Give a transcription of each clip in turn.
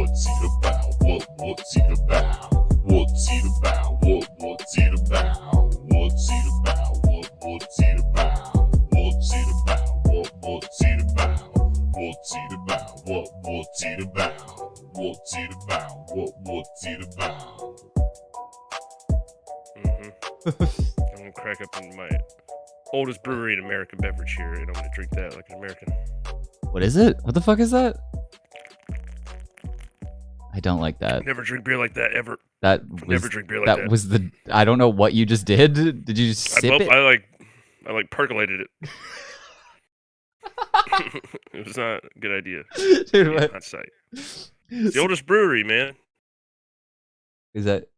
What's it about? What's it about? What's it about? What's it about? What's it about? What's it about? What's it about? What's it about? What's it about? What's it about? What's it about? What's it about? I'm gonna crack up in my oldest brewery in America beverage here, and I'm gonna drink that like an American. What is it? What the fuck is that? I don't like that. Never drink beer like that ever. Never drink beer like that. That was the. I don't know what you just did. Did you just sip it? I like percolated it. It was not a good idea. Dude, what? Not sight. It's the oldest brewery, man. Is that?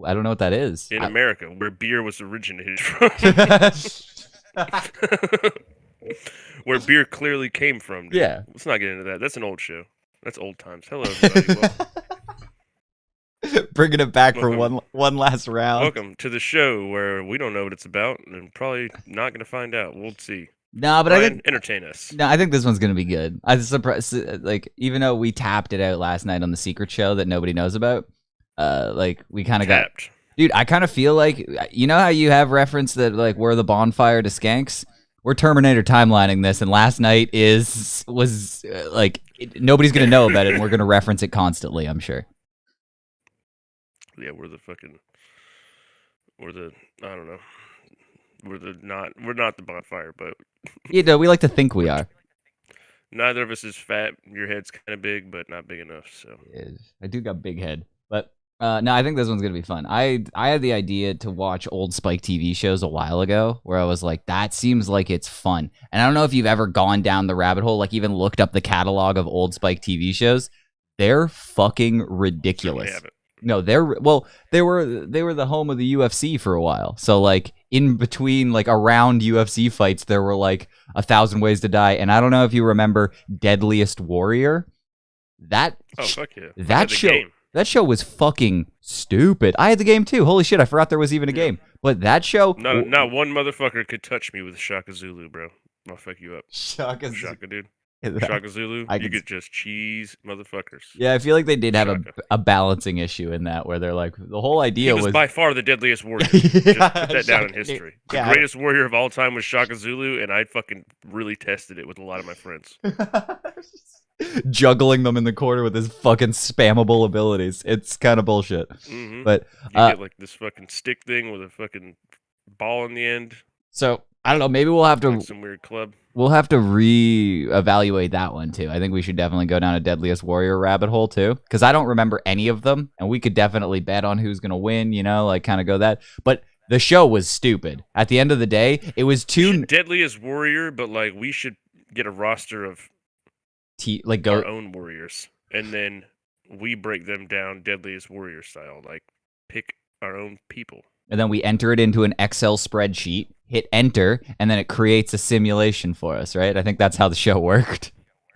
I don't know what that is. In America, where beer was originated from. Where beer clearly came from. Dude. Yeah. Let's not get into that. That's an old show. That's old times. Hello, everybody. Bringing it back for one last round. Welcome to the show where we don't know what it's about and probably not going to find out. We'll see. No, but Ryan, I think entertain us. No, I think this one's gonna be good. I was surprised, like even though we tapped it out last night on the secret show that nobody knows about, like we kind of got. Dude, I kind of feel like you know how you have reference that like we're the bonfire to skanks. We're Terminator timelining this, and last night was nobody's gonna know about it, and we're gonna reference it constantly. I'm sure. Yeah, we're not the bonfire, but You know, we like to think we are. neither of us is fat. Your head's kind of big, but not big enough. So I do got big head, but no, I think this one's gonna be fun. I had the idea to watch old Spike TV shows a while ago, where I was like, that seems like it's fun. And I don't know if you've ever gone down the rabbit hole, like even looked up the catalog of old Spike TV shows. They're fucking ridiculous. No, they were the home of the UFC for a while. So like in between, like around UFC fights, there were like 1,000 Ways to Die. And I don't know if you remember Deadliest Warrior. Fuck yeah. That show was fucking stupid. I had the game too. Holy shit, I forgot there was even a game. But that show... Not one motherfucker could touch me with Shaka Zulu, bro. I'll fuck you up. Shaka, dude. Shaka Zulu, you could just cheese motherfuckers. Yeah, I feel like they did have a balancing issue in that, where they're like, the whole idea was by far the deadliest warrior. Just put that down in history. The greatest warrior of all time was Shaka Zulu, and I fucking really tested it with a lot of my friends. Juggling them in the corner with his fucking spammable abilities. It's kind of bullshit. Mm-hmm. But you get like this fucking stick thing with a fucking ball in the end. So I don't know. Maybe we'll have to like some weird club. We'll have to reevaluate that one too. I think we should definitely go down a Deadliest Warrior rabbit hole too, because I don't remember any of them, and we could definitely bet on who's gonna win. You know, like kind of go that. But the show was stupid. At the end of the day, it was too Deadliest Warrior, but like we should get a roster of our own warriors, and then we break them down Deadliest Warrior style. Like pick our own people. And then we enter it into an Excel spreadsheet, hit enter, and then it creates a simulation for us, right? I think that's how the show worked.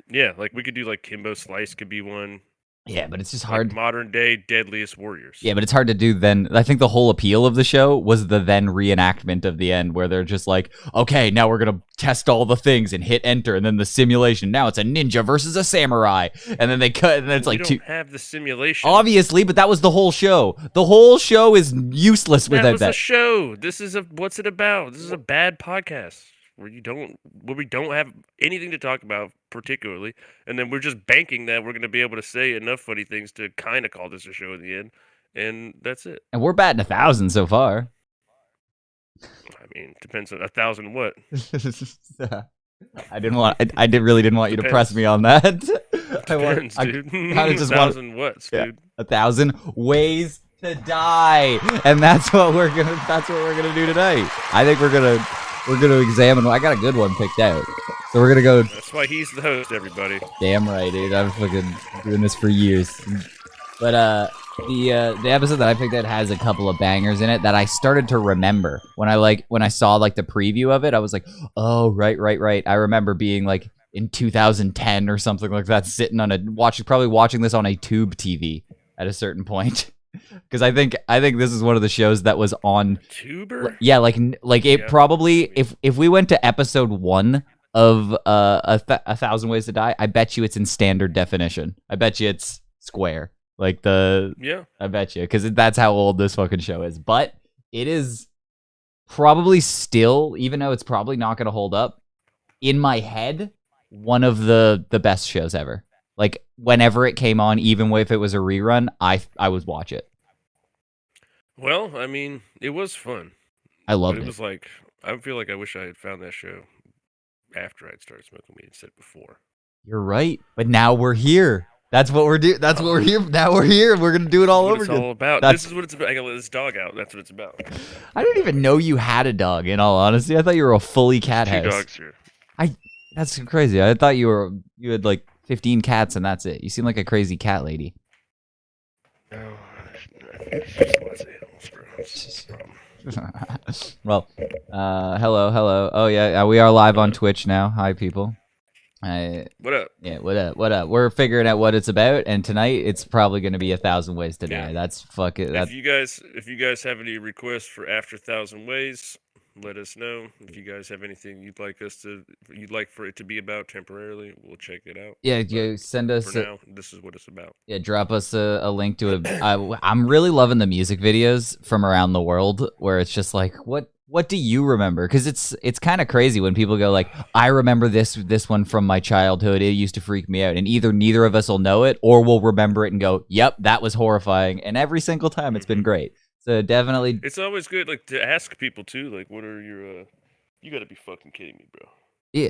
Yeah, like we could do like Kimbo Slice could be one. Yeah, but it's just hard. Like modern day Deadliest Warriors. Yeah, but it's hard to do then. I think the whole appeal of the show was the then reenactment of the end, where they're just like, okay, now we're going to test all the things and hit enter, and then the simulation. Now it's a ninja versus a samurai. And then they cut, and then it's like... We don't have the simulation. Obviously, but that was the whole show. The whole show is useless without that. That was a show. This is what's it about? This is a bad podcast. Where we don't have anything to talk about particularly, and then we're just banking that we're going to be able to say enough funny things to kind of call this a show in the end, and that's it. And we're batting 1,000 so far. I mean, depends on 1,000 what. I really didn't want you to press me on that. Depends, dude. I just 1,000 whats, dude. 1,000 ways to die, and that's what we're gonna do today. I think we're gonna examine. I got a good one picked out, so we're gonna go. That's why he's the host, everybody. Damn right, dude. I'm fucking doing this for years. But the episode that I picked out has a couple of bangers in it that I started to remember when I saw like the preview of it. I was like, oh right. I remember being like in 2010 or something like that, sitting on probably watching this on a tube TV at a certain point. Because I think this is one of the shows that was on Tuber. Yeah, like it probably if we went to episode 1 of 1,000 Ways to Die, I bet you it's in standard definition. I bet you it's square. Like the Yeah. I bet you, because that's how old this fucking show is. But it is probably still, even though it's probably not going to hold up, in my head, one of the best shows ever. Like whenever it came on, even if it was a rerun, I would watch it. Well, I mean, it was fun. I But loved it it. was like, I feel like I wish I had found that show after I'd started smoking weed instead of before. You're right, but now we're here. That's what we're doing. That's what we're here. Now we're here. We're gonna do it all This is what over it's again. all about. That's- This is what it's about. I gotta let this dog out. That's what it's about. I didn't even know you had a dog. In all honesty, I thought you were a fully cat 2 house. dogs here. That's crazy. I thought you had like 15 cats and that's it. You seem like a crazy cat lady. No, there's just lots of animals, bro. It's a problem. Well, hello. Oh yeah, we are live on Twitch now. Hi, people. What up? Yeah, what up? We're figuring out what it's about, and tonight it's probably going to be 1,000 Ways to Yeah. Die. That's fucking. That's If you guys have any requests for After 1,000 Ways, let us know. If you guys have anything you'd like for it to be about temporarily, we'll check it out. yeah. But You send us. for now, this is what it's about. Yeah, drop us a link to it. I'm really loving the music videos from around the world where it's just like, what do you remember? Because it's kind of crazy when people go like, I remember this one from my childhood. It used to freak me out, and either neither of us will know it or we'll remember it and go, yep, that was horrifying. And every single time, it's been great. So definitely, It's always good, like, to ask people too, like, what are your? You gotta be fucking kidding me, bro. yeah.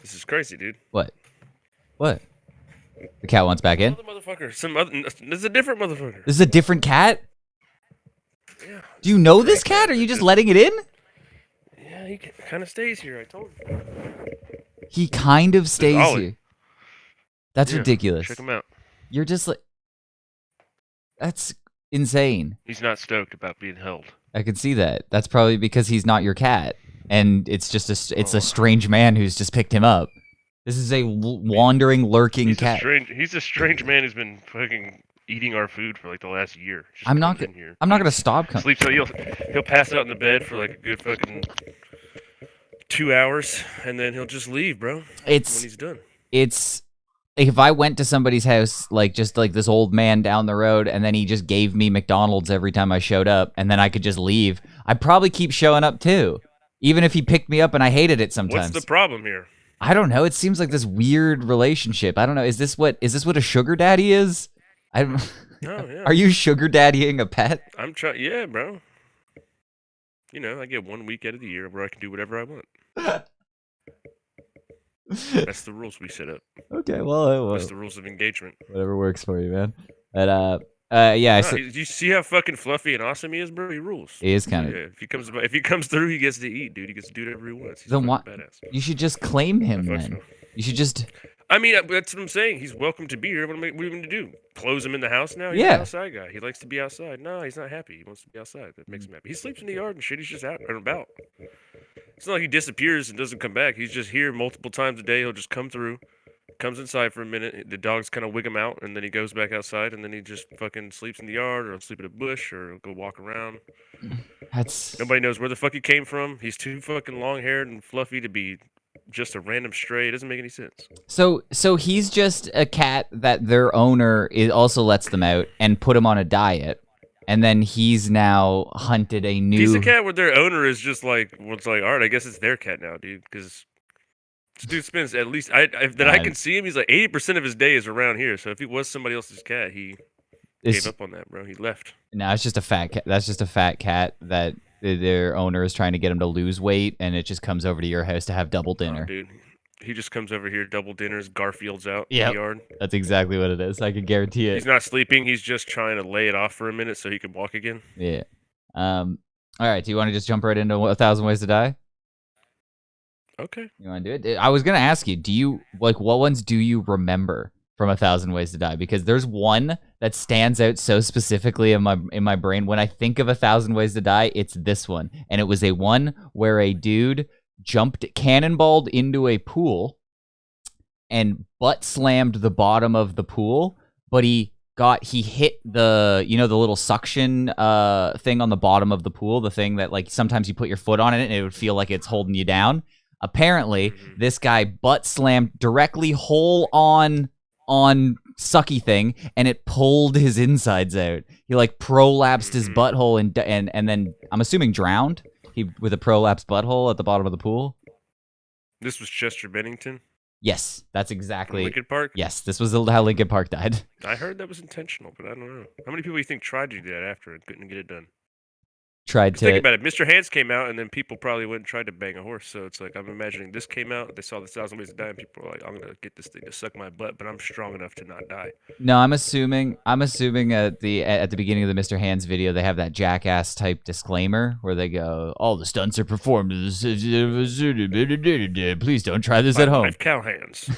This is crazy, dude. What? The cat wants back in. Another motherfucker. This is a different motherfucker. This is a different cat. Yeah. Do you know this cat? Are you just letting it in? Yeah, he kind of stays here. I told you. He kind of stays Ollie. here. That's Yeah, ridiculous. Check him out. You're just like, that's insane. He's not stoked about being held. I can see that. That's probably because he's not your cat, and it's just a strange man who's just picked him up. This is a wandering, lurking cat. He's a strange man who's been fucking eating our food for like the last year. Just I'm not comes in here, gonna stop. sleeps. So he'll pass out in the bed for like a good fucking 2 hours, and then he'll just leave, bro. When It's he's done. like if I went to somebody's house, like just like this old man down the road, and then he just gave me McDonald's every time I showed up, and then I could just leave, I'd probably keep showing up too, even if he picked me up and I hated it sometimes. What's the problem here? I don't know. It seems like this weird relationship. I don't know. Is this what a sugar daddy is? I don't. Oh yeah. Are you sugar daddying a pet? I'm trying. Yeah, bro. You know, I get 1 week out of the year where I can do whatever I want. That's the rules we set up. Okay, well, That's the rules of engagement. whatever works for you, man. But yeah, Do you see how fucking fluffy and awesome he is, bro? He rules. he is kind of. Yeah, if he comes through, he gets to eat, dude. He gets to do whatever he wants. He's Then fucking why- badass. You should just claim him I fuck then. so. You should just. I mean, that's what I'm saying. He's welcome to be here. What are we going to do? Close him in the house now? He's Yeah. an outside guy. He likes to be outside. No, he's not happy. He wants to be outside. That makes him happy. He sleeps in the yard and shit. He's just out and about. It's not like he disappears and doesn't come back. He's just here multiple times a day. He'll just come through, comes inside for a minute. The dogs kind of wig him out, and then he goes back outside, and then he just fucking sleeps in the yard, or he'll sleep in a bush, or he'll go walk around. That's. Nobody knows where the fuck he came from. He's too fucking long-haired and fluffy to be just a random stray. It doesn't make any sense. So he's just a cat that their owner also lets them out and put him on a diet, and then he's now hunted a new. He's a cat where their owner is just like, well, it's like, all right, I guess it's their cat now, dude. Because this dude spends at least I can see him. He's like 80% of his day is around here. So if he was somebody else's cat, he gave up on that, bro. He left. No, it's just a fat cat. That's just a fat cat that their owner is trying to get him to lose weight, and it just comes over to your house to have double dinner. Oh, dude, he just comes over here, double dinners, Garfield's out in Yep. the yard. That's exactly what it is. I can guarantee it. He's not sleeping. He's just trying to lay it off for a minute so he can walk again. Yeah. All right. Do you want to just jump right into 1,000 Ways to Die? Okay. You want to do it? I was gonna ask you. Do you what ones do you remember from 1,000 Ways to Die? Because there's one that stands out so specifically in my brain. When I think of 1,000 Ways to Die, it's this one, and it was a one where a dude cannonballed into a pool and butt slammed the bottom of the pool, but he hit the the little suction thing on the bottom of the pool, the thing that like sometimes you put your foot on it and it would feel like it's holding you down. Apparently, this guy butt slammed directly hole on sucky thing, and it pulled his insides out. He like prolapsed his butthole and then I'm assuming drowned. He with a prolapsed butthole at the bottom of the pool. This was Chester Bennington. Yes, that's From exactly. Lincoln Park. Yes, this was how Lincoln Park died. I heard that was intentional, but I don't know. How many people do you think tried to do that after and couldn't get it done? Tried Think to. about it. Mr. Hands came out, and then people probably went and tried to bang a horse. So it's like I'm imagining this came out. They saw the 1,000 Ways to Die, and people were like, "I'm gonna get this thing to suck my butt, but I'm strong enough to not die." No, I'm assuming at the beginning of the Mr. Hands video they have that jackass type disclaimer where they go, "All the stunts are performed. Please don't try this at home." I have cow hands,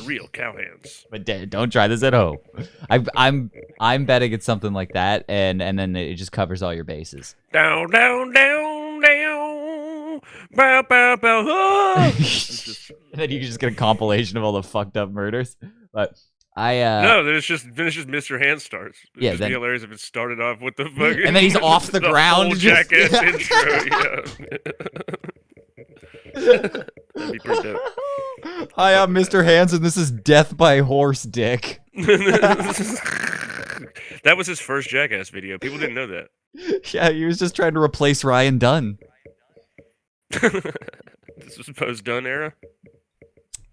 real cow hands. But don't try this at home. I'm betting it's something like that, and then it just covers all your bases. Down, down, down, down, bow, bow, bow. Ah! And then you just get a compilation of all the fucked up murders. But no, then it's just Mr. Hands starts. It'd Yeah, just then- be hilarious if it started off with the fucking And then he's off the ground, whole just- jackass yeah. intro. Yeah. That'd be pretty dope. Hi, I'm Mr. Hands, and this is Death by Horse Dick. That was his first Jackass video. People didn't know that. Yeah, he was just trying to replace Ryan Dunn. This was post-Dunn era.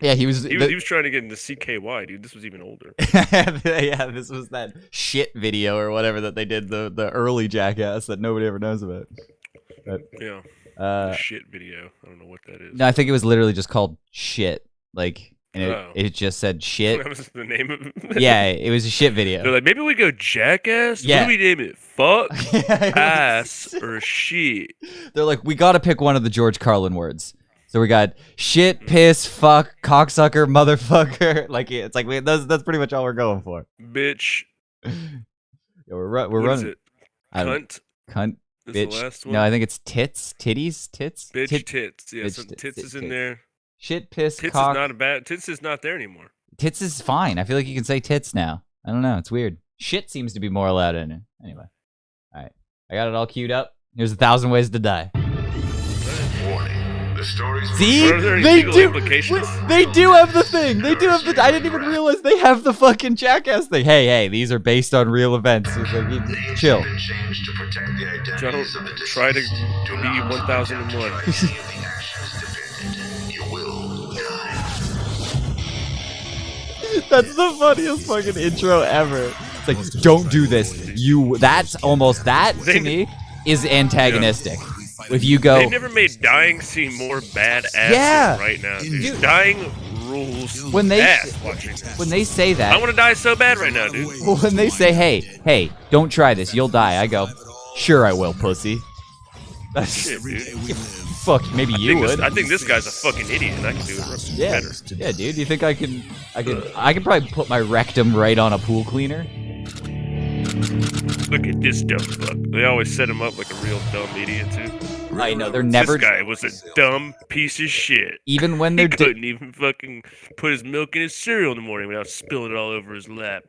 Yeah, he was. He was trying to get into CKY, dude. This was even older. Yeah, this was that shit video or whatever that they did, the early Jackass that nobody ever knows about. But, Yeah. uh, The shit video. I don't know what that is. no, I think it was literally just called Shit. Like, and Oh. it just said shit. That was the name of it. Yeah, it was a shit video. They're like, maybe we go Jackass? Yeah. What do we name it? Fuck, Yeah, ass, or shit? they're like, we gotta pick one of the George Carlin words. So we got shit, piss, fuck, cocksucker, motherfucker. Like it's like that's pretty much all we're going for. Bitch. Yeah, we're What is running. it? I don't- Cunt Cunt, is bitch. the last one? No, I think it's tits, titties, tits. Bitch Tit- tits. Yeah, bitch so tits, tits is in tits. there. Shit, piss, Tits cock. is not a bad. Tits is not there anymore. Tits is fine. I feel like you can say tits now. I don't know. It's weird. Shit seems to be more allowed in it. Anyway. All right. I got it all queued up. Here's 1,000 Ways to Die. Warning. The stories See? Are there any They legal do. implications? They do have the thing. They do have the. I didn't even realize they have the fucking Jackass thing. Hey, these are based on real events. It's like, chill. changed to protect the Don't identities of the try to deceased. Do be not 1001. try to see if the actions depended. You will die. That's the funniest fucking intro ever. It's like, don't do this. That's almost that to me is antagonistic. If you go, They never made dying seem more badass Yeah. than right now, dude. Dude. Dying rules When they- ass watching this. when they say I that, want to die so bad right now, dude. when they say, hey, don't try this, you'll die. I go, sure I will, pussy. That's Shit, dude. fuck. Maybe you would. I think this guy's a fucking idiot, and I can do it Yeah, better. yeah, dude. You think I can probably put my rectum right on a pool cleaner? Look at this dumb fuck. They always set him up like a real dumb idiot too. I know they're never. This guy was a dumb piece of shit. Even when He they're couldn't even fucking put his milk in his cereal in the morning without spilling it all over his lap.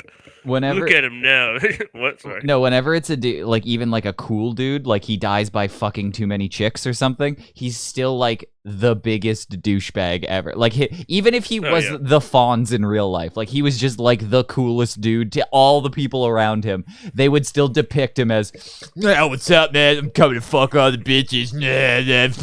whenever Look at him now. What? Sorry. no, whenever it's a dude, like even like a cool dude, like he dies by fucking too many chicks or something, he's still like the biggest douchebag ever. Like even if he Oh, was yeah. the Fonz in real life, like he was just like the coolest dude to all the people around him, they would still depict him as, "Oh, what's up, man? I'm coming to fuck all the bitches." Yeah, dude.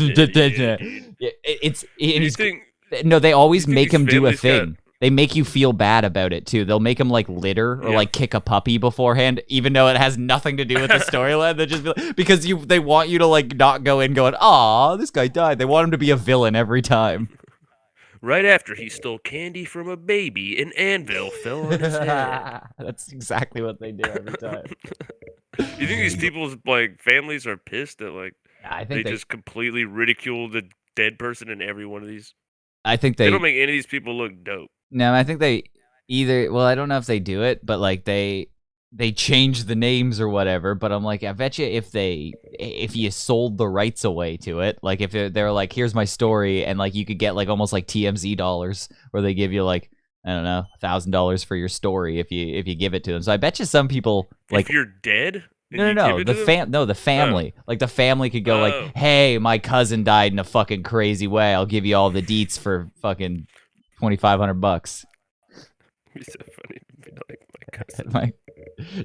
It's and You he's think no, they always think make his him do a family's got- thing. They make you feel bad about it too. They'll make him like litter or Yeah. like kick a puppy beforehand, even though it has nothing to do with the storyline. They just be like, because they want you to like not go in going, "Aw, this guy died." They want him to be a villain every time. right after he stole candy from a baby, an anvil fell on his head. That's exactly what they do every time. You think these people's like families are pissed that like I they think they. just completely ridicule the dead person in every one of these? I think They they. don't make any of these people look dope. No, I think they either. Well, I don't know if they do it, but like they change the names or whatever. But I'm like, I bet you if you sold the rights away to it, like if they're like, here's my story, and like you could get like almost like TMZ dollars, where they give you like, I don't know, $1,000 for your story if you give it to them. So I bet you some people like. If you're dead, and No, you no, give no. it The to them? the family. Like the family could go Oh. like, "Hey, my cousin died in a fucking crazy way. I'll give you all the deets for fucking $2,500." It'd be so funny to be like, Like,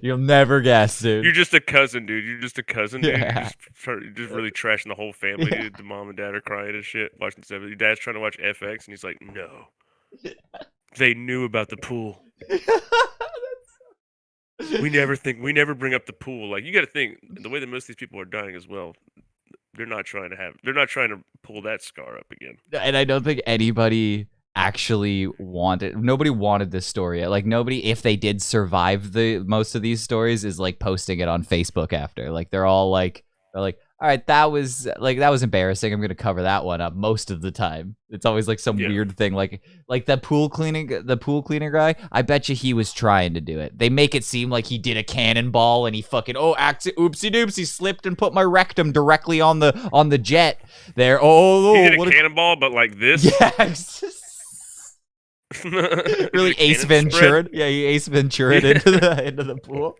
you'll never guess, dude. You're just a cousin, dude. You're just a cousin, dude. Yeah. You're just really trashing the whole family, Yeah. dude. The mom and dad are crying and shit, watching stuff. Your dad's trying to watch FX, and he's like, no. They knew about the pool. We never bring up the pool. Like, you got to think, the way that most of these people are dying as well, they're not trying to pull that scar up again. And I don't think anybody actually nobody wanted this story. Like, nobody, if they did survive most of these stories, is like posting it on Facebook after. Like, they're like, all right, that was embarrassing. I'm gonna cover that one up. Most of the time, it's always like some weird thing, like the pool cleaner guy. I bet you he was trying to do it. They make it seem like he did a cannonball and he fucking oopsie doopsie slipped and put my rectum directly on the jet there. He did a cannonball, but like this. Yeah. Really Ace Ventura. Yeah, he Ace Ventura into the pool.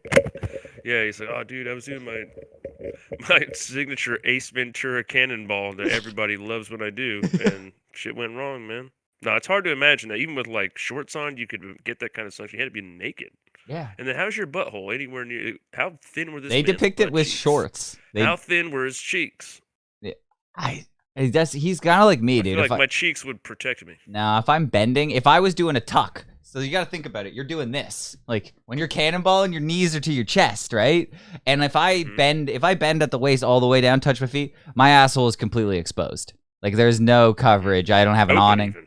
Yeah, he's like, oh, dude, I was doing my signature Ace Ventura cannonball that everybody loves when I do, and shit went wrong, man. No, it's hard to imagine that even with like shorts on, you could get that kind of stuff. You had to be naked. Yeah. And then how's your butthole anywhere near? How thin were this? They man's depict it butt with cheeks? shorts. How thin were his cheeks? He's kind of like me, I dude. feel like my cheeks would protect me. Now, if I'm bending, if I was doing a tuck, so you got to think about it. You're doing this, like when you're cannonballing, your knees are to your chest, right? And if I bend at the waist all the way down, touch my feet, my asshole is completely exposed. Like, there's no coverage. I don't have an Open awning. even.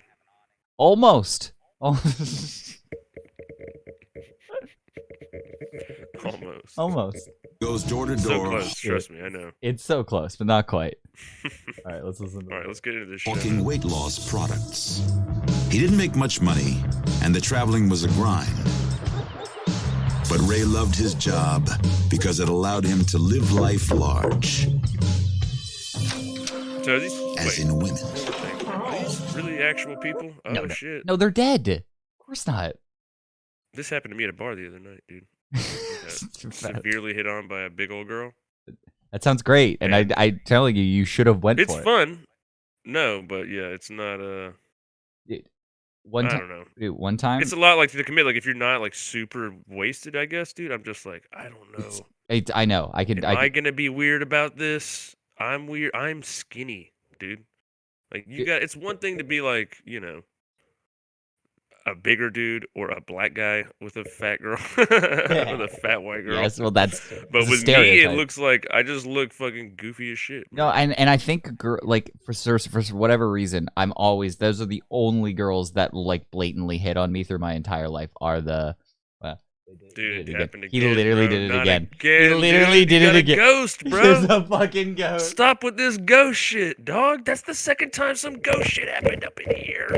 Almost. Almost. Goes door to So door, close, trust me, I know. It's so close, but not quite. All right, let's listen to All right, let's get into this show. hawking weight loss products. He didn't make much money, and the traveling was a grind. But Ray loved his job because it allowed him to live life large, So are these, as wait, in women. are these really actual people? Oh, No, shit. No, they're dead. Of course not. This happened to me at a bar the other night, dude. Got severely hit on by a big old girl. That sounds great, and I telling you should have went It's for it. fun. No, but yeah, it's not One I time, don't know. dude, one time. It's a lot like to commit. Like if you're not like super wasted, I guess, dude. I'm just like, I don't know. I know. I could. Am I gonna be weird about this? I'm weird. I'm skinny, dude. Like it's one thing to be like, a bigger dude or a black guy with a fat girl, with a fat white girl. Yes, well, that's But a with me, stereotype. it looks like I just look fucking goofy as shit. No, and I think like for whatever reason, I'm always those are the only girls that like blatantly hit on me through my entire life are the. Dude, it happened He again. literally bro. did it Not again. He literally did it again. Ghost, There's bro. a fucking ghost. Stop with this ghost shit, dog. That's the second time some ghost shit happened up in here.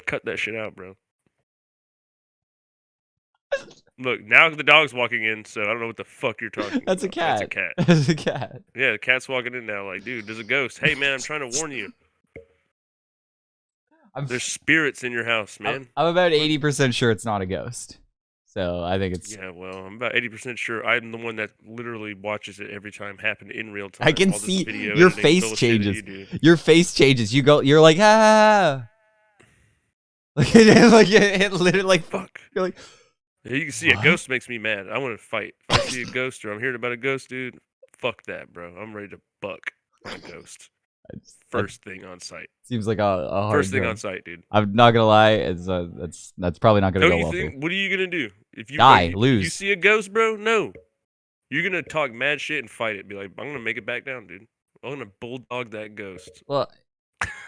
Cut that shit out, bro. Look, now the dog's walking in, so I don't know what the fuck you're talking That's a about. cat. That's a cat. That's a cat. Yeah, the cat's walking in now. Like, dude, there's a ghost. Hey, man, I'm trying to warn you. There's spirits in your house, man. I'm about 80% sure it's not a ghost. So I think it's. Yeah, well, I'm about 80% sure I'm the one that literally watches it every time happen in real time. I can All this see video your editing face bullshit that changes. you do. Your face changes. You're like ah. Like it literally like Fuck. You're like. Yeah, you can see What? a ghost makes me mad. I want to fight. If I see a ghost or I'm hearing about a ghost, dude, fuck that, bro. I'm ready to buck on a ghost. First thing on site. Seems like a hard First thing job. on site, dude. I'm not gonna lie. It's that's probably not gonna Don't go you well for you. think? What are you gonna do if you Die, if you lose. see a ghost, bro? No, you're gonna talk mad shit and fight it. Be like, I'm gonna make it back down, dude. I'm gonna bulldog that ghost Well,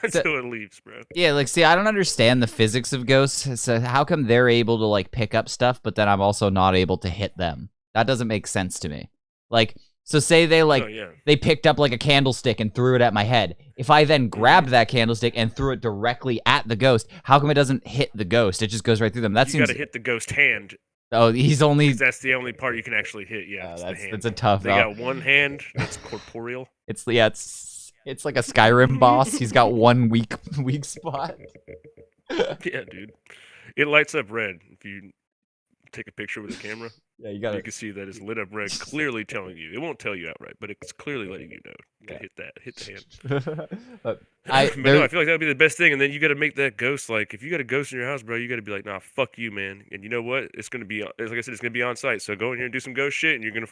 until it leaves, bro. yeah, like see, I don't understand the physics of ghosts. So how come they're able to like pick up stuff, but then I'm also not able to hit them? That doesn't make sense to me. Like, so say they like Oh yeah. they picked up like a candlestick and threw it at my head. If I then grabbed that candlestick and threw it directly at the ghost, how come it doesn't hit the ghost? It just goes right through them. That You seems. gotta hit the ghost hand. Oh, he's only. 'Cause that's the only part you can actually hit. Yeah, it's the hand. That's a tough. They got one hand that's corporeal. It's it's like a Skyrim boss. He's got one weak spot. Yeah, dude. It lights up red if you take a picture with a camera. Yeah, you You gotta. can see that it's lit up red, clearly telling you. It won't tell you outright, but it's clearly letting you know. To Yeah. hit the hand. But But no, I feel like that would be the best thing. And then you got to make that ghost like if you got a ghost in your house, bro, you got to be like, nah, fuck you, man. And you know what? It's gonna be like I said, it's gonna be on site. So go in here and do some ghost shit, and you're gonna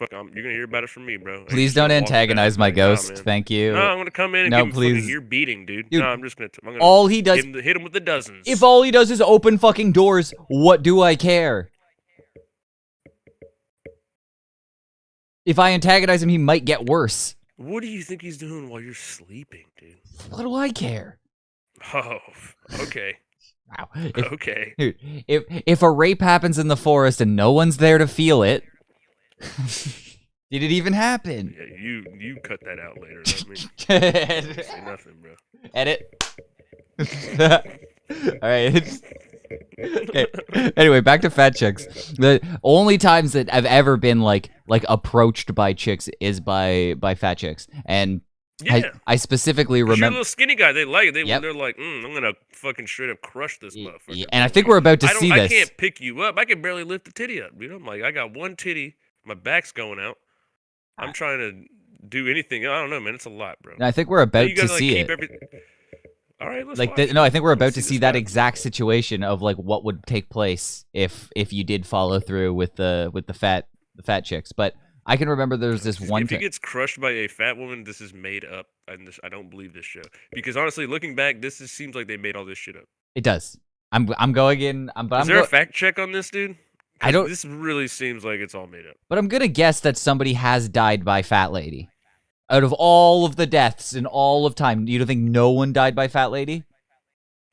hear about it from me, bro. Like, please just gonna don't walk it down antagonize and be my like, nah, ghost. man. Thank No, you. I'm gonna come in and No, give him fucking please. ear beating, dude. Dude, No, I'm gonna all he does. hit him with the dozens. If all he does is open fucking doors, what do I care? If I antagonize him, he might get worse. What do you think he's doing while you're sleeping, dude? What do I care? Oh, okay. Wow. Okay. Dude, if a rape happens in the forest and no one's there to feel it, did it even happen? Yeah, you cut that out later. Not me. Say nothing, bro. Edit. All right. Okay. Anyway, back to fat chicks. The only times that I've ever been like approached by chicks is by fat chicks, and Yeah. I specifically 'Cause you're a remember. little skinny guy. They like it. Yep. They're like, I'm gonna fucking straight up crush this motherfucker. And I bro. think we're about to I don't. see I this. can't pick you up. I can barely lift the titty up. You know, I'm like, I got one titty. My back's going out. I'm trying to do anything. I don't know, man. It's a lot, bro. And I think we're Now about you to gotta, like, see keep it. everything. All right, let's Like watch. no, I think we're Let's about to see see this that guy. exact situation of like what would take place if you did follow through with the fat chicks. But I can remember there's this one If he time. gets crushed by a fat woman, this is made up, and I don't believe this show. Because honestly, looking back, seems like they made all this shit up. It does. I'm going in. Is there a fact check on this, dude? 'Cause I don't. This really seems like it's all made up. But I'm gonna guess that somebody has died by fat lady. Out of all of the deaths in all of time, you don't think no one died by fat lady?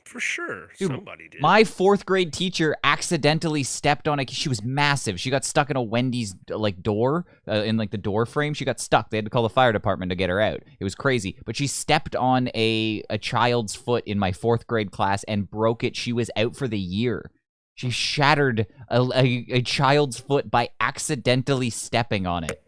For sure, Dude, somebody did. My 4th grade teacher accidentally stepped on a. She was massive. She got stuck in a Wendy's like door, in like the door frame. She got stuck. They had to call the fire department to get her out. It was crazy. But she stepped on a child's foot in my 4th grade class and broke it. She was out for the year. She shattered a child's foot by accidentally stepping on it.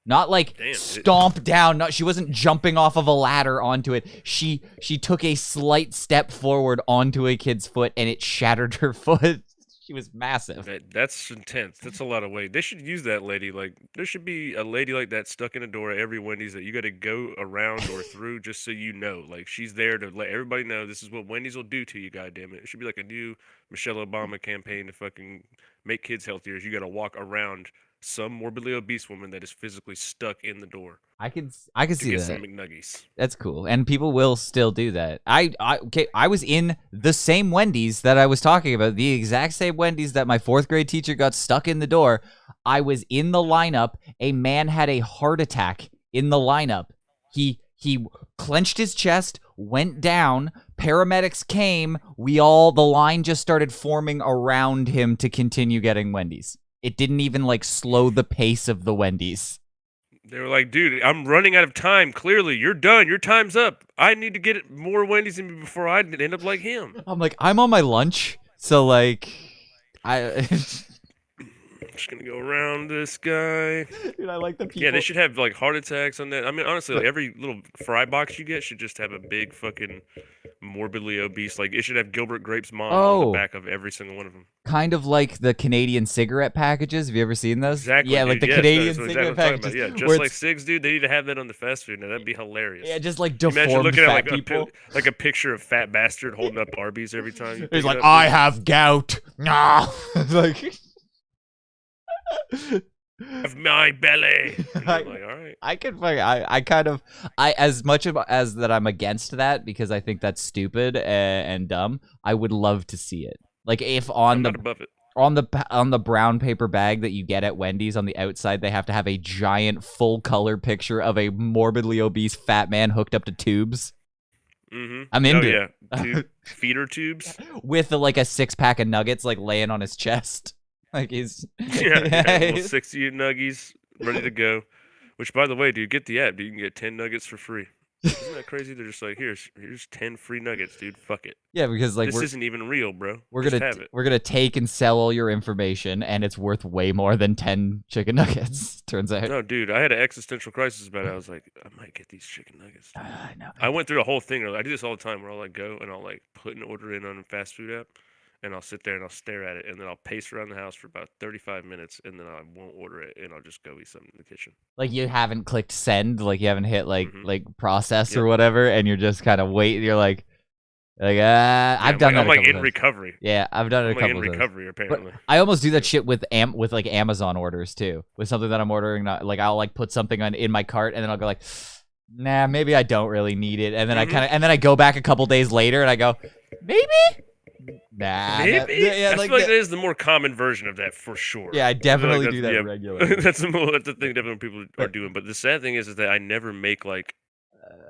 Not like Damn, stomp down. She wasn't jumping off of a ladder onto it. She took a slight step forward onto a kid's foot and it shattered her foot. She was massive. That's intense. That's a lot of weight. They should use that lady. Like, there should be a lady like that stuck in a door at every Wendy's that you got to go around or through just so you know. Like, she's there to let everybody know this is what Wendy's will do to you, goddammit. It should be like a new Michelle Obama campaign to fucking make kids healthier. Is you got to walk around some morbidly obese woman that is physically stuck in the door I can to see get that. some McNuggies. That's cool, and people will still do that. I was in the same Wendy's that I was talking about, the exact same Wendy's that my 4th grade teacher got stuck in the door. I was in the lineup. A man had a heart attack in the lineup. He clenched his chest, went down. Paramedics came. The line just started forming around him to continue getting Wendy's. It didn't even like slow the pace of the Wendy's. They were like, dude, I'm running out of time. Clearly, you're done. Your time's up. I need to get more Wendy's in me before I end up like him. I'm like, I'm on my lunch, so like, I'm just gonna go around this guy. Dude, I like the people. Yeah, they should have like heart attacks on that. I mean, honestly, like, every little fry box you get should just have a big fucking morbidly obese. Like, it should have Gilbert Grape's mom on Oh. the back of every single one of them. Kind of like the Canadian cigarette packages. Have you ever seen those? Exactly. Yeah, dude. like the Yes, Canadian that's exactly cigarette what I'm talking packages. about. Yeah, where just like it's- cigs, dude. They need to have that on the fast food now. That'd be hilarious. yeah, just like Imagine deformed looking at fat like people. like a picture of fat bastard holding up Arby's every time. You He's pick like, it up, I dude. have gout. Nah. like, Of my belly. And you're I- like, all right. I can fucking, I kind of, as much as that I'm against that because I think that's stupid and dumb. I would love to see it. Like if I'm not above it. on the brown paper bag that you get at Wendy's on the outside, they have to have a giant full color picture of a morbidly obese fat man hooked up to tubes Mm-hmm. I'm into oh, it. yeah. Feeder tubes. with like a 6-pack of nuggets like laying on his chest. Like he's yeah, little 60 nuggies ready to go. Which, by the way, dude, get the app. Dude, you can get 10 nuggets for free. Isn't that crazy? They're just like, here's 10 free nuggets, dude. Fuck it. yeah, because like This isn't even real, bro. we're Just gonna have it. we're gonna take and sell all your information, and it's worth way more than 10 chicken nuggets. Turns out. No, dude, I had an existential crisis about it. I was like, I might get these chicken nuggets. Dude. I know. I went through the whole thing. I do this all the time where I'll like go and I'll like put an order in on a fast food app. and I'll sit there and I'll stare at it, and then I'll pace around the house for about 35 minutes, and then I won't order it, and I'll just go eat something in the kitchen. Like you haven't clicked send, like you haven't hit like process or Yep. whatever, and you're just kind of waiting. You're like I've done that. I'm like a couple in times. recovery. Yeah, I've done it I'm a like couple in of times. recovery apparently. But I almost do that shit with like Amazon orders too. With something that I'm ordering, like I'll like put something in my cart, and then I'll go like, nah, maybe I don't really need it, and then I go back a couple days later, and I go, maybe. Nah, Maybe. yeah, I like feel like that is the more common version of that for sure. yeah, I definitely do that yeah, regularly. that's the thing definitely people are doing. But the sad thing is that I never make like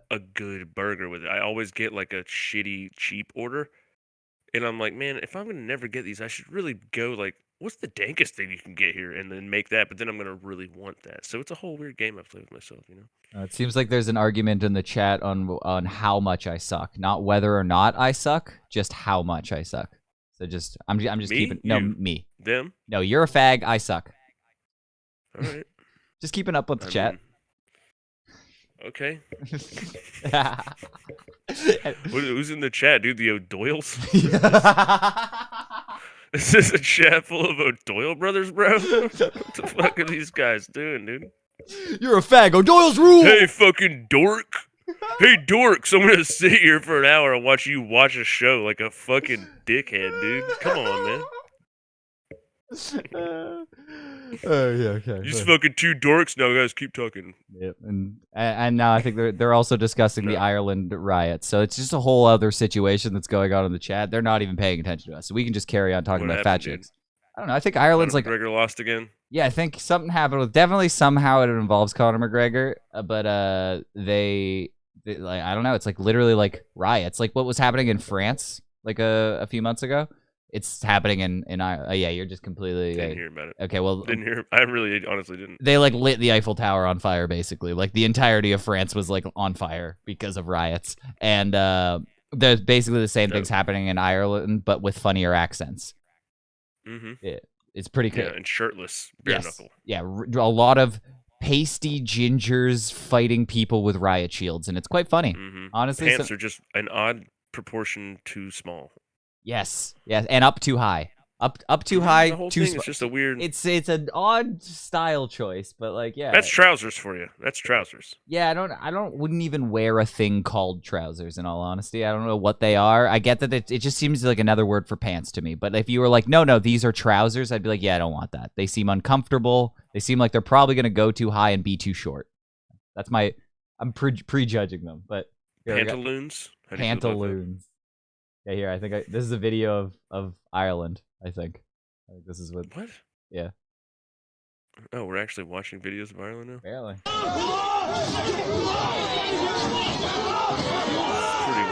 a good burger with it. I always get like a shitty cheap order, and I'm like, man, if I'm gonna never get these, I should really go like, what's the dankest thing you can get here, and then make that. But then I'm gonna really want that. So it's a whole weird game I play with myself, you know. It seems like there's an argument in the chat on how much I suck, not whether or not I suck, just how much I suck. So just I'm just Me? keeping me. Them? No, you're a fag. I suck. All right. Just keeping up with the chat. Okay. Who's in the chat, dude? The O'Doyles? Is this a chat full of O'Doyle brothers, bro? What the fuck are these guys doing, dude? You're a fag. O'Doyle's rule. Hey, fucking dork. Hey, dorks, I'm gonna sit here for an hour and watch you watch a show like a fucking dickhead, dude. Come on, man. Oh yeah, okay. You fucking two dorks. No, guys, keep talking. Yep, and now I think they're also discussing the Ireland riots. So it's just a whole other situation that's going on in the chat. They're not even paying attention to us, so we can just carry on talking about fat chicks. I don't know. I think Ireland's like McGregor lost again. Yeah, I think something happened with definitely somehow it involves Conor McGregor, but they like I don't know. It's like literally like riots, like what was happening in France like a few months ago. It's happening in Ireland. Yeah, you're just completely Didn't hear about it. Okay, well, didn't hear. I really honestly didn't. They like lit the Eiffel Tower on fire, basically. Like the entirety of France was like on fire because of riots, and there's basically the same things happening in Ireland, but with funnier accents. Yeah, it's pretty cool. Yeah, and shirtless, bare knuckle. Yeah, a lot of pasty gingers fighting people with riot shields, and it's quite funny. Honestly, pants are just an odd proportion too small. Yes, and up too high. Up too high. The whole thing is just a weird. It's an odd style choice, but like that's trousers for you. That's trousers. Yeah, wouldn't even wear a thing called trousers. In all honesty, I don't know what they are. I get that it just seems like another word for pants to me. But if you were like, no, these are trousers, I'd be like, yeah, I don't want that. They seem uncomfortable. They seem like they're probably gonna go too high and be too short. That's I'm prejudging them, but pantaloons. Pantaloons. Yeah, here I think this is a video of Ireland. I think this is what. What? Yeah. Oh, we're actually watching videos of Ireland now. Apparently. Pretty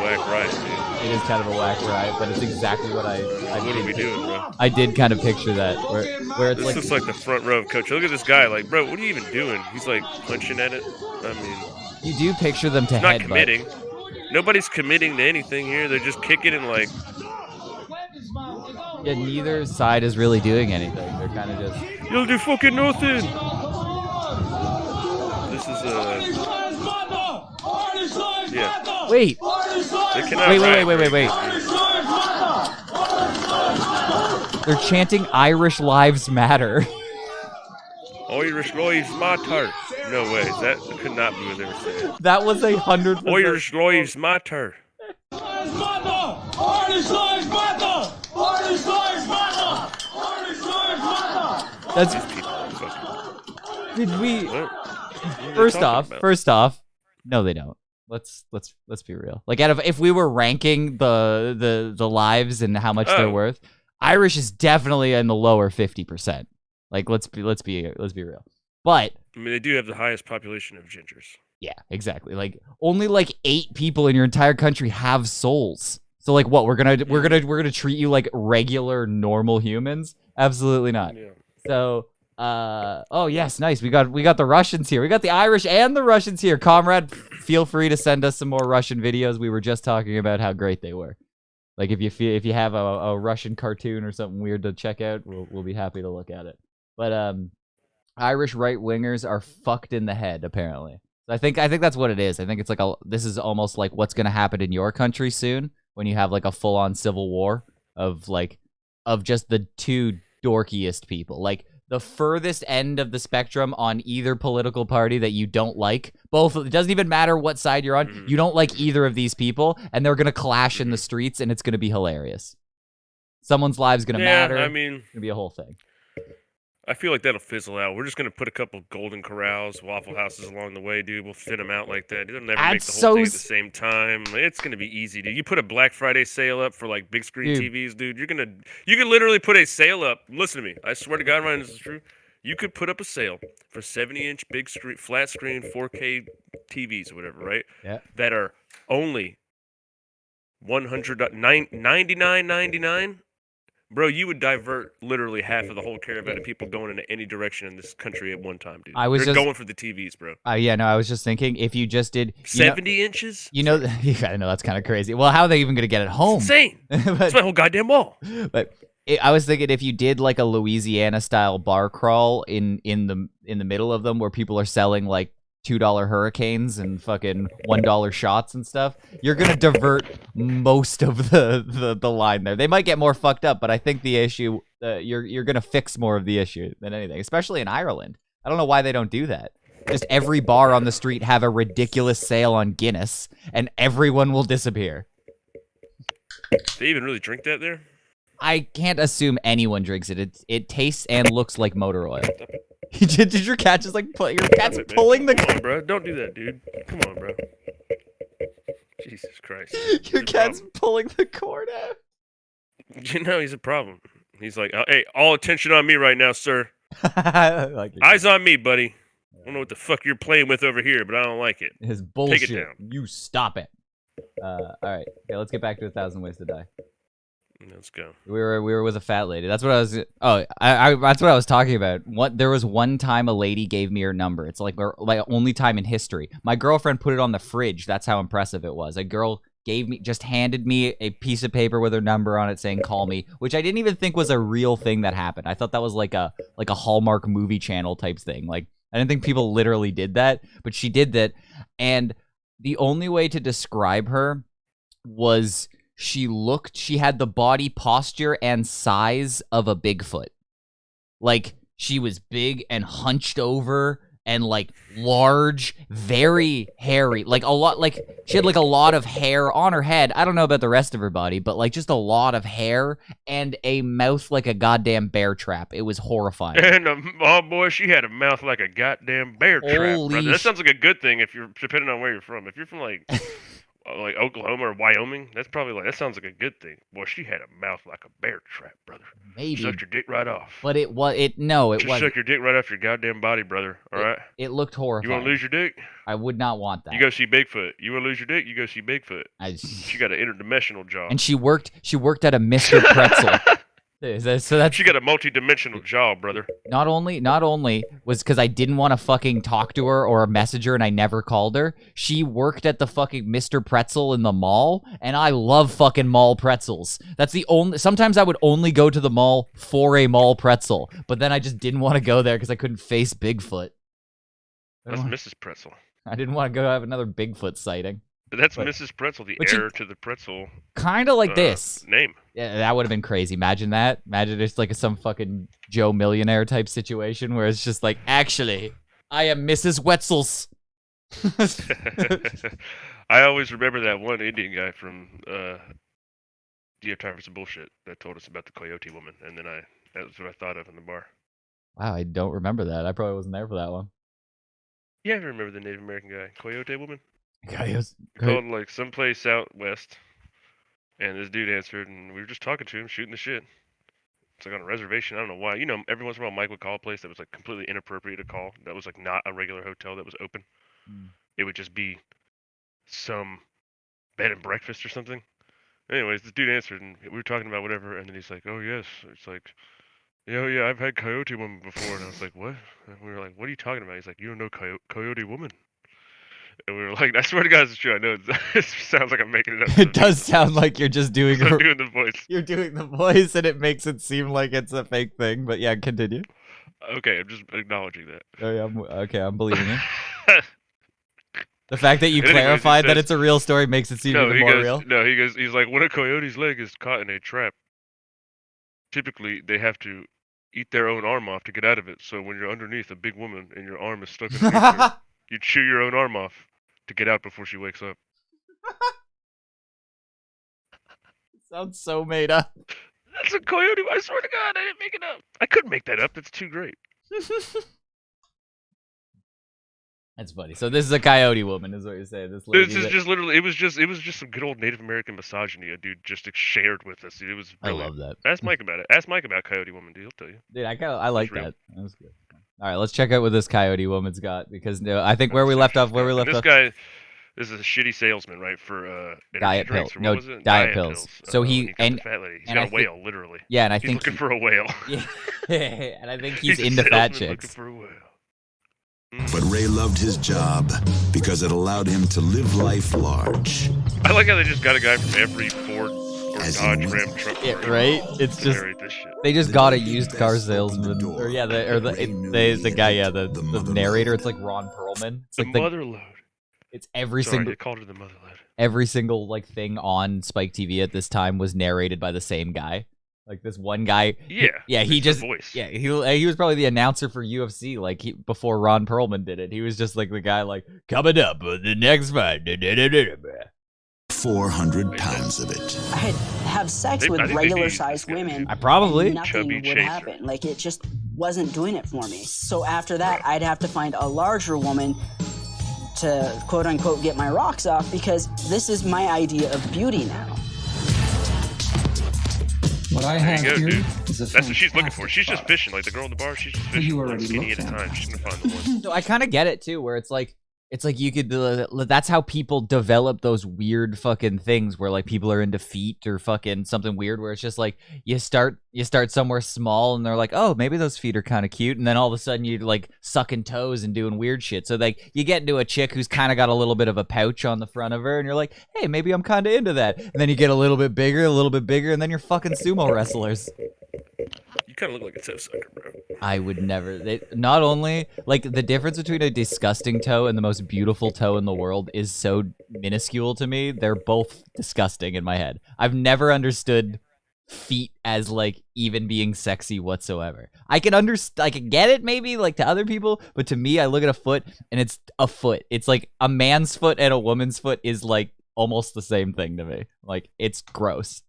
whack riot, dude. It is kind of a whack riot, but it's exactly what I what are we doing, bro? I did kind of picture that where it's this is like the front row of coach. Look at this guy, like, bro, what are you even doing? He's like punching at it. I mean, you do picture them to not committing. Nobody's committing to anything here. They're just kicking and like. Yeah, neither side is really doing anything. They're kind of just. You'll do fucking nothing. This is yeah. Wait. Wait. They're chanting Irish Lives Matter. Irish Lives Matter. No way. That could not be what they were saying. That was 100%. Irish Lives Matter. Irish Lives Matter! Irish Lives Matter! Irish Lives Matter! That's. Did we? First off, no, they don't. Let's be real. Like, if we were ranking the lives and how much they're worth, Irish is definitely in the lower 50%. Like, let's be real. But I mean, they do have the highest population of gingers. Yeah, exactly. Like only like 8 people in your entire country have souls. So like what? We're gonna treat you like regular normal humans? Absolutely not. Yeah. So oh yes, nice. We got the Russians here. We got the Irish and the Russians here. Comrade, feel free to send us some more Russian videos. We were just talking about how great they were. Like if you have a Russian cartoon or something weird to check out, we'll be happy to look at it. But Irish right wingers are fucked in the head apparently. So I think that's what it is. I think it's like this is almost like what's gonna happen in your country soon when you have like a full on civil war of like of just the two dorkiest people. Like the furthest end of the spectrum on either political party that you don't like. Both, it doesn't even matter what side you're on. You don't like either of these people, and they're gonna clash in the streets, and it's gonna be hilarious. Someone's live's gonna matter. I mean, it's gonna be a whole thing. I feel like that'll fizzle out. We're just gonna put a couple Golden Corrals, Waffle Houses along the way, dude. We'll fit them out like that. It'll never make the whole thing at the same time. It's gonna be easy, dude. You put a Black Friday sale up for like big screen TVs, dude. You can literally put a sale up. Listen to me. I swear to God, Ryan, this is true. You could put up a sale for 70-inch big screen, flat screen, 4K TVs or whatever, right? Yeah. That are only $99.99. Bro, you would divert literally half of the whole caravan of people going in any direction in this country at one time, dude. They're going for the TVs, bro. Yeah, no, I was just thinking if you just did 70 inches. You know, I know that's kind of crazy. Well, how are they even gonna get it home? It's insane. That's my whole goddamn wall. But I was thinking if you did like a Louisiana style bar crawl in the middle of them where people are selling like $2 hurricanes and fucking $1 shots and stuff, you're gonna divert most of the line there. They might get more fucked up, but I think the issue you're gonna fix more of the issue than anything, especially in Ireland. I don't know why they don't do that. Just every bar on the street have a ridiculous sale on Guinness, and everyone will disappear. Do they even really drink that there? I can't assume anyone drinks it. It tastes and looks like motor oil. Did your cat just like your cat's pulling the? Come on, bro. Don't do that, dude. Come on, bro. Jesus Christ. Your cat's pulling the cord out. You know he's a problem. He's like, hey, all attention on me right now, sir. Like Eyes on me, buddy. I don't know what the fuck you're playing with over here, but I don't like it. His bullshit. Take it down. You stop it. All right. Okay, let's get back to 1,000 Ways to Die. Let's go. We were with a fat lady. That's what I was. Oh, that's what I was talking about. There was one time a lady gave me her number. It's like only time in history. My girlfriend put it on the fridge. That's how impressive it was. A girl handed me a piece of paper with her number on it saying call me, which I didn't even think was a real thing that happened. I thought that was like a Hallmark movie channel type thing. Like I didn't think people literally did that, but she did that. And the only way to describe her was she had the body posture and size of a Bigfoot. Like she was big and hunched over and like large, very hairy, like a lot, like she had like a lot of hair on her head. I don't know about the rest of her body, but like just a lot of hair and a mouth like a goddamn bear trap. It was horrifying. And oh boy, she had a mouth like a goddamn bear trap, brother. That sounds like a good thing if you're depending on where you're from. If you're from like Oklahoma or Wyoming, that sounds like a good thing. Boy, she had a mouth like a bear trap, brother. Maybe sucked your dick right off. But it wasn't. Suck your dick right off your goddamn body, brother. All right. It looked horrifying. You want to lose your dick? I would not want that. You go see Bigfoot. You want to lose your dick? You go see Bigfoot. She got an interdimensional jaw. And she worked at a Mr. Pretzel. So that's she got a multi-dimensional jaw, brother. Not only was because I didn't want to fucking talk to her or message her and I never called her, she worked at the fucking Mr. Pretzel in the mall, and I love fucking mall pretzels. That's the only. Sometimes I would only go to the mall for a mall pretzel, but then I just didn't want to go there because I couldn't face Bigfoot. That's Mrs. Pretzel. I didn't want to go have another Bigfoot sighting. But that's Mrs. Pretzel, the heir to the pretzel. Kind of like this name. Yeah, that would have been crazy. Imagine that. Imagine it's like some fucking Joe Millionaire type situation where it's just like, actually, I am Mrs. Wetzel's. I always remember that one Indian guy from Do You Have Time for Some Bullshit that told us about the coyote woman, and then that was what I thought of in the bar. Wow, I don't remember that. I probably wasn't there for that one. Yeah, I remember the Native American guy, coyote woman. Called like someplace out west, and this dude answered, and we were just talking to him, shooting the shit. It's like on a reservation. I don't know why. You know, every once in a while Mike would call a place that was like completely inappropriate to call. That was like not a regular hotel that was open. It would just be some bed and breakfast or something. Anyways, this dude answered, and we were talking about whatever, and then he's like, "Oh yes," it's like, yeah, I've had coyote woman before," and I was like, "What?" And we were like, "What are you talking about?" He's like, "You don't know coyote woman." And we were like, I swear to God, it's true. I know it sounds like I'm making it up. It does sound like you're just doing doing the voice. You're doing the voice, and it makes it seem like it's a fake thing. But yeah, continue. Okay, I'm just acknowledging that. Oh yeah, I'm believing it. The fact that you clarified that it's a real story makes it seem even more real. No, he's like, when a coyote's leg is caught in a trap, typically they have to eat their own arm off to get out of it. So when you're underneath a big woman and your arm is stuck underneath her, you chew your own arm off to get out before she wakes up. Sounds so made up. That's a coyote. I swear to God, I didn't make it up. I couldn't make that up. That's too great. That's funny. So this is a coyote woman, is what you're saying. This lady. This is just literally. It was just some good old Native American misogyny a dude just shared with us. Dude. It was. I Brilliant. love that. Ask Mike about it. Ask Mike about Coyote Woman, dude. He'll tell you. Dude, I like real. that. That was good. All right, let's check out what this coyote woman's got because I think where we left off. This guy. This is a shitty salesman, right? For diet drinks, pills. or no, what was it? diet pills. So he got and the fat lady. He's and got I a think- whale, literally. yeah, and I He's think looking for a whale. yeah, and I think he's a into fat salesman chicks. Looking for a whale. But Ray loved his job because it allowed him to live life large. I like how they just got a guy from every Ford or As Dodge in Ram truck. Yeah, brand right? It's to just narrate this shit. they just The got a very used best car opened the salesman, door, or yeah, and Ray knew he the guy, had the mother narrator. load. It's like Ron Perlman. It's The like mother load. it's every Sorry, single they called her the mother load. every single like thing on Spike TV at this time was narrated by the same guy. Like this one guy. Yeah. Yeah, he it's the just voice. yeah he was probably the announcer for UFC like before Ron Perlman did it. He was just like the guy like coming up with the next fight. 400 pounds of it. I'd have sex I with think they'd regular be- sized women. I probably and nothing Chubby would chaser. happen. Like it just wasn't doing it for me. So after that, I'd have to find a larger woman to quote unquote get my rocks off because this is my idea of beauty now. What I There have you go, here dude. is a That's what she's looking for. fantastic She's just product. fishing. Like the girl in the bar, she's just fishing. You One already skinny at a looked at time. it. She's gonna find the one. So I kind of get it too, where it's like you could that's how people develop those weird fucking things where like people are into feet or fucking something weird where it's just like you start somewhere small and they're like, oh, maybe those feet are kind of cute, and then all of a sudden you're like sucking toes and doing weird shit. So like you get into a chick who's kind of got a little bit of a pouch on the front of her and you're like, hey, maybe I'm kind of into that, and then you get a little bit bigger, and then you're fucking sumo wrestlers. You kind of look like a toe sucker, bro. I would never. Not only like the difference between a disgusting toe and the most beautiful toe in the world is so minuscule to me. They're both disgusting in my head. I've never understood feet as like even being sexy whatsoever. I can I can get it maybe like to other people, but to me, I look at a foot and it's a foot. It's like a man's foot and a woman's foot is like almost the same thing to me. Like it's gross.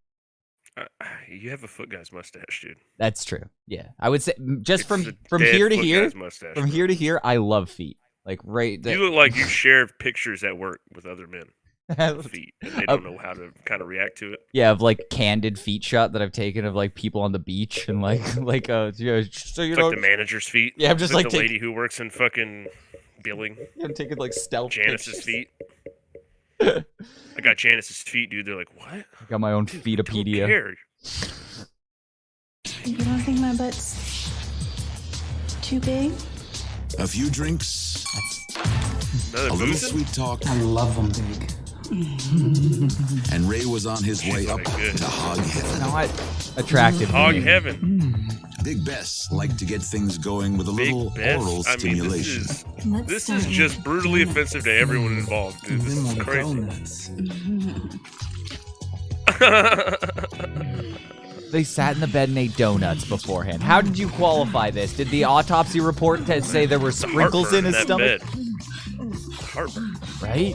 You have a foot guy's mustache, dude. That's true. Yeah, I would say just It's from a dead here to foot here, guy's mustache, from bro. here to here, I love feet. Like right. You look like you share pictures at work with other men. Feet, and they don't know how to kind of react to it. Yeah, of like candid feet shot that I've taken of like people on the beach and like yeah, so you It's know like the manager's feet. Yeah, I'm just It's like the lady who works in fucking billing. I'm taking like stealth Janice's pictures. feet. I got Janice's feet, dude. They're like, what? I got my own Don't feetopedia. care. You don't think my butt's too big? A few drinks, Another a little boozing? sweet talk, I love them big. and Ray was on his way up like good. to hog heaven. Not attractive. to Hog me. heaven. Big Bess liked to get things going with a Big little Bess. oral I mean, stimulation. this is just brutally offensive to everyone involved, dude. This is crazy. They sat in the bed and ate donuts beforehand. How did you qualify this? Did the autopsy report say there were sprinkles in his stomach? Heartburn. Right?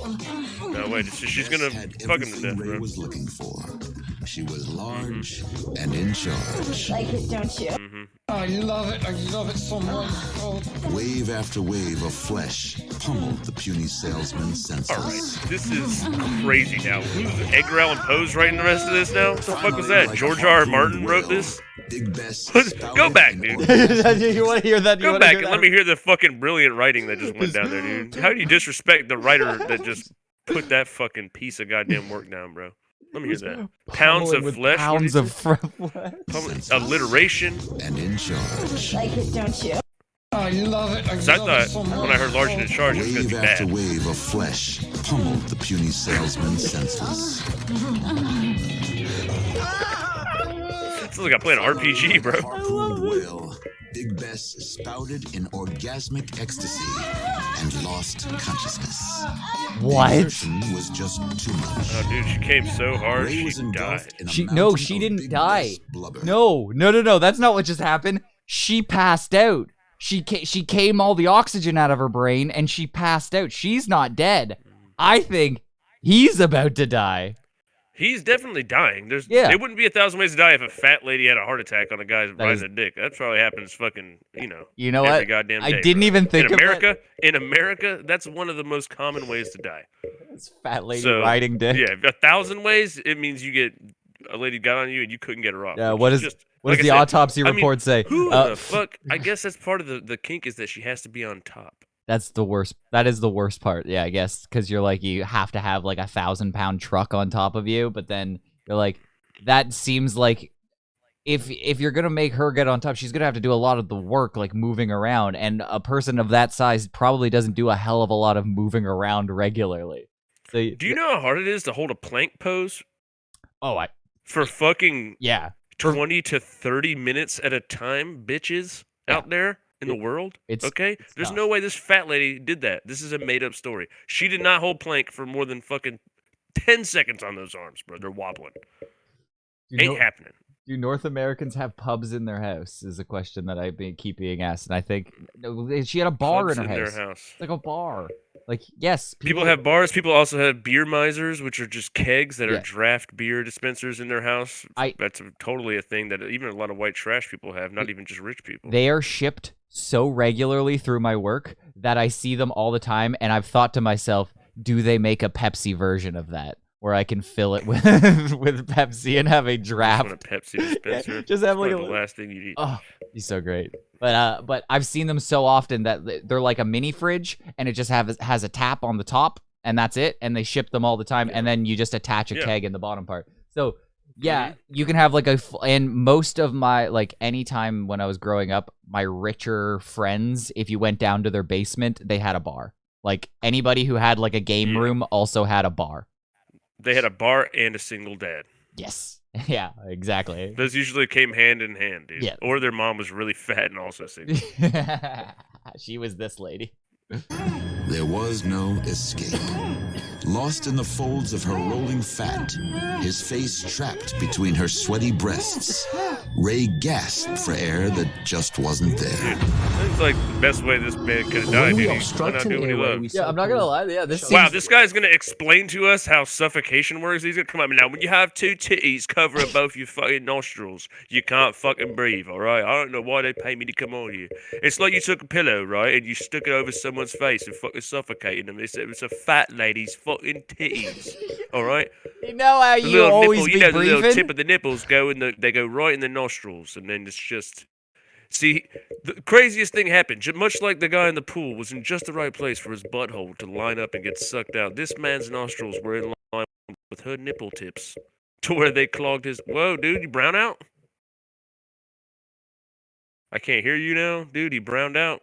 No, wait. She's gonna Had fuck him to everything death, Ray bro. was looking for. She was large and in charge. Like it, don't you? Mm-hmm. I love it. I love it so much. Oh. Wave after wave of flesh pummeled the puny salesman's senses. All right, this is crazy now. Who's Edgar Allan Poe's writing the rest of this now? What the fuck was that? Like a George R. R. harpooned Martin wrote whale, this? Big Bess Go spouted back, an dude. You want to hear that? You Go wanna back hear and that? let me hear the fucking brilliant writing that just went down there, dude. How do you disrespect the writer that just put that fucking piece of goddamn work down, bro? Let me hear that. Pounds Pummeling of with flesh. Pounds of flesh. Alliteration. and in charge. Like it, don't you? I love it. I Because I love it thought so much. when I heard Large and in Charge, it was going to Wave be after bad. wave of flesh pummeled the puny salesman's senses. It's like I play an RPG, bro. Harpooned whale Big Bess spouted in orgasmic ecstasy and lost consciousness. The What? exertion was just too much. Oh, dude, she came so hard, Ray she was died. engulfed in a She mountain she of didn't Big die. Bess blubber. No. That's not what just happened. She passed out. She came all the oxygen out of her brain and she passed out. She's not dead. I think he's about to die. He's definitely dying. Yeah. There wouldn't be 1,000 ways to die if a fat lady had a heart attack on a guy's That is- riding a dick. That probably happens fucking, You know every what? goddamn I day, didn't bro. even think in of America. In America, that's one of the most common ways to die. This fat lady So, riding dick. Yeah, 1,000 ways, it means you get a lady got on you and you couldn't get her off. Yeah, which what is is just, what like does I the said, autopsy I mean, report say? Who the fuck? I guess that's part of the kink is that she has to be on top. That's the worst. That is the worst part. Yeah, I guess because you're like you have to have like 1,000-pound truck on top of you, but then you're like that seems like if you're gonna make her get on top, she's gonna have to do a lot of the work, like moving around, and a person of that size probably doesn't do a hell of a lot of moving around regularly. So Do you know how hard it is to hold a plank pose Oh, for fucking yeah. 20 to 30 minutes at a time, bitches out there in the world? it's Okay? There's tough. no way this fat lady did that. This is a made up story. She did not hold plank for more than fucking 10 seconds on those arms, bro. They're wobbling. Ain't happening. Do North Americans have pubs in their house? Is a question that I keep being asked, and I think she had a bar Pubs in her their house. house. Like a bar. Like yes, People have bars. People also have beer misers, which are just kegs that are Yeah. draft beer dispensers in their house. I- That's totally a thing that even a lot of white trash people have, not even just rich people. They are shipped so regularly through my work that I see them all the time, and I've thought to myself, do they make a Pepsi version of that? Where I can fill it with with Pepsi and have a Just draft. want a Pepsi dispenser. Just have It's like probably a the last thing you eat. Oh, he's so great. But I've seen them so often that they're like a mini fridge, and it just has a tap on the top, and that's it. And they ship them all the time, and then you just attach a Yeah. keg in the bottom part. So yeah, you can have like and most of my like anytime when I was growing up, my richer friends, if you went down to their basement, they had a bar. Like anybody who had like a game Yeah. room also had a bar. They had a bar and a single dad. Yes. Yeah, exactly. Those usually came hand in hand, dude. Yeah. Or their mom was really fat and also single. She was this lady. There was no escape. Lost in the folds of her rolling fat, his face trapped between her sweaty breasts, Ray gasped for air that just wasn't there. Seems like the best way this man could have died, dude. Why not do what he loved? Yeah, I'm not gonna lie. Yeah, this Wow, seems- this guy's gonna explain to us how suffocation works. He's gonna come up now. When you have two titties covering both your fucking nostrils, you can't fucking breathe. All right. I don't know why they pay me to come on here. It's like you took a pillow, right, and you stuck it over someone's face and fucking suffocating them. It's a fat lady's fucking titties. All right. You know how The you little always nipple, be you know, the little breathing? tip of the nipples they go right in the nostrils, and then it's just. See, the craziest thing happened. Much like the guy in the pool was in just the right place for his butthole to line up and get sucked out. This man's nostrils were in line with her nipple tips, to where they clogged his. Whoa, dude, you brown out? I can't hear you now, dude. He browned out.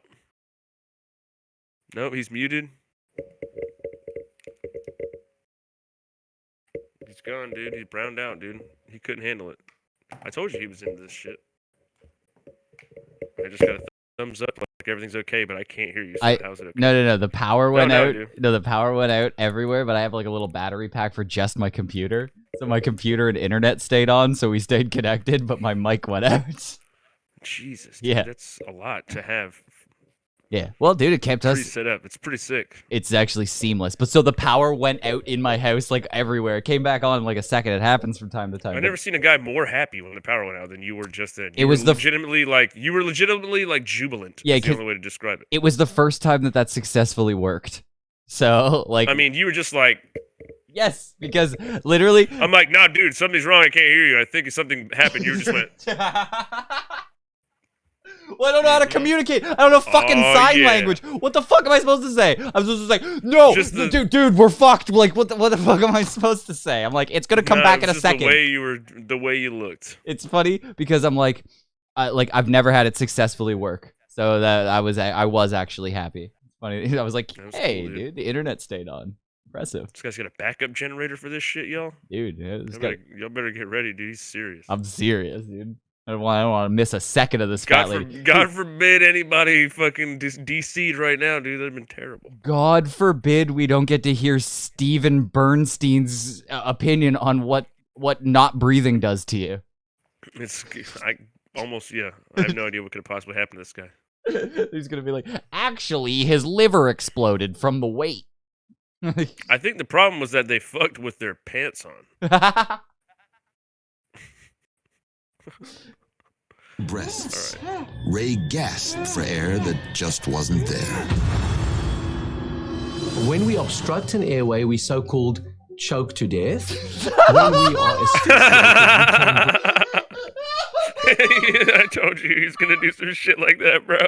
Nope, he's muted. He's gone, dude. He's browned out, dude. He couldn't handle it. I told you he was into this shit. I just got a thumbs up, like everything's okay, but I can't hear you. So how's it okay? No. The power went no, out. dude. No, the power went out everywhere. But I have like a little battery pack for just my computer. So my computer and internet stayed on, so we stayed connected. But my mic went out. Jesus, dude, Yeah. that's a lot to have Yeah. Well, dude, it kept us. set up. It's pretty sick. It's actually seamless. But so the power went out in my house, like everywhere. It came back on in like a second. It happens from time to time. I've but- never seen a guy more happy when the power went out than you were just then. It was the f- you were legitimately like jubilant. Yeah, That's the 'cause- only way to describe it. It was the first time that successfully worked. So like, I mean, you were just like, yes, because literally, I'm like, nah, dude, something's wrong. I can't hear you. I think something happened. You just went, well, I don't know how to communicate. I don't know fucking Oh, sign yeah. language. What the fuck am I supposed to say? I'm supposed to say, no, Just the- dude, we're fucked. Like, what the fuck am I supposed to say? I'm like, it's gonna come nah, back it in a was just second. The way you looked. It's funny because I'm like I've never had it successfully work, so that I was actually happy. It's funny. I was like, That was hey, cool, dude, the internet stayed on. Impressive, This guy's got a backup generator for this shit, y'all. dude. Yeah, Y'all better get ready, dude. He's serious. I'm serious, dude. I don't want to miss a second of this fat lady. God forbid anybody fucking DC'd right now, dude. That'd been terrible. God forbid we don't get to hear Steven Bernstein's opinion on what not breathing does to you. I have no idea what could have possibly happened to this guy. He's gonna be like, actually, his liver exploded from the weight. I think the problem was that they fucked with their pants on. Breasts. Ray gasped for air that just wasn't there. When we obstruct an airway, we so-called choke to death. When we are asphyxiated, I told you he's gonna do some shit like that, bro.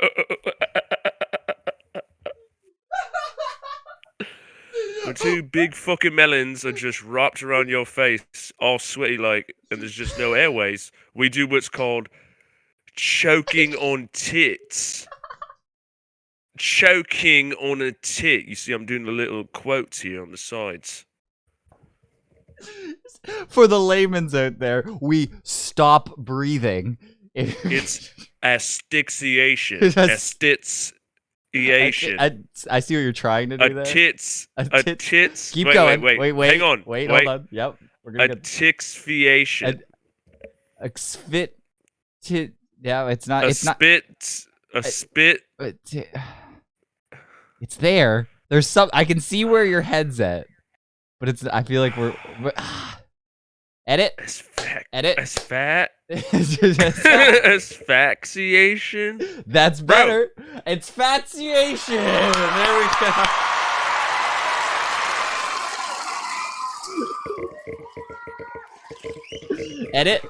When two big fucking melons are just wrapped around your face, all sweaty like, and there's just no airways, we do what's called choking on tits. Choking on a tit. You see, I'm doing the little quotes here on the sides. For the layman's out there, we stop breathing. It's asphyxiation. It's Asphyxiation. I see what you're trying to do A there. tits. A tits. Keep wait, going. Wait. Wait. Hang on. Wait. Wait. Hold on. Yep. We're A gonna get tixfiation. Yeah, it's not. A It's not. spit. A spit. It's there. There's some. I can see where your head's at, but it's. I feel like we're edit. Edit. Asphyxiation. That's better. It's fatsiation. There we go. Edit.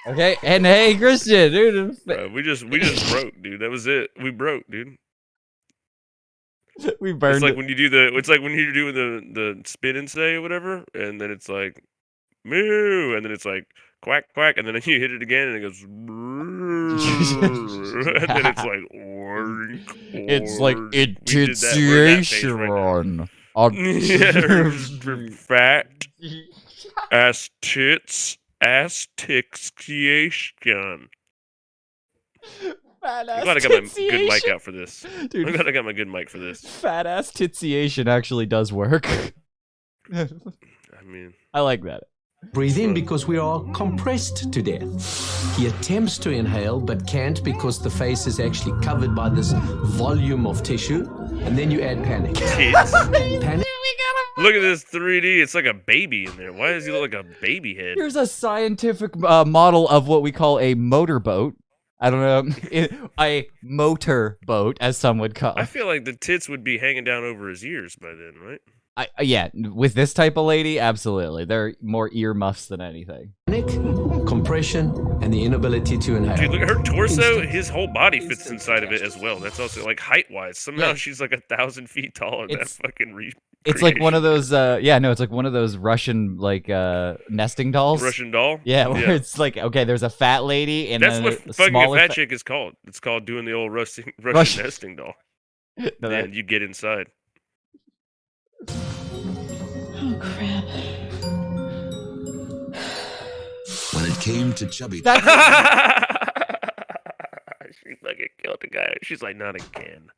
Okay, and hey, Christian, dude. We just broke, dude. That was it. We broke, dude. We burned. It's like when you do the. It's like when you're doing the spin and say or whatever, and then it's like moo, and then it's like quack quack, and then you hit it again, and it goes. And then it's like. Oink, It's like oink. We did that. We're in that phase right now. Yeah, fat ass tits asphyxiation. Fat I'm ass glad I got my good titsiation. mic out for this. Dude, I'm glad I got my good mic for this. fat ass titsiation actually does work. I mean, I like that. breathe in because we are compressed to death. He attempts to inhale but can't because the face is actually covered by this volume of tissue. And then you add panic. tits. Panic. Look at this 3D. It's like a baby in there. Why does he look like a baby head? Here's a scientific model of what we call a motorboat. I don't know, a motor boat, as some would call I it. feel like the tits would be hanging down over his ears by then, right? Yeah, with this type of lady, absolutely. They're more earmuffs than anything. Panic, compression, and the inability to inhale. Dude, look at her torso. Instant. His whole body fits inside of it as well. That's also like height-wise. Somehow Yeah. she's like 1,000 feet tall in that It's- fucking It's like one of those, it's like one of those Russian, nesting dolls. Russian doll. Yeah, where it's like, okay, there's a fat lady and That's then what a fucking a smaller fat chick is called. It's called doing the old Russian nesting doll. No, that- And you get inside. Oh, crap. When it came to chubby She fucking killed the guy. She's like, not again.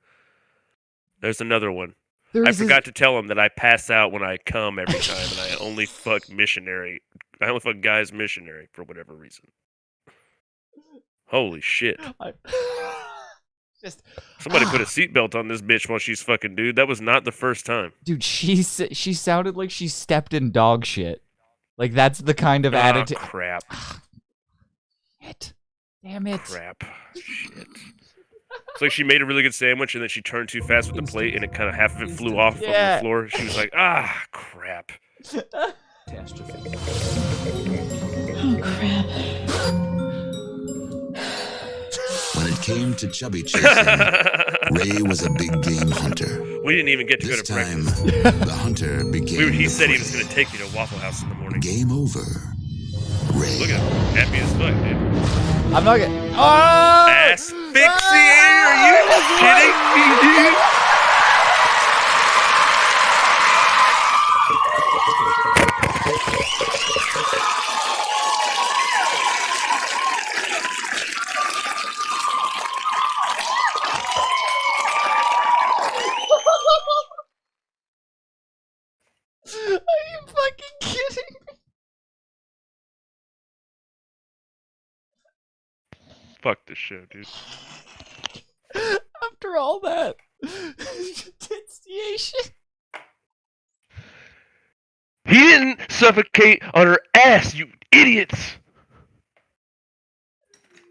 There's another one. I forgot to tell him that I pass out when I come every time, and I only fuck missionary. I only fuck guys missionary for whatever reason. Holy shit! Just Somebody put a seatbelt on this bitch while she's fucking, dude. That was not the first time. dude, she sounded like she stepped in dog shit. Like that's the kind of attitude. Crap. Damn it. Crap. Shit. It's like she made a really good sandwich and then she turned too fast with the plate and it kind of half of it flew off on Yeah. the floor. She was like, crap. Catastrophe. Oh, crap. When it came to chubby chasing, Ray was a big game hunter. We didn't even get to go This to time, breakfast. the hunter became He the said he was prey. going to take me to Waffle House in the morning. Game over. Ray. Look at him. Happy as fuck, dude. I'm not gonna. Oh! Asphyxiator, are you kidding me, dude? Fuck this show, dude. After all that, AssTitsiation. He didn't suffocate on her ass, you idiots!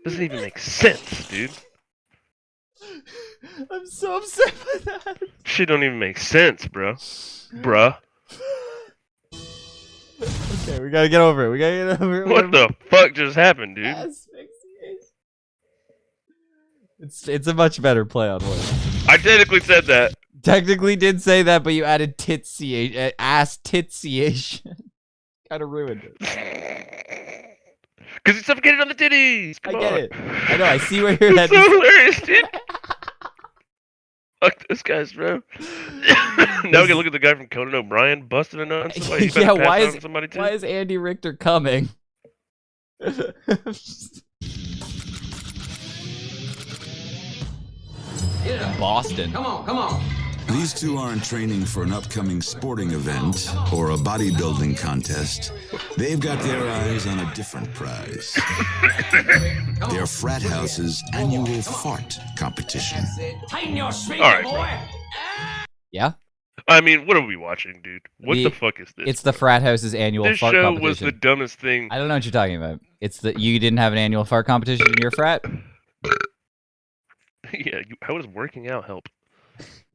Doesn't even make sense, dude. I'm so upset by that. Shit don't even make sense, bro. Bruh. Okay, we gotta get over it. We gotta get over it. What the fuck just happened, dude? Asphyxiation. It's a much better play on words. I technically said that. Technically did say that, but you added AssTitsiation. Kind of ruined it. Because he suffocated on the titties! Come I get on. it. I know, I see where your It's head so is. hilarious, dude. Fuck those guys, bro. Now we can look at the guy from Conan O'Brien busting a nut on somebody. He better Yeah, pass why out is on somebody too. why is Andy Richter coming? Boston. Come on. These two aren't training for an upcoming sporting event or a bodybuilding contest. They've got their eyes on a different prize. Their frat house's annual fart competition. Tighten your speaker, All right, boy. Yeah, I mean, what are we watching, dude? What the fuck is this? it's the frat house's annual This fart show competition. was the dumbest thing. I don't know what you're talking about. It's the you didn't have an annual fart competition in your frat. Yeah, how does working out help?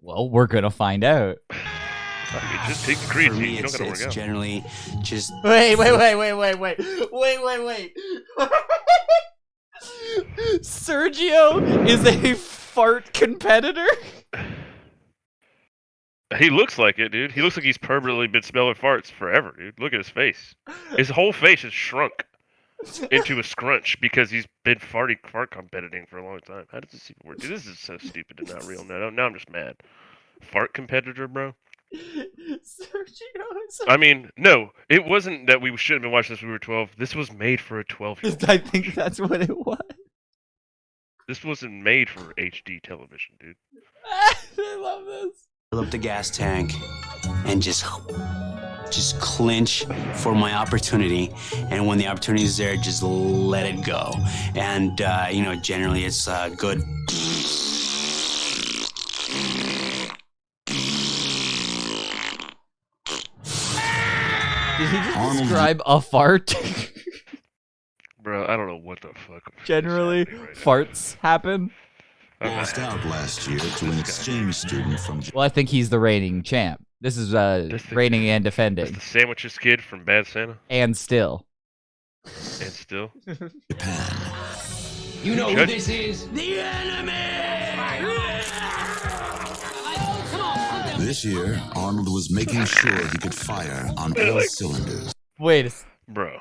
Well, we're gonna find out. I mean, just take the For creatine. me, You don't it's, gotta work it's out. generally just Wait. Sergio is a fart competitor. He looks like it, dude. He looks like he's permanently been smelling farts forever, dude. Look at his face. His whole face has shrunk into a scrunch because he's been fart competiting for a long time. How does this even work? Dude, this is so stupid and not real. Now I'm just mad. Fart competitor, bro? Sergio is I mean, no, it wasn't that we shouldn't have been watching this when we were 12. This was made for a 12-year-old. I think that's what it was. This wasn't made for HD television, dude. I love this. fill up the gas tank and just clinch for my opportunity. And when the opportunity is there, just let it go. And generally it's good. Did he just Arnold- describe a fart? Bro, I don't know what the fuck. is Generally, happening right now. farts happen. Lost out last year to an exchange student from Well, I think he's the reigning champ. This is That's the- reigning and That's defending, the sandwiches kid from Bad Santa, and still. and still. Japan. You know who Judge- this is? The enemy! This year, Arnold was making sure he could fire on all cylinders. Wait, Bro.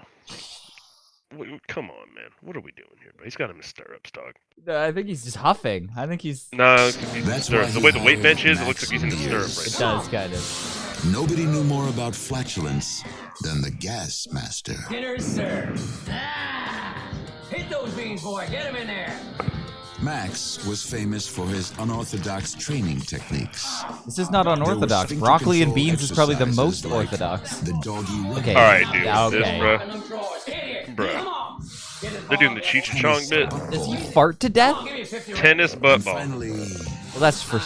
Come on, man. What are we doing here, bro? He's got him in stirrups, dog. I think he's just huffing. I think he's. No, 'cause he's in That's stirrups. why The way the he weight bench hired is, it looks like he's in the Max stirrup It right now. does kind of. Nobody knew more about flatulence than the gas master. Dinner's served. Hit those beans, boy. Get him in there. Max was famous for his unorthodox training techniques. This is not There was unorthodox. sphincter Broccoli and control beans is probably the most exercises like orthodox. The doggy Okay. All right, dude. Yeah, This, okay. bro. Them drawers. Hit it. Bro. Come on. Get his They're doing the ball. Cheech and Chong bit. Does he fart to death? Give me 50 Tennis butt And ball. finally, Well, that's for.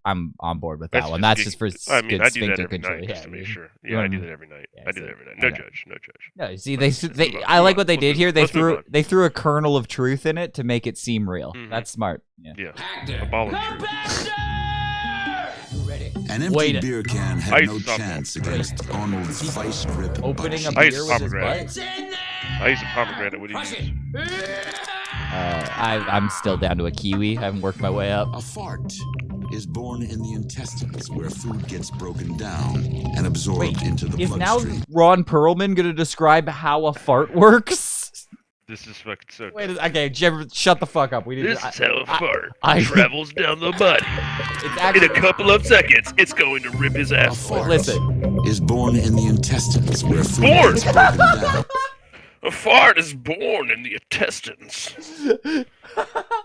I'm on board with that That's one. just That's good- just for I mean, good I do that sphincter every control. night Yeah, just to make dude. sure. You Yeah, I wanna- do that every night. Yeah, I do so- that every night. No okay. judge. No judge. No, see, Let's they move on, I move like on. what they Let's did move here. on. They Let's move on. threw a kernel of truth in it to make it seem real. Mhm. That's smart. Yeah. Yeah. Actor. A ball of truth. You ready? an empty Wait. beer can I had used no to stop chance that. against Arnold's vice grip. Opening a butt I beer used to with his pomegranate. butt. It's in there. I use a pomegranate. What do you Crush use? it. I'm still down to a kiwi. I haven't worked my way up. A fart is born in the intestines where food gets broken down and absorbed Wait, into the is now bloodstream. Ron Perlman going to describe how a fart works? This is fucking so. Wait, dumb. okay, Jim, shut the fuck up. We need This to, is how a fart I- travels down the body. It's In actually. a couple of seconds, it's going to rip his A ass. fart Listen. is born in the intestines where food Born. gets broken down. A fart is born in the intestines.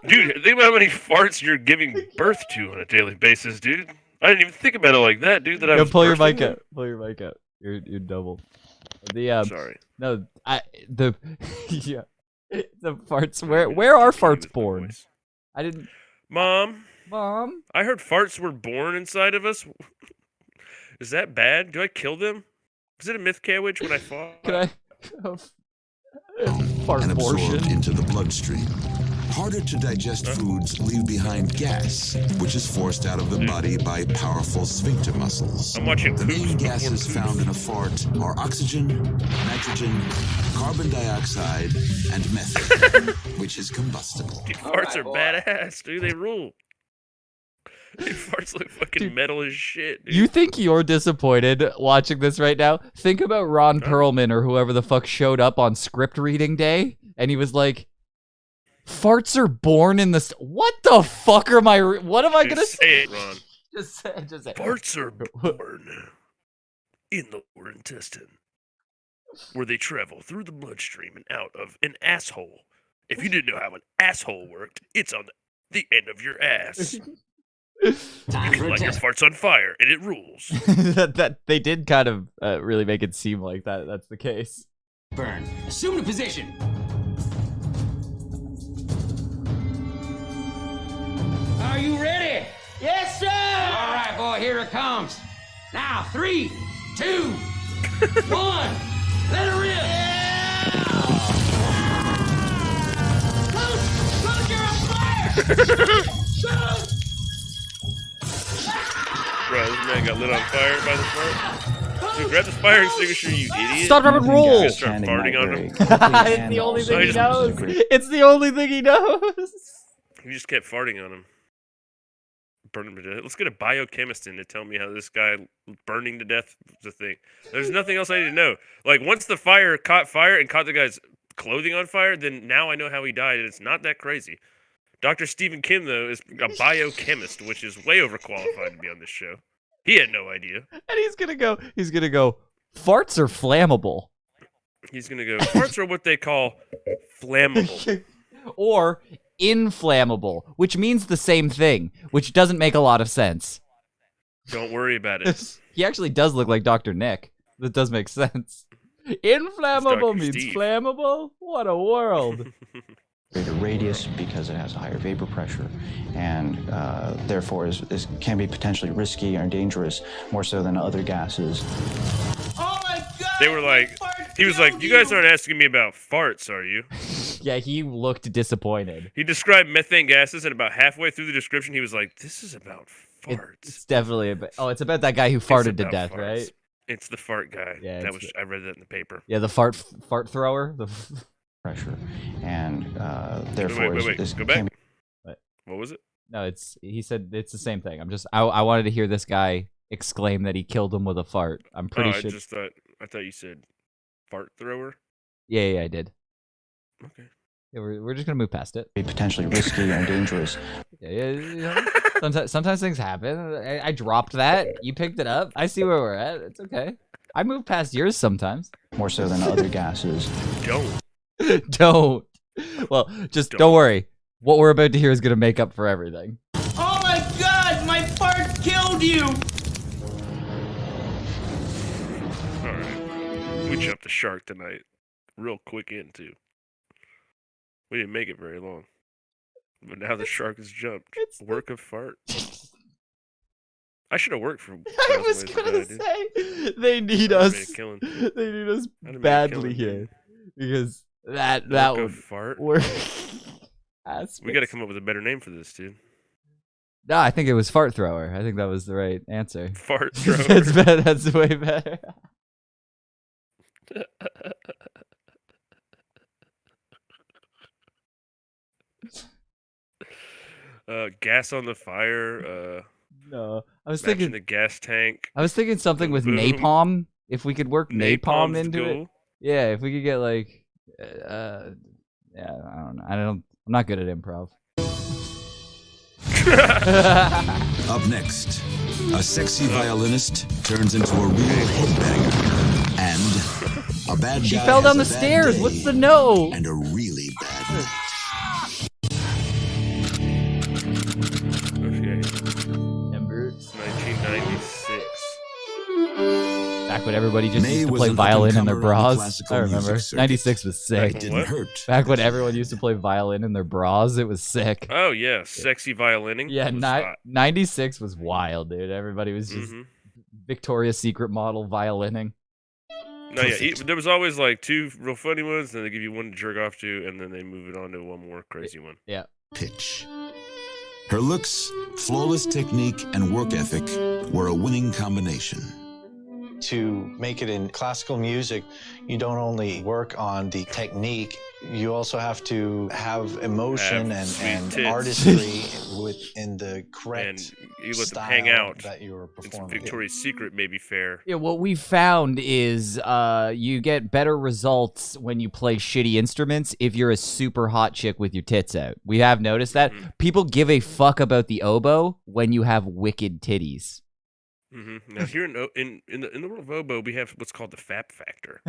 Dude, think about how many farts you're giving birth to on a daily basis, dude. I didn't even think about it like that, dude. That I Yo, was pull your birthing mic them. up. Pull your mic up. You're double. Sorry. No, yeah. The farts. Where are farts With my born? voice. I didn't. Mom, I I heard farts were born inside of us. Is that bad? Do I kill them? Was it a myth witch when I fought? Can I? Fart and absorbed abortion. into the bloodstream. Harder to digest foods leave behind gas, which is forced out of the body by powerful sphincter muscles. I'm watching The main Coops before gases Coops. found in a fart are oxygen, nitrogen, carbon dioxide, and methane, which is combustible. Dude, farts are badass, dude. They rule. Dude, farts look fucking Dude, metal as shit, dude. You think you're disappointed watching this right now? Think about Ron Perlman or whoever the fuck showed up on script reading day, and he was like, "Farts are born in the what the fuck am I? What am I gonna Just say it, Ron. Just say it. Just say it. Farts are born in the lower intestine, where they travel through the bloodstream and out of an asshole. If you didn't know how an asshole worked, it's on the end of your ass. You can light your farts on fire, and it rules. that they did kind of really make it seem like that. That's the case. Burn. Assume the position. Are you ready? Yes, sir! All right, boy, here it comes. Now, 3, 2, 1. Let it rip. Coach, you're on fire! Coach! Bro, this man got lit on fire by the fart. Dude, grab the fire extinguisher, you idiot. Stop, drop, and roll. You gonna start farting on him? It's the only thing he knows. It's the only thing he knows. He just kept farting on him. Burn him to death. Let's get a biochemist in to tell me how this guy burning to death is a thing. There's nothing else I need to know. Like, once the fire caught fire and caught the guy's clothing on fire, then now I know how he died, and it's not that crazy. Dr. Stephen Kim, though, is a biochemist, which is way overqualified to be on this show. He had no idea. And he's gonna go, farts are flammable. He's going to go, farts are what they call flammable. Or inflammable, which means the same thing, which doesn't make a lot of sense. Don't worry about it. He actually does look like Dr. Nick. That does make sense. Inflammable Dr. means Steve. flammable? What a world. Greater radius because it has a higher vapor pressure and therefore can be potentially risky or dangerous more so than other gases. Oh my god! They were like, he was like, you guys aren't asking me about farts, are you? Yeah, he looked disappointed. He described methane gases, and about halfway through the description, he was like, this is about farts. It's definitely it's about that guy who farted to about death, farts. right? It's the fart guy. Yeah, that was I read that in the paper. Yeah, the fart thrower. Pressure and therefore Wait. is Go back. can be What was it? No, he said it's the same thing. I wanted to hear this guy exclaim that he killed him with a fart. I'm pretty sure. I thought you said fart thrower. Yeah, I did. Okay. Yeah, we're just gonna move past it. be potentially risky or dangerous. Yeah. Sometimes things happen. I dropped that. You picked it up. I see where we're at. It's okay. I move past yours sometimes. More so than other gases. Don't. Don't. Well, just don't worry. What we're about to hear is gonna make up for everything. Oh my god, my fart killed you! Alright. We jumped the shark tonight. Real quick in, too. We didn't make it very long. But now the shark has jumped. Work of fart. I should have worked for I was gonna say they need us. They need us badly here because that Work would of fart. work. We got to come up with a better name for this, dude. No, I think it was fart thrower. I think that was the right answer. Fart thrower. That's better. That's way better. Gas on the fire. No, I was matching thinking the gas tank. I was thinking something with Boom. napalm. If we could work napalm Napalm's into it. cool. Yeah, if we could get like, yeah, I don't know. I'm not good at improv. Up next, a sexy violinist turns into a real headbanger, and a bad guy She fell down the has a bad stairs. day What's the no? and a really bad night. Okay. Ember. 1996. Back when everybody just May used to was play an violin in their up-and-comer on the bras. classical I music remember. circuit. 96 was sick. It didn't What? hurt. Back when everyone used to play violin in their bras, it was sick. Oh yeah, sexy violining. Yeah, was hot. 96 was wild, dude. Everybody was just Victoria's Secret model violining. No, yeah, there was always like two real funny ones, then they give you one to jerk off to, and then they move it on to one more crazy one. Yeah. Pitch. Her looks, flawless technique, and work ethic were a winning combination. To make it in classical music, you don't only work on the technique, you also have to have emotion Have sweet and tits. artistry within the correct And you let them style hang out. that you're It's performing. Victoria's Secret may be fair. Yeah, what we found is you get better results when you play shitty instruments if you're a super hot chick with your tits out. We have noticed that. People give a fuck about the oboe when you have wicked titties. Now here in the world of oboe, we have what's called the FAP factor,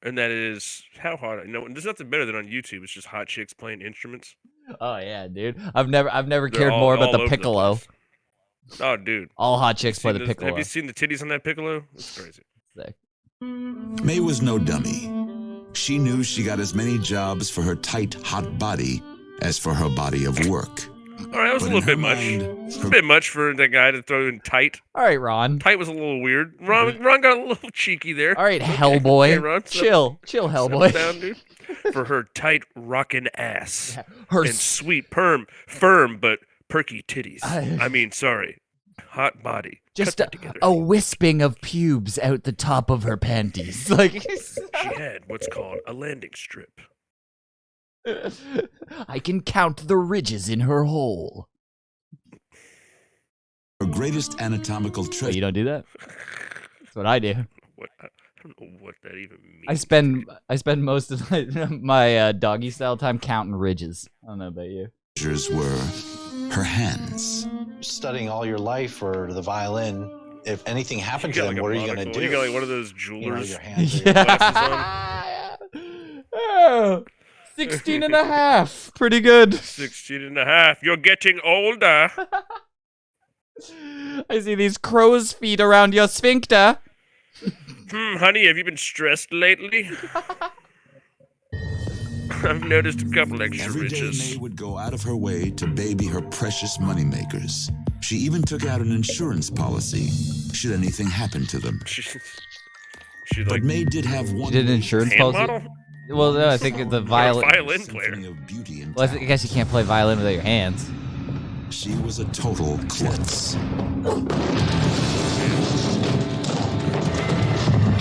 and that is how hot. No, there's nothing better than on YouTube. It's just hot chicks playing instruments. Oh yeah, dude. I've never They're cared all- more about all the over piccolo. place. Oh, dude. All hot chicks play Seen the those- piccolo. Have you seen the titties on that piccolo? It's crazy. Sick. May was no dummy. She knew she got as many jobs for her tight, hot body as for her body of work. All right, that was But a in little bit her much. mind, It's a bit much for that guy to throw in tight. All right, Ron. Tight was a little weird. Ron got a little cheeky there. All right, Okay, Hellboy. okay, Ron, chill, settle Hellboy. down, dude. For her tight rockin' ass Her and sweet firm but perky titties. I mean, sorry, hot body. just Cut that together. a wisping of pubes out the top of her panties. Like She had what's called a landing strip. I can count the ridges in her hole. Her greatest anatomical Wait, treasure. you don't do that? That's what I do. What? I don't know what that even means. I spend most of my doggy style time counting ridges. I don't know about you. Were her hands. Studying all your life for the violin, if anything happened to got them, like a what are you going to monocle. do? You got like one of those You know, jewelers your hands glasses on. Oh, 16 and a half. Pretty good. 16 and a half. You're getting older. I see these crow's feet around your sphincter. Honey, have you been stressed lately? I've noticed a couple extra Every day ridges. May would go out of her way to baby her precious moneymakers. She even took out an insurance policy should anything happen to them. She But like May did have one. You did an insurance hand policy? model? Well, no, I think the Or a violin. violin player. Symphony of beauty and Well, I guess you can't play violin without your hands. She was a total klutz.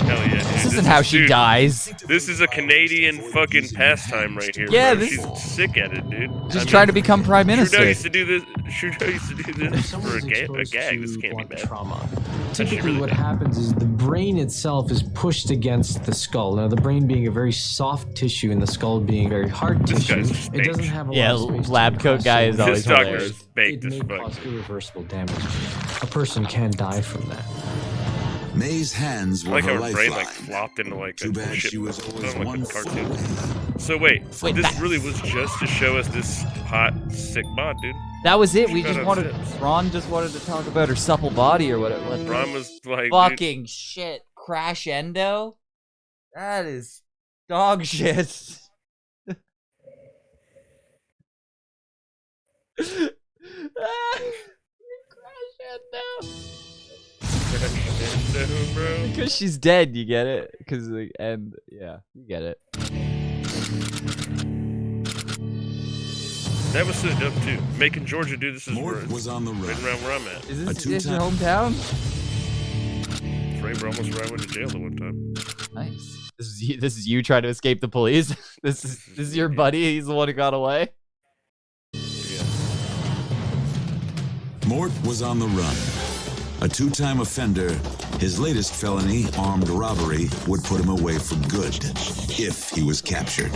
Hell yeah, dude. This isn't how she dude, dies. This is a Canadian fucking pastime right here. Yeah, bro. this- She's sick at it, dude. Just trying to become prime Trudeau minister. used to do this. Trudeau used to do this for a gag. This can't be bad. Trauma. Actually, Typically, really what bad. happens is the brain itself is pushed against the skull. Now, the brain being a very soft tissue and the skull being very hard This tissue, guy's just it doesn't baked. have a Yeah, lot of space to lab coat compress, guy is so always This doctor's hilarious. baked it as may fuck. cause irreversible damage. A person can die from that. May's hands I were like her how her brain lifeline. like flopped into like Too a bad shit. she was always like one a foot cartoon. away. So wait, Wait, this that- really was just to show us this hot, sick bod, dude. That was it. We She just got wanted. upset. Ron just wanted to talk about her supple body or whatever. Ron was like, dude, Fucking shit. Crash endo? That is dog shit. no, bro. Because she's dead, you get it? Because and yeah, you get it. That was so dope too. Making Georgia do this is where Mort it's was on the right run. around where I'm at. Is A this your two-time- hometown? Framer almost where I went to jail the one time. Nice. This is you trying to escape the police. This is your buddy. He's the one who got away. Yeah. Mort was on the run. A two-time offender, his latest felony, armed robbery, would put him away for good if he was captured.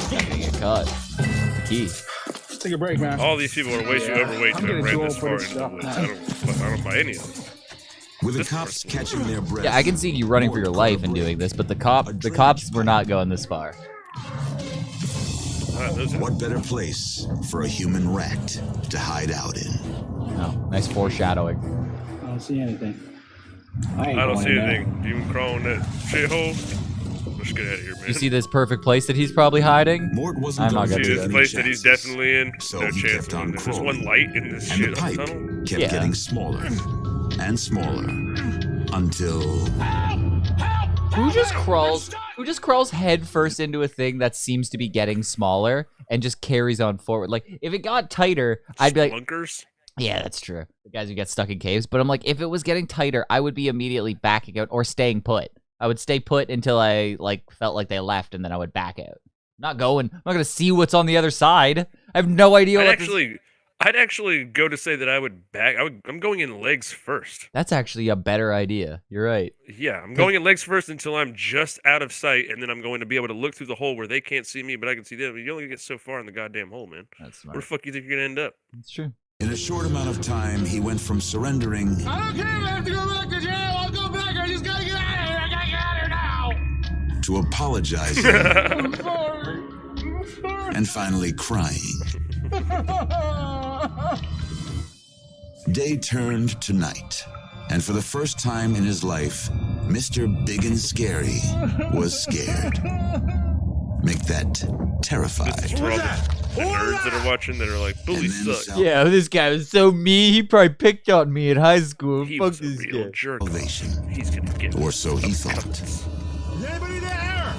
Get caught. Key. Take a break, man. All these people are way too overweight I'm to getting have too ran old this for far this into the stuff. woods. I don't buy any of this. With the cops catching their breath. Yeah, I can see you running for your life and doing this, but the cops were not going this far. What better place for a human rat to hide out in? No, nice foreshadowing. I don't see anything. I don't see anything. Demon crawling that shithole. Let's get out of here, man. You see this perfect place that he's probably hiding? Mort wasn't I'm not gonna gonna See do take this any place that he's chances. definitely in? So No he chance. kept on There's just crawling. one light in this And the shit pipe tunnel. kept Yeah. getting smaller and smaller until Who just crawls head first into a thing that seems to be getting smaller and just carries on forward? Like, if it got tighter, I'd be like, Splunkers? yeah, that's true. The guys who get stuck in caves. But I'm like, if it was getting tighter, I would be immediately backing out or staying put. I would stay put until I felt like they left, and then I would back out. I'm not gonna see what's on the other side. I have no idea what I'd actually go to say that I would back. I'm going in legs first. That's actually a better idea. You're right. Yeah, I'm going in legs first until I'm just out of sight, and then I'm going to be able to look through the hole where they can't see me, but I can see them. You only get so far in the goddamn hole, man. That's Where smart. the fuck you think you're gonna end up? That's true. in a short amount of time he went from surrendering I don't care if I have to go back to jail. I'll go back. I just gotta get out of here. I gotta get out of here now. to apologizing I'm sorry. I'm sorry. and finally crying. Day turned to night, and for the first time in his life, Mr. Big and Scary was scared. Make that terrified. This is for all the nerds that are watching that are like, bullies And then suck. some Yeah, this guy was so mean. He probably picked on me in high school. He Fuck was a this real guy. jerk. Salvation. He's gonna get Or so he some thought. cuts. Is anybody there?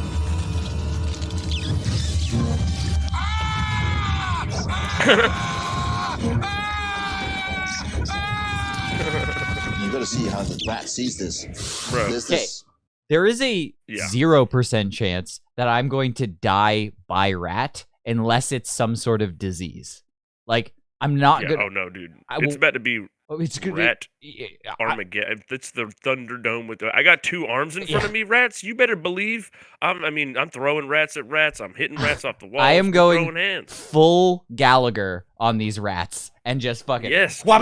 You got to see how the rat sees this. Bro. There's Okay. this. There is a Yeah. 0% chance that I'm going to die by rat unless it's some sort of disease. Like, I'm not Yeah, gonna. oh no, dude. I It's will- about to be Oh, it's good. rat I- Armageddon. It's the Thunderdome with the. I got two arms in front of me, rats. You better believe. I'm throwing rats at rats. I'm hitting rats off the wall. I am going throwing hands. full Gallagher on these rats and just fucking. Yes. Like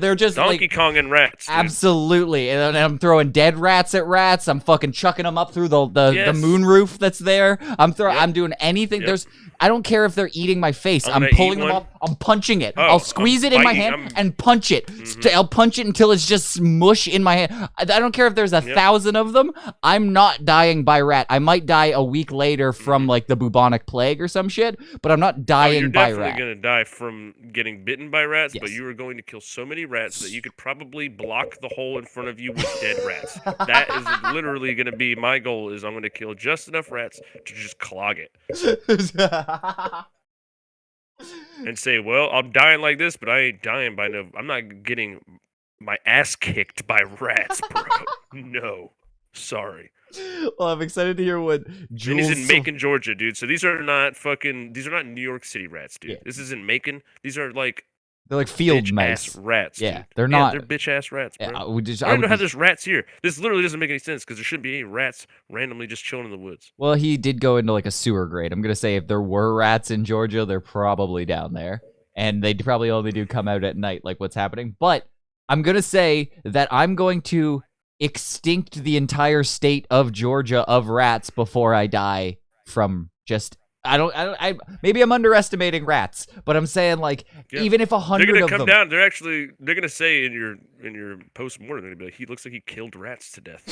they're just Donkey like. Kong and rats. Dude. Absolutely, and then I'm throwing dead rats at rats. I'm fucking chucking them up through the Yes. moon roof that's there. I'm Yep. I'm doing anything. Yep. I don't care if they're eating my face. I'm I'm gonna pulling eat them one. up. I'm punching it. Oh, I'll squeeze I'm it in my biting, hand I'm- and punch it. Mhm. I'll punch it until it's just mush in my hand. I don't care if there's 1,000 of them. I'm not dying by rat. I might die a week later from like the bubonic plague or some shit, but I'm not Oh, dying you're by definitely rat. gonna die from getting bitten by rats, but Yes. you are going to kill so many rats that you could probably block the hole in front of you with dead rats. That is literally gonna be my goal. Is I'm gonna kill just enough rats to just clog it and say, well, I'm dying like this, but I ain't dying by no. I'm not getting my ass kicked by rats, bro. No, sorry. Well, I'm excited to hear what And Jules. he's in Macon, Georgia, dude. So these are not New York City rats, dude. Yeah. This is in Macon. These are like They're like field bitch mice. ass rats. Yeah, dude. they're not. They're bitch ass rats, bro. Yeah, I would just. I don't know how would there's rats here. This literally doesn't make any sense because there shouldn't be any rats randomly just chilling in the woods. Well, he did go into like a sewer grate. I'm gonna say if there were rats in Georgia, they're probably down there, and they probably only do come out at night, like what's happening. But I'm gonna say that I'm going to extinct the entire state of Georgia of rats before I die from just. I maybe I'm underestimating rats, but I'm saying like Yeah. even if They're 100 gonna of come them. down. They're gonna say in your post mortem, they're gonna be like, he looks like he killed rats to death.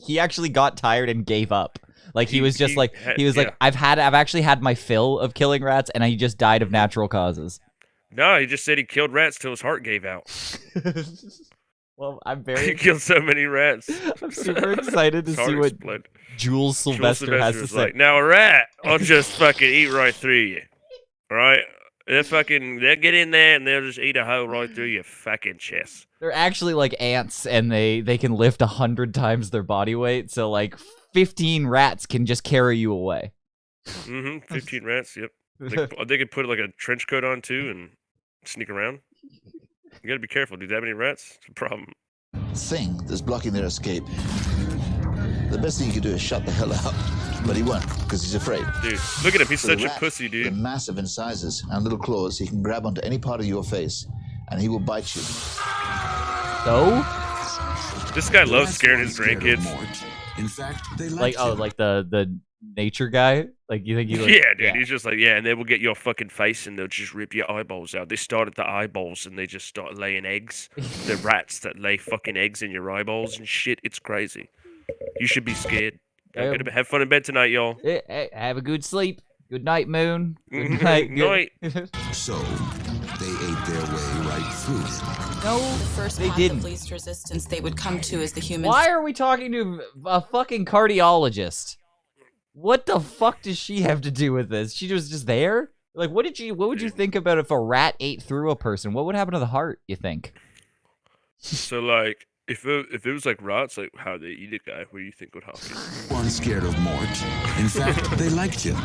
He actually got tired and gave up. Like he was just like had- he was like yeah. I've actually had my fill of killing rats, and he just died of natural causes. No, he just said he killed rats till his heart gave out. Well, I'm He very killed so many rats. I'm super excited to His see heart what exploded. Jules Jules Sylvester has to Sylvester's say. like, now a rat, I'll just fucking eat right through you. All right? They'll get in there and they'll just eat a hole right through your fucking chest. They're actually like ants, and they can lift 100 times their body weight. So like 15 rats can just carry you away. 15 rats, yep. They could put like a trench coat on too and sneak around. You gotta be careful, dude. That many rats? It's a problem. Thing that's blocking their escape. The best thing you can do is shut the hell up. But he won't, because he's afraid. Dude, look at him. He's So the such a rat, pussy, The dude. massive incisors and little claws, he can grab onto any part of your face, and he will bite you. So This guy loves Rats scaring weren't his scared of grandkids. Mort. In fact, they liked like him. like the nature guy? Like you think he? Like, Yeah, dude. He's just like, yeah, and they will get your fucking face and they'll just rip your eyeballs out. They start at the eyeballs and they just start laying eggs. The rats that lay fucking eggs in your eyeballs and shit. It's crazy. You should be scared. I'm gonna have fun in bed tonight, y'all. Hey, have a good sleep. Good night, Moon. Good night. Night. So, they ate their way right through him. No, The first they path didn't. of least resistance they would come to is the human. Why are we talking to a fucking cardiologist? What the fuck does she have to do with this? She was just there? Like, what would you think about if a rat ate through a person? What would happen to the heart, you think? So, like, if it was like rats, like how they eat a guy, what do you think would happen? Weren't scared of Mort. In fact, they liked him.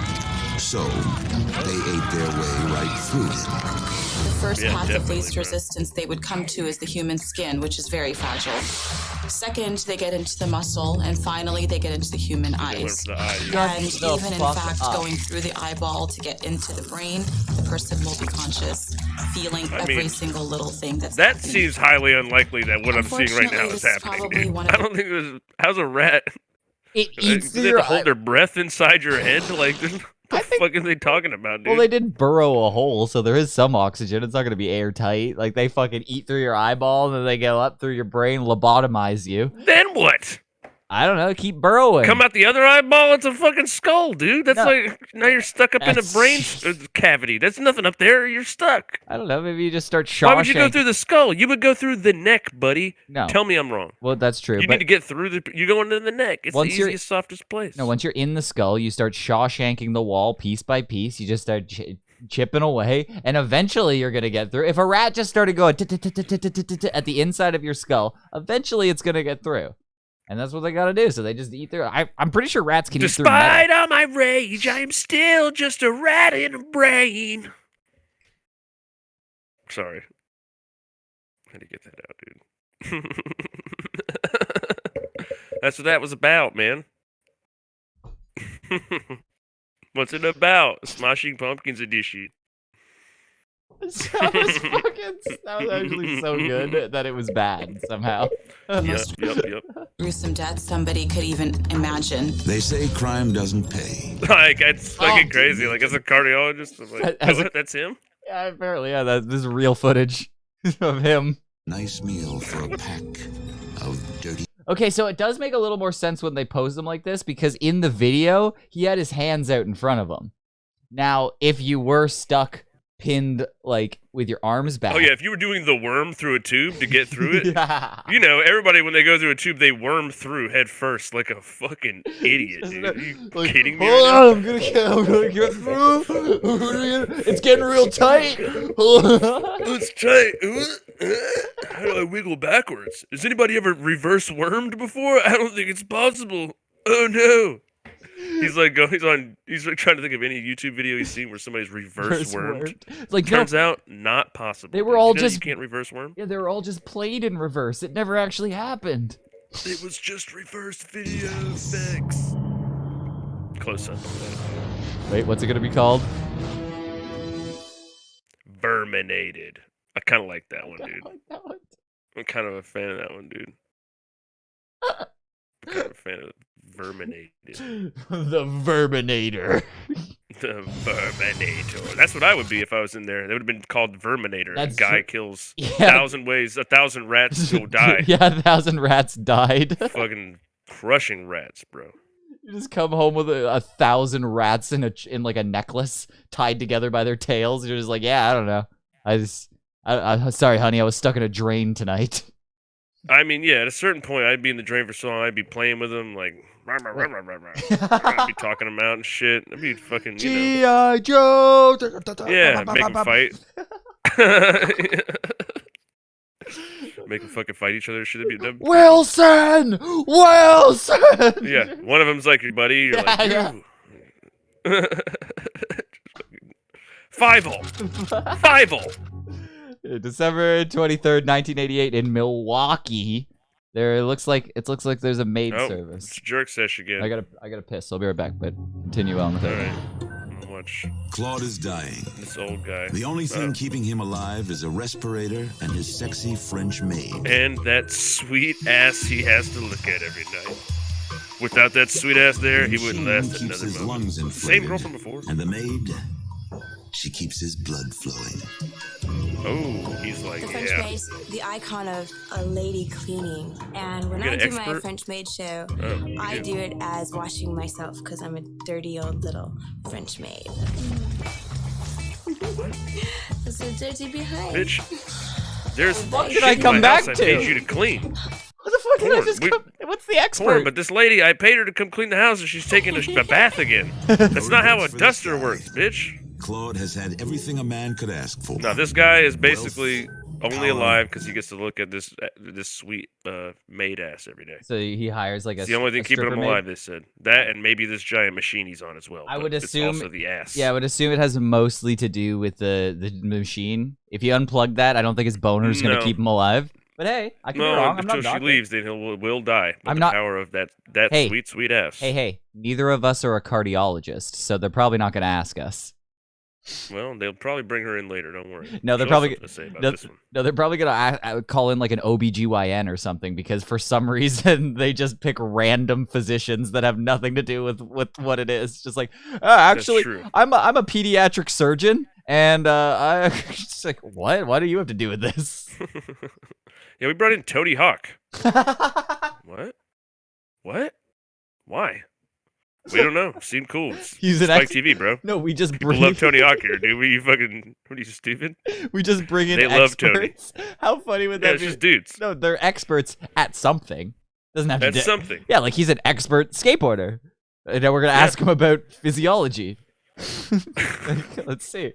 So, they ate their way right through him. The first Yeah, path of definitely, least bro. resistance they would come to is the human skin, which is very fragile. Second, they get into the muscle, and finally, they get into the human They went eyes. for the eye. And Shut the even in fuck fact, up. going through the eyeball to get into the brain, the person will be conscious, feeling I every mean, single little thing that's That happening. seems highly unlikely that what I'm seeing right now Unfortunately, is this is happening. probably Dude. one of I the- don't think there's. How's a rat? It Do eats through they have your to hold eye. their breath inside your head? Like, what the fuck are they talking about, dude? Well, they did burrow a hole, so there is some oxygen. It's not going to be airtight. Like, they fucking eat through your eyeball, and then they go up through your brain, lobotomize you. Then what? I don't know. Keep burrowing. Come out the other eyeball, it's a fucking skull, dude. That's No. like, now you're stuck up in a That's- brain cavity. That's nothing up there. You're stuck. I don't know. Maybe you just start Shawshank. Why would you go through the skull? You would go through the neck, buddy. No. Tell me I'm wrong. Well, that's true. You but need to get through the. You go into the neck. It's the Once you're- easiest, softest place. no, once you're in the skull, you start Shawshanking the wall piece by piece. You just start chipping away, and eventually you're gonna get through. If a rat just started going at the inside of your skull, eventually it's gonna get through. And that's what they gotta do. So they just eat through. I'm pretty sure rats can eat through metal. Despite all my rage, I am still just a rat in a brain. Sorry. Had to get that out, dude. That's what that was about, man. What's it about? Smashing Pumpkins edition. That was actually so good that it was bad somehow. Yep. gruesome death somebody could even imagine. They say crime doesn't pay. Like, it's fucking crazy. Like, as a cardiologist, I'm like, As a- what? That's him? Yeah, apparently, yeah. This is real footage of him. Nice meal for a pack of dirty. Okay, so it does make a little more sense when they pose them like this, because in the video, he had his hands out in front of him. Now, if you were stuck, pinned, like, with your arms back. Oh, yeah, if you were doing the worm through a tube to get through it, Yeah. you know, everybody, when they go through a tube, they worm through head first like a fucking idiot, dude. Are you Like, kidding me? hold right on, I'm gonna get through. It's getting real tight. now? It's tight. How do I wiggle backwards? Has anybody ever reverse wormed before? I don't think it's possible. Oh, no. He's like he's like trying to think of any YouTube video he's seen where somebody's reverse wormed. It's like, Turns out, not possible. They were dude. all You know just- you can't reverse worm. yeah, they were all just played in reverse. It never actually happened. It was just reverse video effects. Close up. Wait, what's it gonna be called? Verminated. I kind of like that one, dude. I'm kind of a fan of that one, dude. I'm kind of a fan of Verminated. The Verminator. The Verminator. That's what I would be if I was in there. That would have been called Verminator. That's A guy true. kills Yeah. 1,000 ways, 1,000 rats will die. Yeah, 1,000 rats died. Fucking crushing rats, bro. You just come home with 1,000 rats in like a necklace tied together by their tails. You're just like, yeah, I don't know. I'm sorry, honey. I was stuck in a drain tonight. I mean, yeah, at a certain point, I'd be in the drain for so long, I'd be playing with them, like, rah, rah, rah, rah, rah, rah. I'd be talking them out and shit. I'd be fucking, you know. G.I. Joe. Yeah, make them fight. Make them fucking fight each other and shit. That'd be, Wilson. yeah, one of them's like your buddy. You're like, Yeah, you. Five-hole. December 23rd, 1988, in Milwaukee. It looks like there's a maid Oh, service. it's jerk sesh again. I gotta piss. I'll be right back, but continue on with All it. right. I'm gonna watch Claude is dying. this old guy. The only thing keeping him alive is a respirator and his sexy French maid. And that sweet ass he has to look at every night. Without that sweet ass there, he wouldn't Machine last keeps another his moment. lungs Same girl inflated, from before. and the maid, she keeps his blood flowing. Oh, he's like, The French yeah. maid's the icon of a lady cleaning. And when You I get an do my expert? French maid show, Oh, you I do. do it as washing myself because I'm a dirty old little French maid. That's so dirty behind. Bitch, there's What shit did I in come my back house I paid to? you to clean. What the fuck did I Porn. just come? What's the Porn, expert? but this lady, I paid her to come clean the house, and she's taking a bath again. That's not how a duster works, bitch. Claude has had everything a man could ask for. No, this guy is basically only alive because he gets to look at this sweet maid ass every day. So he hires like It's a the only thing a keeping him stripper maid? alive. They said that, and maybe this giant machine he's on as well. I but would it's assume also the ass. Yeah, I would assume it has mostly to do with the machine. If you unplug that, I don't think his boner's gonna No. keep him alive. But hey, I could be No, wrong. I'm until not she doctor. leaves, then will die. But I'm the not- power of that Hey. sweet ass. Hey, neither of us are a cardiologist, so they're probably not gonna ask us. Well, they'll probably bring her in later. Don't worry. No, they're She'll probably have something to say about no, this one. no, they're probably gonna call in like an OBGYN or something because for some reason they just pick random physicians that have nothing to do with what it is. Just like, actually, true. I'm a pediatric surgeon, and I just like, what? Why do you have to do with this? Yeah, we brought in Tony Hawk. What? What? Why? We don't know. Seemed cool. It's He's an Spike ex- TV, bro. No, we just People bring love Tony Hawk here, dude. What are you stupid? we just bring in They love Tony. experts. How funny would Yeah, that it's be? just dudes. No, they're experts at something. Doesn't have to That's be something. Yeah, like he's an expert skateboarder. And now we're gonna ask him about physiology. Let's see.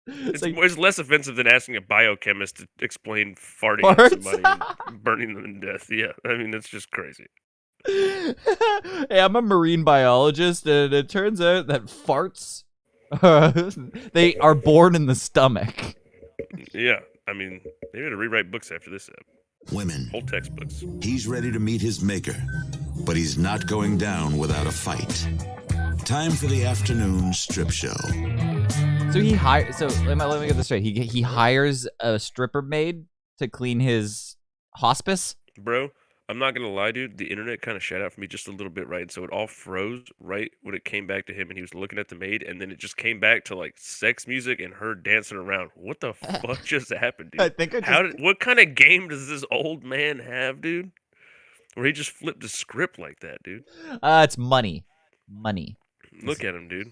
It's, like- it's less offensive than asking a biochemist to explain farting Farts? at somebody and burning them to death. Yeah, I mean, that's just crazy. Hey, I'm a marine biologist, and it turns out that farts, they are born in the stomach. Yeah, I mean, they need to rewrite books after this app. Women. Whole textbooks. He's ready to meet his maker, but he's not going down without a fight. Time for the afternoon strip show. So he hires. So let me get this straight. He hires a stripper maid to clean his hospice. Bro, I'm not gonna lie, dude. The internet kind of shut out for me just a little bit, right? And so it all froze right when it came back to him, and he was looking at the maid, and then it just came back to like sex music and her dancing around. What the fuck just happened, dude? I think I just- What kind of game does this old man have, dude? Where he just flipped a script like that, dude? It's money. Money. Look at him, dude.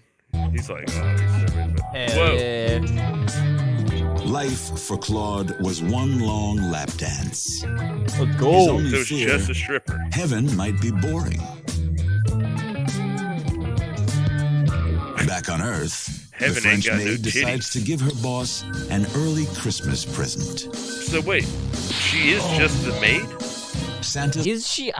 He's like, oh, he's so good. Hell yeah. Life for Claude was one long lap dance. Let's His go. only So it's fear, just a stripper. heaven might be boring. Back on Earth, Heaven the ain't French got no maid decides to give her boss an early Christmas present. So wait, she is just the maid? Santa Is she?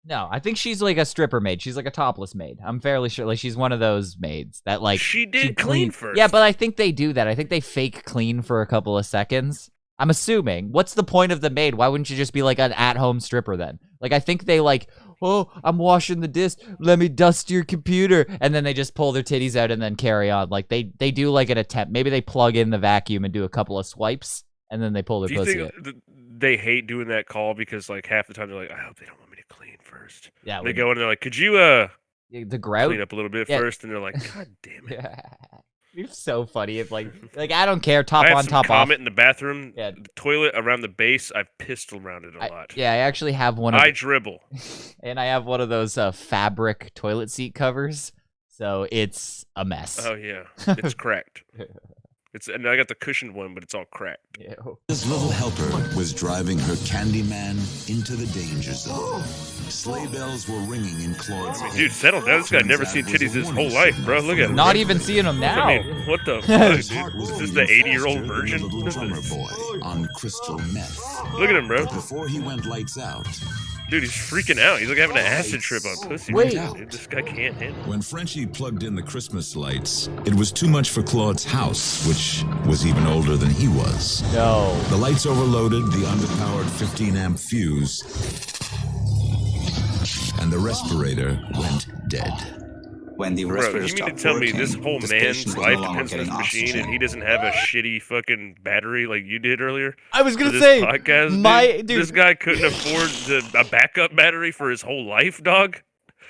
No, I think she's like a stripper maid. She's like a topless maid. I'm fairly sure. Like she's one of those maids that like She did clean first. Yeah, but I think they do that. I think they fake clean for a couple of seconds. I'm assuming. What's the point of the maid? Why wouldn't you just be like an at-home stripper then? Like I think they like, oh, I'm washing the disc. Let me dust your computer, and then they just pull their titties out and then carry on. Like they do like an attempt. Maybe they plug in the vacuum and do a couple of swipes, and then they pull their Do you pussy think out. they hate doing that call because like half the time they're like, I hope they don't want me to clean first. Yeah, And they when- go in and they're like, could you the grout. clean up a little bit Yeah. first? And they're like, God damn it. It's so funny if like I don't care. I Top have on, some top off. Comet in the bathroom. Yeah. The toilet around the base. I've pissed around it a lot. Yeah, I actually have one of I dribble. and I have one of those fabric toilet seat covers, so it's a mess. Oh yeah, it's cracked. And I got the cushioned one, but it's all cracked. His little helper was driving her Candyman into the danger zone. Sleigh bells were ringing in Claude's head. Dude, settle down. This guy never seen titties his whole life, bro. Look at him. Not even seeing them now. I mean, what the fuck, dude? Is this the 80-year-old virgin? Little What is drummer this? boy on crystal meth. Look at him, bro. But before he went lights out, Dude, he's freaking out. He's like having an acid trip on pussy. Wait. Dude, this guy can't handle it. when Frenchie plugged in the Christmas lights, it was too much for Claude's house, which was even older than he was. No. The lights overloaded the underpowered 15-amp fuse, and the respirator went dead. When the Bro, respirator you mean to stopped tell me working, this whole this man's patient was life no longer depends on this getting machine oxygen. and he doesn't have a shitty fucking battery like you did earlier? I was gonna for this say, podcast, my- dude, dude. this guy couldn't afford a backup battery for his whole life, dog.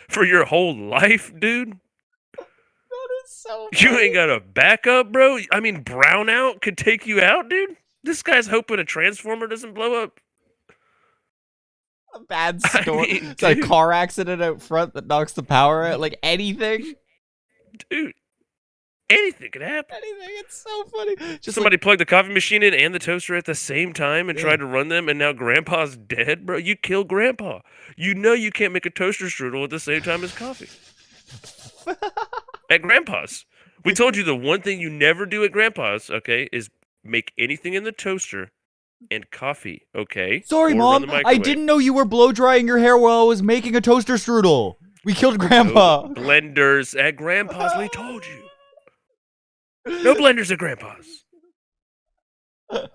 For your whole life, dude? That is so You ain't got a backup, bro? I mean, brownout could take you out, dude? This guy's hoping a transformer doesn't blow up. A bad I storm. mean, It's a dude. car accident out front that knocks the power out. Like anything. Dude, anything could happen. Anything. It's so funny. Just Somebody plugged the coffee machine in and the toaster at the same time and Yeah. tried to run them, and now Grandpa's dead, bro. You killed Grandpa. You know you can't make a toaster strudel at the same time as coffee. At Grandpa's. We told you the one thing you never do at Grandpa's, okay, is make anything in the toaster and coffee, okay? Sorry, Or run Mom. the I microwave. didn't know you were blow drying your hair while I was making a toaster strudel. We killed No Grandpa. blenders at Grandpa's. We told you. No blenders at Grandpa's. I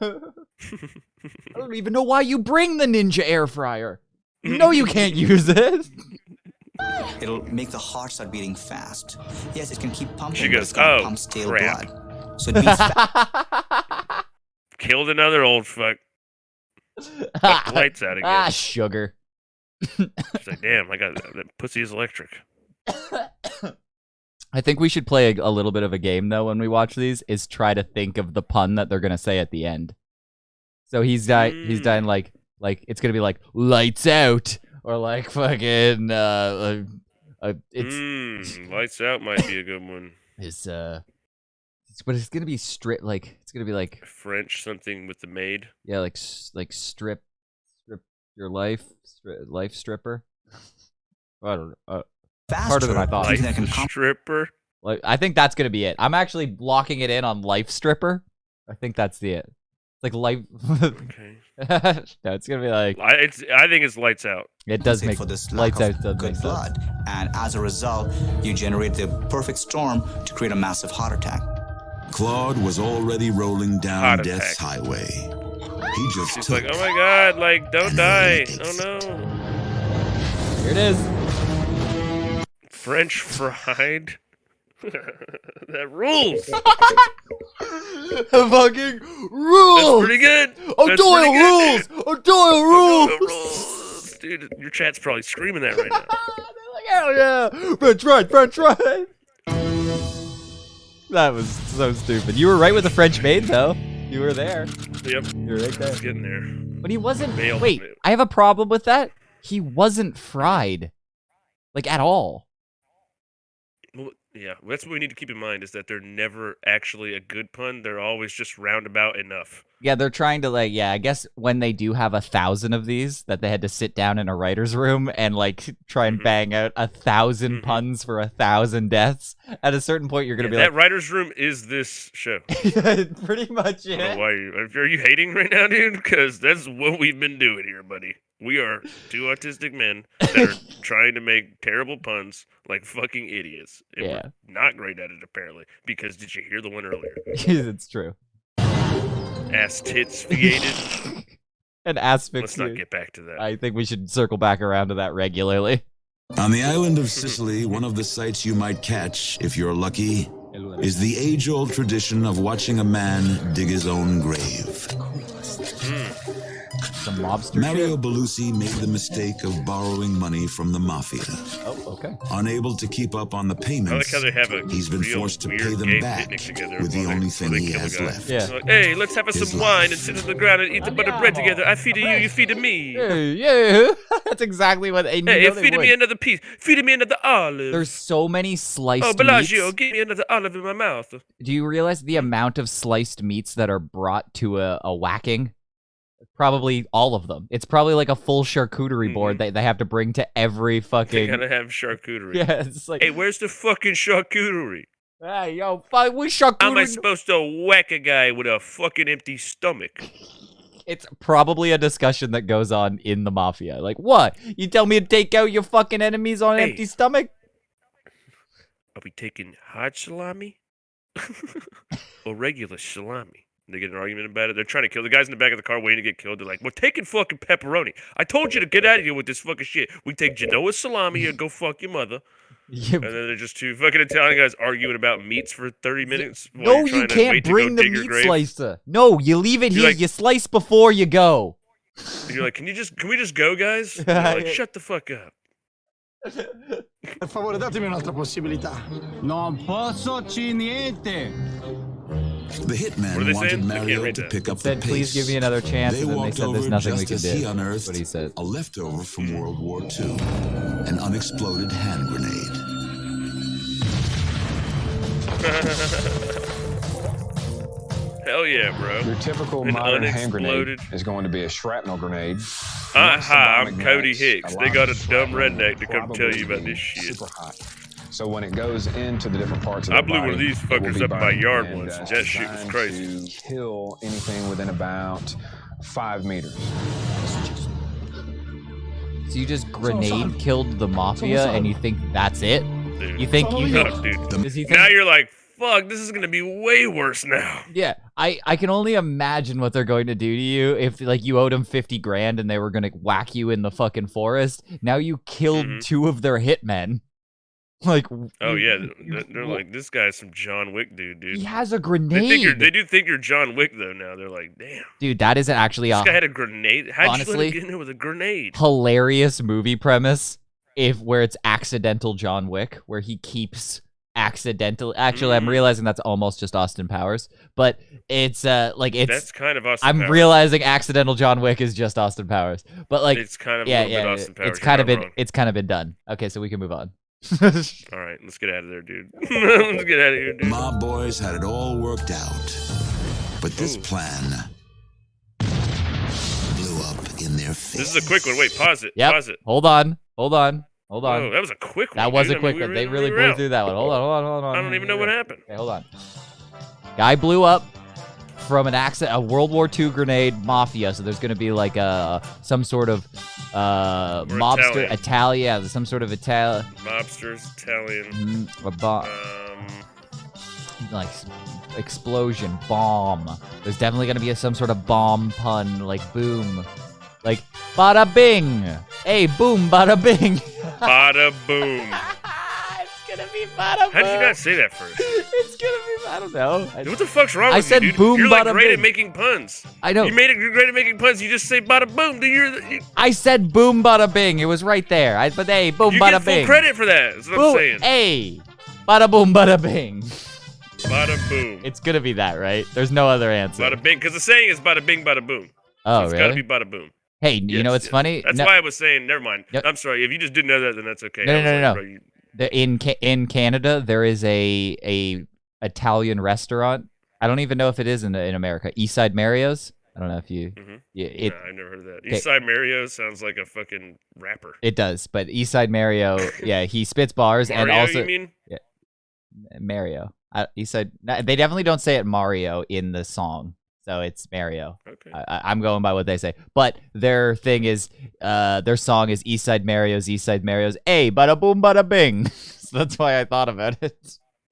don't even know why you bring the Ninja air fryer. You know you can't use it. It'll make the heart start beating fast. Yes, it can keep pumping, She but goes, it's gonna "Oh, pump stale crap." blood. So it beats fast. Killed another old fuck. Fuck the lights out again. Ah, sugar. She's like, damn, I got that pussy is electric. I think we should play a little bit of a game though when we watch these. Is try to think of the pun that they're gonna say at the end. So he's dying. He's dying like it's gonna be like lights out or like fucking it's Lights out might be a good one. but it's gonna be it's gonna be like French something with the maid. yeah like strip your life stripper. I don't know. Harder than I thought. Life stripper. Like I think that's gonna be it. I'm actually locking it in on life stripper. I think that's it. It's like life. Okay. No, it's gonna be like. I think it's lights out. It does Compensate make for this lights lack out. of Does good make blood, sense. and as a result, you generate the perfect storm to create a massive heart attack. Claude was already rolling down Heart Death's attack. highway. He just She's took like, oh my god, like don't die. Oh no. Here it is. French fried. That rules. Fucking rules. That's pretty good. That's O'Doyle pretty good, rules. O'Doyle rules. O'Doyle rules. Dude, your chat's probably screaming that right now. Like, hell yeah. French fried. French fried. That was so stupid. You were right with the French maid though. You were there. Yep. You're right there. It's getting there. But he wasn't. Bail. Wait, I have a problem with that. He wasn't fried, like at all. Well, yeah, that's what we need to keep in mind is that they're never actually a good pun. They're always just roundabout enough. Yeah, they're trying to I guess when they do have 1,000 of these, that they had to sit down in a writer's room and try and bang out 1,000 puns for 1,000 deaths. At a certain point, you're gonna be that like, writer's room is this show. pretty much I don't know it. why are you hating right now, dude? Because that's what we've been doing here, buddy. We are two autistic men that are trying to make terrible puns like fucking idiots. And Yeah. we're not great at it, apparently. Because did you hear the one earlier? It's true. AssTitsiation. And asphyxia. Let's not get back to that. I think we should circle back around to that regularly. On the island of Sicily, one of the sights you might catch, if you're lucky, is the age-old tradition of watching a man dig his own grave. Some lobster Mario shit. Belusi made the mistake of borrowing money from the mafia. Oh, okay. Unable to keep up on the I like payments, how they have a he's been real forced to weird pay them gay back picnic together with the while only while thing they he kill a has guy. left. Yeah. Like, hey, let's have us His some life. wine and sit on the ground and eat the butter bread together. I feed you, you feed me. Yeah. That's exactly what they Hey, they feed would. me another piece. Feed me another olive. There's so many sliced Oh, Bellagio, meats. give me another olive in my mouth. Do you realize the amount of sliced meats that are brought to a whacking? Probably all of them. It's probably like a full charcuterie board that they have to bring to every They fucking. gotta have charcuterie. Yeah, it's like, Hey, where's the fucking charcuterie? hey, yo, we charcuterie. How am I supposed to whack a guy with a fucking empty stomach? It's probably a discussion that goes on in the mafia. Like, what? You tell me to take out your fucking enemies on an Hey. empty stomach? Are we taking hot salami or regular salami? They get an argument about it. They're trying to kill the guys in the back of the car waiting to get killed. They're like, we're taking fucking pepperoni. I told you to get out of here with this fucking shit. We take Genoa salami or go fuck your mother. Yeah. And then they're just two fucking Italian guys arguing about meats for 30 minutes. while No, you're you trying to can't wait to bring go the dig your meat grave. slicer. No, you leave it You're here. like- You slice before you go. And you're like, can we just go, guys? And they're like, shut the fuck up. Per favore, datemi un'altra possibilità. Non posso niente. The hitman What are they wanted saying? I can't Mario read to that. pick up Said, the pace. please give me another chance, They and then they walked said there's over nothing we just can as do. he That's unearthed what he said. a leftover from World War II, an unexploded hand grenade. Hell yeah, bro. Your typical An modern hand grenade unexploded. is going to be a shrapnel grenade. Hi, I'm Once the bomb Cody ignites, Hicks. a They lot got of a dumb shrapnel redneck to will come tell you probably about this be shit. Super hot. So when it goes into the different parts of I the blew body, one of these it will fuckers be up in my burning, yard and, once. it's That shit was designed crazy. to kill anything within about 5 meters. So you just grenade killed the mafia, and you think that's it? Dude. You think you? No, dude. Does he think? Now you're like, fuck, this is gonna be way worse now. Yeah, I can only imagine what they're going to do to you if like you owed them 50 grand and they were gonna whack you in the fucking forest. Now you killed Mhm. 2 of their hitmen. Like, Oh yeah, they're like, this guy's some John Wick dude. he has a grenade. They do think you're John Wick though. Now they're like, damn, Dude, that isn't actually this a guy had a grenade. How'd you let honestly, him get in there with a grenade? hilarious movie premise where it's accidental John Wick, where he keeps accidental. Actually, I'm realizing that's almost just Austin Powers, but it's like it's. That's kind of Austin I'm Powers. realizing accidental John Wick is just Austin Powers, but like It's kind of a yeah, little bit Austin Powers. it's kind of You're been not wrong. it's kind of been done. Okay, so we can move on. All right, let's get out of there, dude. Let's get out of here, dude. Mob boys had it all worked out. But this plan blew up in their face. This is a quick one. Wait, pause it. Yep. Pause it. Hold on. Whoa, that was a quick one. That was dude. a quick one. They really blew through that one. Hold on. I don't even know what happened. Okay, hold on. Guy blew up from an accident, a World War II grenade mafia. So there's gonna be like some sort of mobster, Italia, some sort of Italian, Mobsters, Italian. Like explosion, bomb. There's definitely gonna be some sort of bomb pun, like boom, like bada bing. Hey, boom, bada bing. Bada boom. It's gonna be bada boom. How did you guys say that first? It's gonna be. I don't know. What the fuck's wrong I with said you, dude? boom, You're like bada great bing. at making puns. I know. You're great at making puns. You just say bada boom. Dude, I said boom, bada bing. It was right there. But hey, boom, you bada get full bing. credit for that. That's what Boom, I'm saying. Hey, bada boom, bada bing. Bada boom. It's gonna be that, right? There's no other answer. Bada bing, because the saying is bada bing, bada boom. Oh, So it's really? gotta be bada boom. Hey, you know what's funny? That's No- why I was saying. Never mind. Yep. I'm sorry. If you just didn't know that, then that's okay. No, I was like, no. bro, you- In Canada, there is a Italian restaurant. I don't even know if it is in America. Eastside Mario's. I don't know if you. Yeah, Nah, I've never heard of that. okay. Eastside Mario sounds like a fucking rapper. It does, but Eastside Mario, yeah, he spits bars and Mario, also you mean? yeah, Mario. Eastside. They definitely don't say it Mario in the song, so it's Mario. Okay. I'm going by what they say, but their thing is, their song is Eastside Mario's. Hey, bada boom, bada bing. So that's why I thought about it.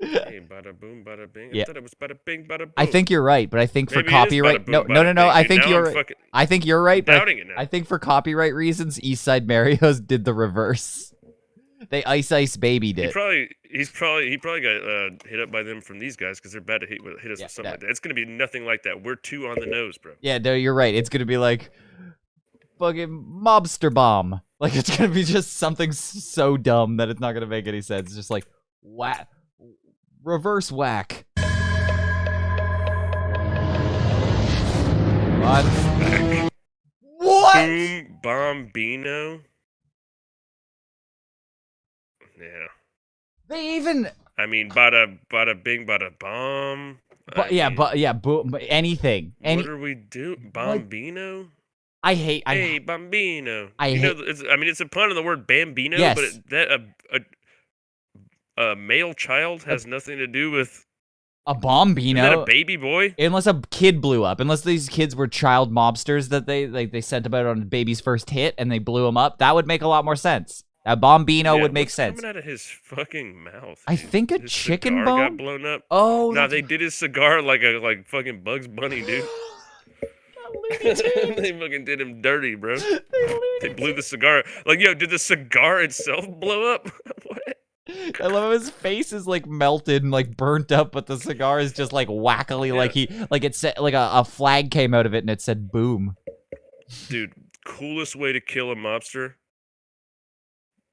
Hey, bada boom, bada bing. Yeah. I thought it was bada bing, bada boom. I think you're right, but I think for Maybe it is copyright, bada boom, no. bada bing, I dude. think Now you're I'm fucking I think you're right, but doubting it now. I think for copyright reasons, Eastside Mario's did the reverse. They Ice babied He it. probably got hit up by them from these guys because they're bad to hit us with something like that. It's gonna be nothing like that. We're too on the nose, bro. Yeah, no, you're right. It's gonna be like fucking mobster bomb. Like it's gonna be just something so dumb that it's not gonna make any sense. It's just like whack, reverse whack. What? What? Boom Bombino. Yeah. They even. I mean, bada bing, bada bomb. Anything. What are we doing? Bombino? I hate. Hey, Bambino. I you hate- know, it's a pun on the word Bambino, Yes. but a male child has nothing to do with A bombino. Isn't that a baby boy? Unless a kid blew up. Unless these kids were child mobsters that they sent about on baby's first hit and they blew him up, that would make a lot more sense. That bombino would make what's sense. coming out of his fucking mouth? I think a His chicken cigar bone got blown up. Oh, no, they did his cigar like fucking Bugs Bunny, dude. They fucking did him dirty, bro. They blew the cigar. Like, yo, did the cigar itself blow up? What? I love how his face is like melted and like burnt up, but the cigar is just like wackily, like it said, like a flag came out of it and it said boom. Dude, coolest way to kill a mobster.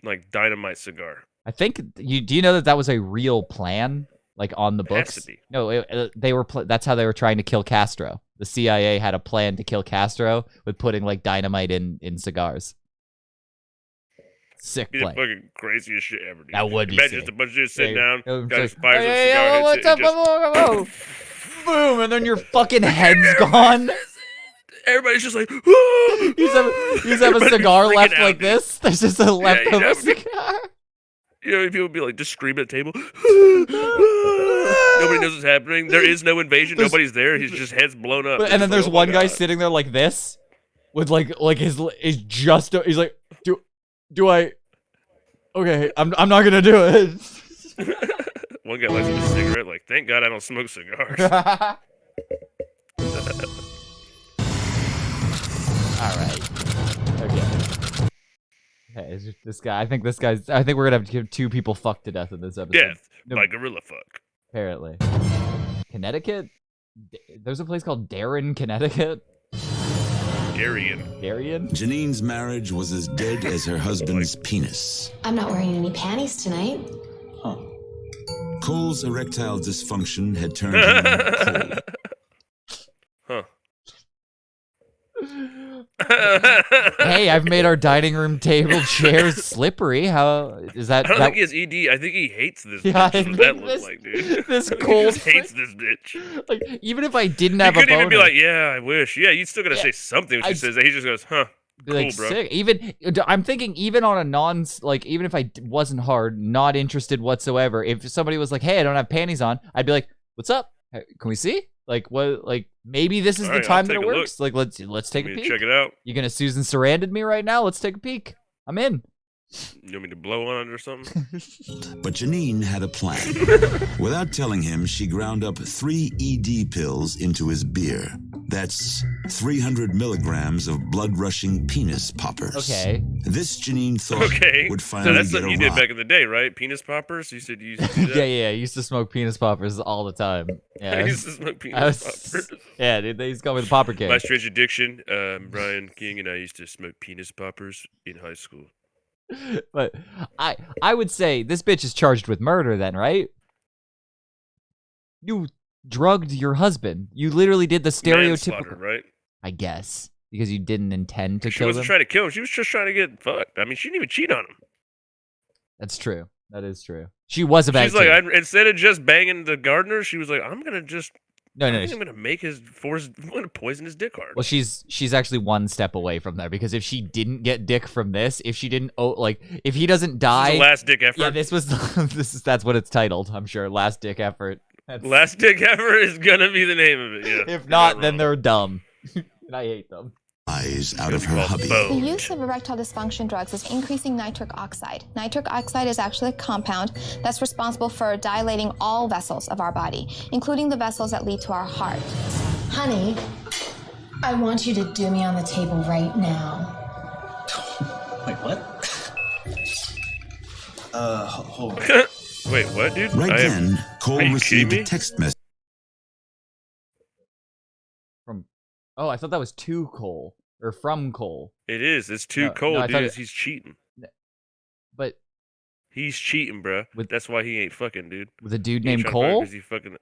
like dynamite cigar. I think you do you know that was a real plan, like on the It has books? to be. No, they were. That's how they were trying to kill Castro. The CIA had a plan to kill Castro with putting like dynamite in cigars. Sick Be the plan. fucking craziest shit ever, dude. That would be Imagine sick. just a bunch of dudes sitting Yeah, down, it's got his like, fires "Hey, on hey, cigar, what's hits up? it, and Whoa, boom, and then your fucking head's gone. everybody's just like, You have a Everybody cigar freaking left out, like dude. this. There's just a leftover yeah. cigar. You know, people would be like just screaming at the table. Nobody knows what's happening. There is no invasion. Nobody's there. His just head's blown up. And then It's there's like, oh my one guy God. sitting there like this, with like his is just. He's like, do I? Okay, I'm not gonna do it. One guy lights up a cigarette. Like, thank God I don't smoke cigars. All right. Okay. Okay, it's just this guy. I think we're gonna have to give 2 people fucked to death in this episode. Death No, by gorilla fuck. apparently. Connecticut? There's a place called Darren, Connecticut. Darien? Janine's marriage was as dead as her husband's penis. I'm not wearing any panties tonight. Cole's erectile dysfunction had turned him cold. Huh. Hey, I've made our dining room table chairs slippery. How is that? I don't think he has ED. I think he hates this Yeah, bitch. I That's what think that looks like, dude. this He Cole just hates this bitch. Like, even if I didn't He have a couldn't boner, even be like, yeah, I wish. Yeah, you still gotta say something when she I'd says that. He just goes, huh. be Cool, like bro. sick. Even I'm thinking, even on a even if I wasn't hard, not interested whatsoever. If somebody was like, "Hey, I don't have panties on," I'd be like, "What's up? Hey, can we see? Like, what? Like, maybe this is All the right, time I'll that take it a look. works. Like, let's take Want a me peek. to check it out? You gonna Susan Sarandon me right now? Let's take a peek. I'm in." You want me to blow on it or something? But Janine had a plan. Without telling him, she ground up 3 ED pills into his beer. That's 300 milligrams of blood-rushing penis poppers. Okay. This Janine thought Okay. would So finally that's get something a you did rock. back in the day, right? Penis poppers? You said you used to do that? yeah. I used to smoke penis poppers all the time. Yeah. I used to smoke I penis was- poppers. Yeah, dude, they used to call me the popper king. My strange addiction, Brian King and I used to smoke penis poppers in high school. But I would say this bitch is charged with murder then, right? You drugged your husband. You literally did the Manslaughter, stereotypical, right? I guess, because you didn't intend to She kill wasn't them. trying to kill him. She was just trying to get fucked. I mean, she didn't even cheat on him. That's true. That is true. She was a bad She's like, kid. instead of just banging the gardener, she was like, I'm gonna just, No. I'm gonna make I'm gonna poison his dick hard. Well, she's actually one step away from there, because if she didn't get dick from this, if she didn't if he doesn't die, the last dick effort. Yeah, this was that's what it's titled. I'm sure, last dick effort. Last dick ever is gonna be the name of it. Yeah. If not, then they're dumb, and I hate them. Eyes out of her hubby. The use of erectile dysfunction drugs is increasing nitric oxide. Nitric oxide is actually a compound that's responsible for dilating all vessels of our body, including the vessels that lead to our heart. Honey, I want you to do me on the table right now. Wait, what? Hold on. Wait, what, dude? Right I am- then, Cole Are you received kidding a me? text message From, oh, I thought that was to Cole or from Cole. It is. It's too No, cold, no, I thought dude. it- He's cheating. But He's cheating, bruh. That's why he ain't fucking, dude. with a dude He ain't named trying to fuck Cole, 'cause he fucking.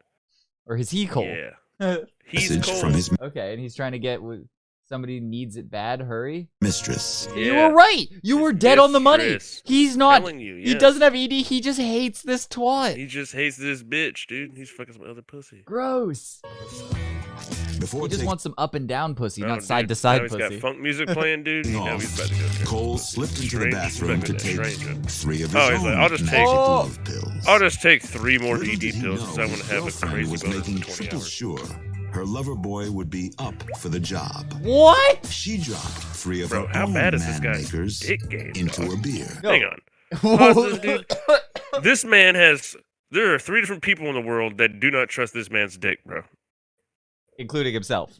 or is he Cole? Yeah. He's message cold. from his Okay, and he's trying to get somebody needs it bad. Hurry. mistress. You were right. You were dead on the money. mistress. He's not. Telling you, He yes. doesn't have ED. He just hates this twat. He just hates this bitch, dude. He's fucking some other pussy. Gross. Before He just taking wants some up and down pussy, Oh, not side dude, to side now he's pussy. got funk music playing, dude. You know off, he's about to go. Cole slipped into the Strange, bathroom to he's take about to go strange. 3 of his Oh, he's own like, I'll just take- magic Oh. love pills. I'll just take 3 more Little ED did he pills know because I want his to have a girlfriend crazy was boner making for 20 triple hours. sure her lover boy would be up for the job. What? She dropped 3 of Bro, her how own bad is this man guy's makers dick game, into dog? a beer. Hang on. Pause this, dude. This man has. There are 3 different people in the world that do not trust this man's dick, bro. Including himself.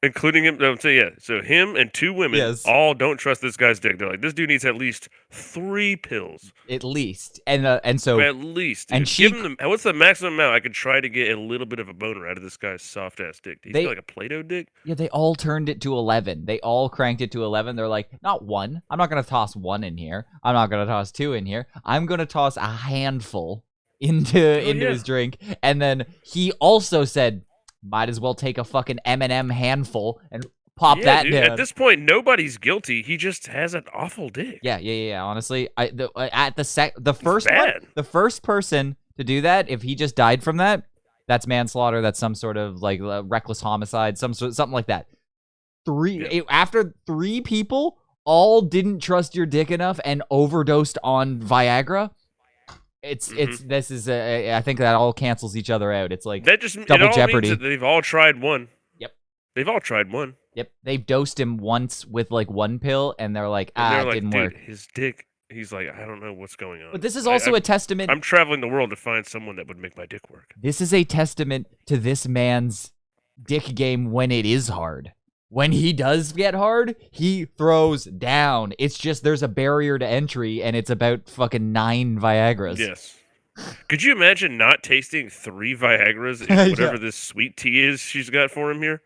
Including him. I'm saying, yeah. So him and 2 women Yes. all don't trust this guy's dick. They're like, this dude needs at least 3 pills. At least. And so At least. Dude. and she Give him what's the maximum amount I could try to get a little bit of a boner out of this guy's soft ass dick? He's got like a Play-Doh dick. Yeah, they all turned it to 11. They all cranked it to 11. They're like, not 1. I'm not going to toss 1 in here. I'm not going to toss 2 in here. I'm going to toss a handful into his drink. And then he also said, might as well take a fucking M&M handful and pop that dude, down. At this point, nobody's guilty. He just has an awful dick. Yeah. Honestly, the first person to do that, if he just died from that, that's manslaughter. That's some sort of like reckless homicide, something like that. After 3 people all didn't trust your dick enough and overdosed on Viagra. I think that all cancels each other out. It's like that just double it all jeopardy. Means that they've all tried one. Yep. They've all tried one. Yep. They've dosed him once with like 1 pill, and they're like, And it didn't work. His dick. He's like, I don't know what's going on. But this is also a testament. I'm traveling the world to find someone that would make my dick work. This is a testament to this man's dick game when it is hard. When he does get hard, he throws down. It's just there's a barrier to entry, and it's about fucking 9 Viagras. Yes. Could you imagine not tasting 3 Viagras in whatever this sweet tea is she's got for him here?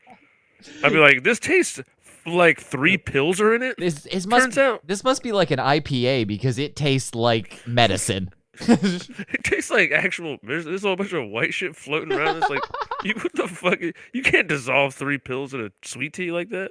I'd be like, this tastes like 3 pills are in it. This must be like an IPA because it tastes like medicine. It tastes like actual. There's a whole bunch of white shit floating around. It's like, what the fuck? You can't dissolve 3 pills in a sweet tea like that.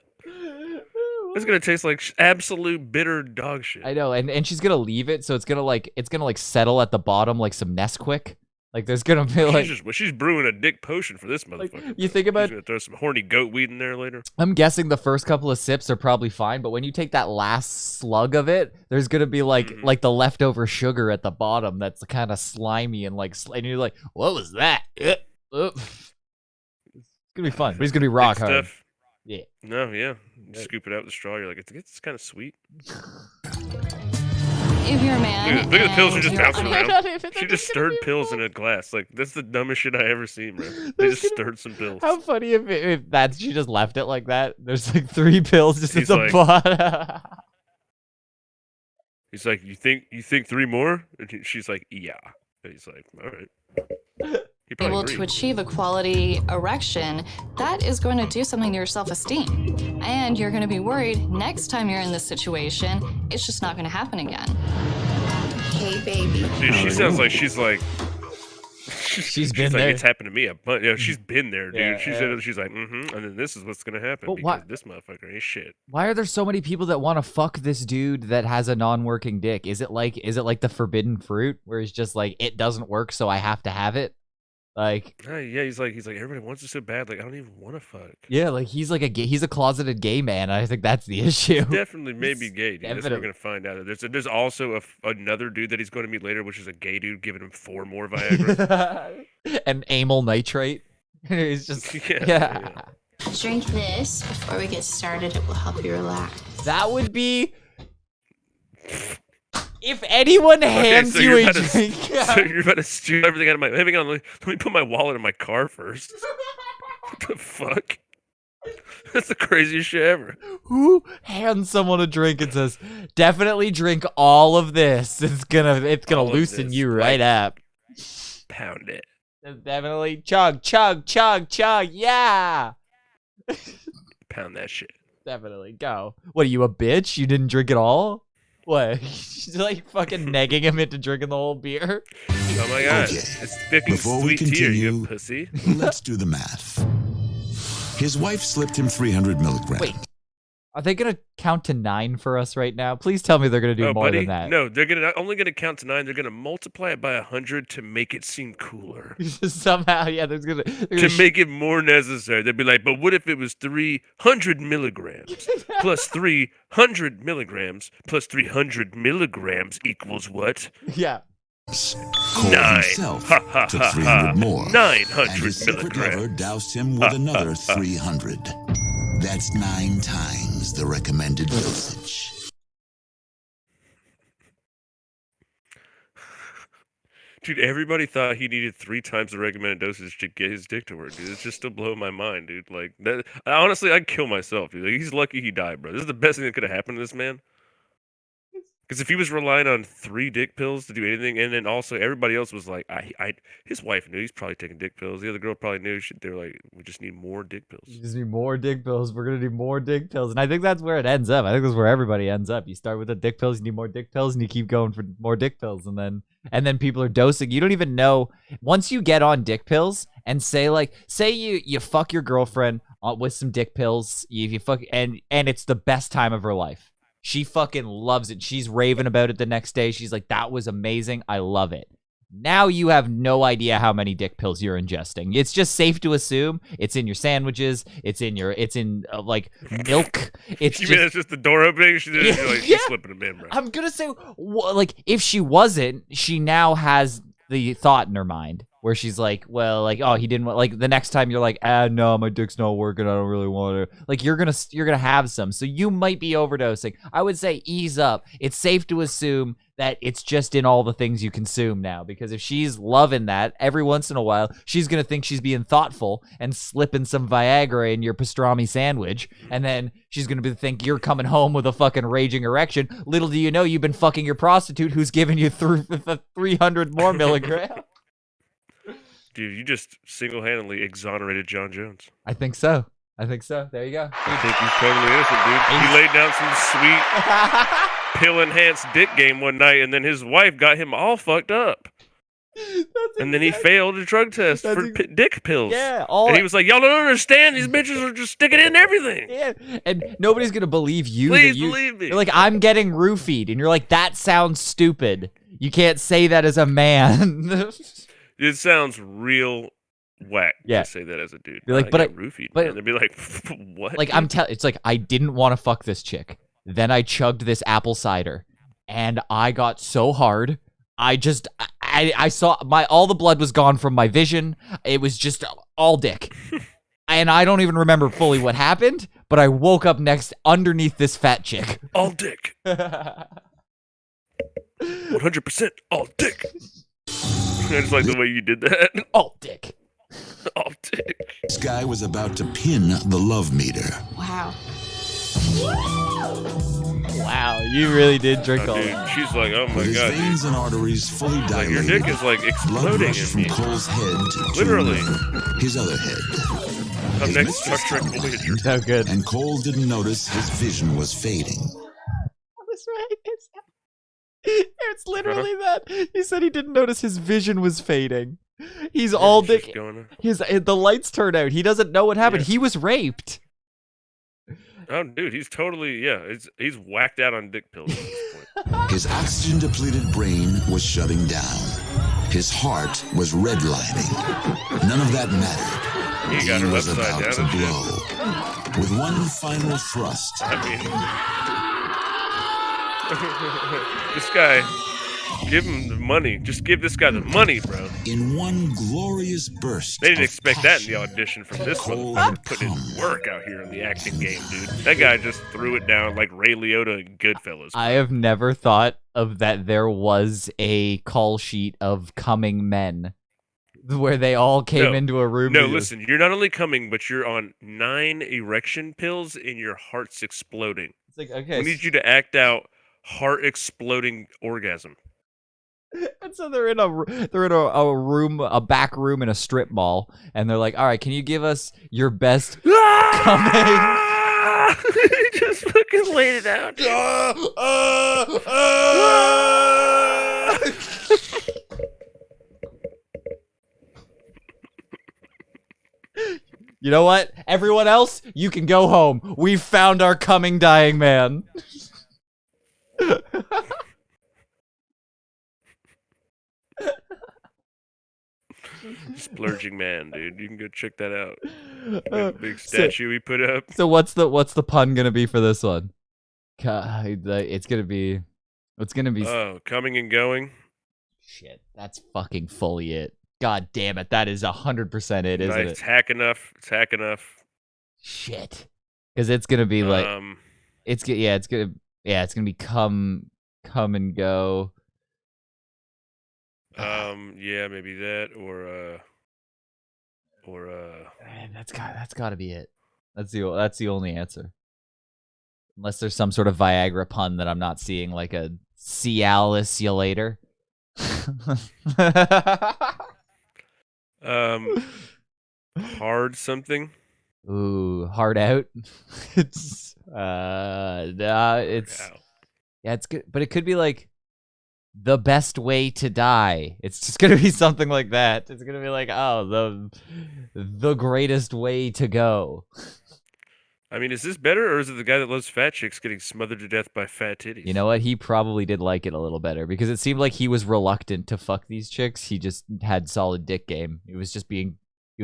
It's gonna taste like absolute bitter dog shit. I know, and she's gonna leave it, so it's gonna settle at the bottom like some Nesquik. Like there's gonna be like she's brewing a dick potion for this motherfucker. You think about she's gonna throw some horny goat weed in there later. I'm guessing the first couple of sips are probably fine, but when you take that last slug of it, there's gonna be like the leftover sugar at the bottom that's kind of slimy and and you're like, what was that? It's gonna be fun, but it's gonna be rock hard. Stuff. Yeah. No, yeah. You scoop it out with the straw. You're like, it's kind of sweet. If you're a man, look at the pills are just you're bouncing unable- around. She just stirred pills in a glass. Like that's the dumbest shit I ever seen, bro. They just stirred some pills. How funny if that's she just left it like that. There's like 3 pills just He's at the like- bottom. He's like, you think 3 more? And she's like, yeah. And he's like, all right. He probably able to agreed. achieve a quality erection, that is going to do something to your self-esteem. And you're going to be worried next time you're in this situation, it's just not going to happen again. Hey, baby. Dude, she sounds like she's like. She's been like, there. It's happened to me a bunch. Yeah, she's been there, dude. Yeah, She's like, and then this is what's gonna happen But because why- this motherfucker ain't shit. Why are there so many people that want to fuck this dude that has a non-working dick? Is it like the forbidden fruit where it's just like it doesn't work, so I have to have it? Like, Yeah, he's like everybody wants it so bad. Like I don't even want to fuck. yeah, like he's like he's a closeted gay man. I think that's the issue. Definitely, maybe gay. Dude. That's what we're Definitely. gonna find out. There's also another dude that he's going to meet later, which is a gay dude giving him 4 more Viagra. And amyl nitrate. He's just Yeah. Drink this before we get started. It will help you relax. That would be if anyone hands so you you're a about to- drink. So you're about to steal everything out of my. Hang on, let me put my wallet in my car first. What the fuck? That's the craziest shit ever. Who hands someone a drink and says, "Definitely drink all of this. It's gonna All of loosen this, you right up." Pound it. Definitely chug, chug, chug, chug. Yeah. Pound that shit. Definitely go. What are you, a bitch? You didn't drink it all? What? She's like fucking negging him into drinking the whole beer. Oh my god. Okay. It's fucking Before we sweet tea, you continue, pussy. let's do the math. His wife slipped him 300 milligrams. Wait. Are they gonna count to 9 for us right now? Please tell me they're gonna do Oh, more buddy, than that. no, they're only gonna count to 9. They're gonna multiply it by 100 to make it seem cooler. Somehow, yeah, they're gonna To make it more necessary. They'd be like, but what if it was 300 milligrams plus 300 milligrams plus 300 milligrams equals what? Yeah. Cole 9. himself Ha, ha, took ha, 300 ha. more. 900 and his secret lover milligrams. doused him with another 300. That's 9 times the recommended dosage. Dude, everybody thought he needed 3 times the recommended dosage to get his dick to work, dude. It's just still blowing my mind, dude. Like that. Honestly, I'd kill myself, dude. Like, he's lucky he died, bro. This is the best thing that could have happened to this man. Because if he was relying on 3 dick pills to do anything, and then also everybody else was like, his wife knew he's probably taking dick pills. The other girl probably knew. They were like, we just need more dick pills. You just need more dick pills. We're gonna need more dick pills, and I think that's where it ends up. I think that's where everybody ends up. You start with the dick pills, you need more dick pills, and you keep going for more dick pills, and then people are dosing. You don't even know once you get on dick pills, and say you fuck your girlfriend with some dick pills, you fuck, and it's the best time of her life. She fucking loves it. She's raving about it the next day. She's like, that was amazing. I love it. Now you have no idea how many dick pills you're ingesting. It's just safe to assume it's in your sandwiches. It's in like milk. It's You mean it's just the door opening? She's slipping them in, bro. I'm gonna say, like, if she wasn't, she now has the thought in her mind where she's like, well, like, oh, he didn't want, like, the next time you're like, no, my dick's not working, I don't really want to, like, you're gonna have some, so you might be overdosing. I would say ease up. It's safe to assume that it's just in all the things you consume now, because if she's loving that, every once in a while, she's gonna think she's being thoughtful and slipping some Viagra in your pastrami sandwich, and then she's gonna think you're coming home with a fucking raging erection. Little do you know, you've been fucking your prostitute who's giving you 300 more milligrams. Dude, you just single-handedly exonerated John Jones. I think so. There you go. I think he's totally innocent, dude. He laid down some sweet pill-enhanced dick game one night, and then his wife got him all fucked up. And then he failed a drug test for dick pills. Yeah, and he was like, y'all don't understand. These bitches are just sticking it in everything. Yeah, and nobody's going to believe you. Please believe me. You're like, I'm getting roofied. And you're like, that sounds stupid. You can't say that as a man. It sounds real whack to say that as a dude. You're like, but roofied. And they'd be like, what? Like, it's like, I didn't want to fuck this chick. Then I chugged this apple cider. And I got so hard. I saw all the blood was gone from my vision. It was just all dick. And I don't even remember fully what happened, but I woke up next underneath this fat chick. All dick. 100% all dick. I just like the way you did that. All dick. All dick. This guy was about to pin the love meter. Wow. Wow, you really did drink all dude, that. she's like, oh my With god, his veins dude. and arteries fully dilated. Like, your dick is like Blood exploding rushed in from me. Cole's head to Literally. his other head. Up His next, Star mistress Trek found Voyager. him, So good. And Cole didn't notice his vision was fading. That's right. It's literally that. He said he didn't notice his vision was fading. He's all dick. The lights turn out. He doesn't know what happened. Yeah. He was raped. Oh, dude, he's totally, he's whacked out on dick pills at this point. His oxygen-depleted brain was shutting down. His heart was redlining. None of that mattered. He got her was upside about down to and blow. With one final thrust, This guy, give him the money. Just give this guy the money, bro. in one glorious burst, They didn't expect that in the audition from this motherfucker. Putting in work out here in the acting game, dude. That guy just threw it down like Ray Liotta and Goodfellas. I have never thought of that there was a call sheet of coming men where they all came into a room. No, together. listen, you're not only coming, but you're on 9 erection pills and your heart's exploding. It's like, okay. We need you to act out heart exploding orgasm. And so they're in a room, a back room in a strip mall, and they're like, all right, can you give us your best coming? He just fucking laid it out. You know what? Everyone else, you can go home. We've found our coming dying man. Splurging man, dude. You can go check that out. That big statue we put up. So what's the pun gonna be for this one? It's gonna be. Oh, coming and going. Shit, that's fucking fully it. God damn it, that is 100% it, isn't it? It's hack enough. It's hack enough. Shit, because it's gonna be like, it's gonna be come and go. Yeah, maybe that or That's got to be it. That's the only answer. Unless there's some sort of Viagra pun that I'm not seeing, like a Cialis you later. hard something. Ooh, hard out. It's nah, it's yeah, it's good, but it could be like the best way to die. It's just gonna be something like that. It's gonna be like, oh, the greatest way to go. I mean, is this better, or is it the guy that loves fat chicks getting smothered to death by fat titties? You know what? He probably did like it a little better because it seemed like he was reluctant to fuck these chicks. He just had solid dick game. He was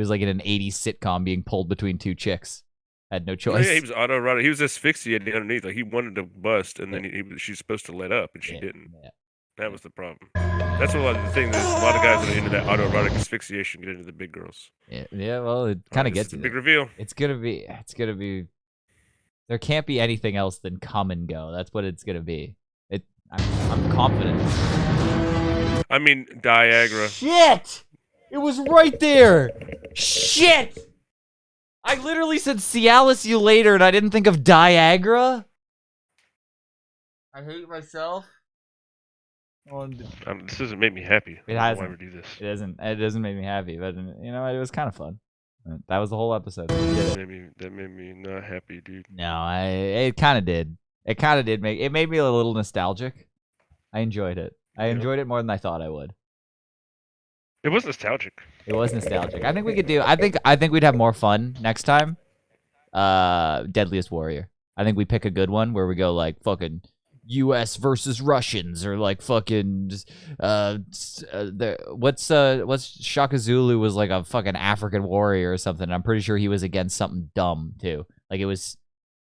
like in an 80s sitcom being pulled between two chicks. Had no Oh, choice. yeah, he was autoerotic. He was asphyxiating underneath. Like he wanted to bust, and then she's supposed to let up, and she didn't. Yeah. That was the problem. That's what the thing. There's a lot of guys that are into that autoerotic asphyxiation get into the big girls. Yeah. Well, it kind of This gets is the you big there. reveal. It's gonna be. There can't be anything else than come and go. That's what it's gonna be. I'm confident. I mean, Viagra. Shit! It was right there. Shit! I literally said Cialis you later, and I didn't think of Viagra. I hate myself. This doesn't make me happy. It Why hasn't. would do this? It doesn't make me happy, but you know, it was kind of fun. That was the whole episode. That made me not happy, dude. No, it kind of did. It kind of did it made me a little nostalgic. I enjoyed it. I enjoyed it more than I thought I would. It was nostalgic. It was nostalgic. I think we could do. I think we'd have more fun next time. Deadliest Warrior. I think we pick a good one where we go like fucking U.S. versus Russians, or like fucking what's Shaka Zulu was like a fucking African warrior or something. I'm pretty sure he was against something dumb too. Like he was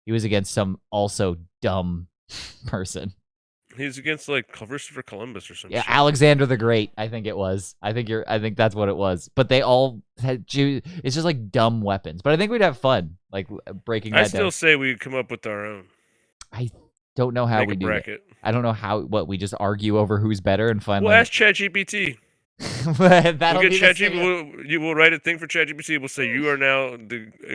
against some also dumb person. He's against like Christopher Columbus or something. Yeah, Alexander the Great. I think it was. I think that's what it was. But they all had. It's just like dumb weapons. But I think we'd have fun, like breaking that down. I still say we come up with our own. I don't know how Make we a do bracket. it. I don't know how. What we just argue over who's better and find. We'll like, ask ChatGPT. That'll We'll be get the same. ChatGPT. We'll write a thing for ChatGPT. We'll say you are now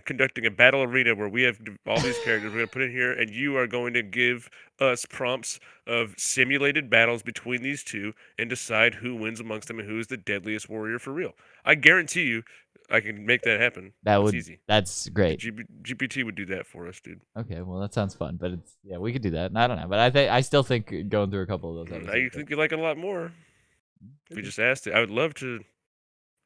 conducting a battle arena where we have all these characters. We're gonna put in here, and you are going to give us prompts of simulated battles between these two, and decide who wins amongst them and who is the deadliest warrior for real. I guarantee you, I can make that happen. That's easy. That's great. GPT would do that for us, dude. Okay, well that sounds fun, but we could do that. I don't know, but I still think going through a couple of those episodes. Now you think you like it a lot more. If you just asked it, I would love to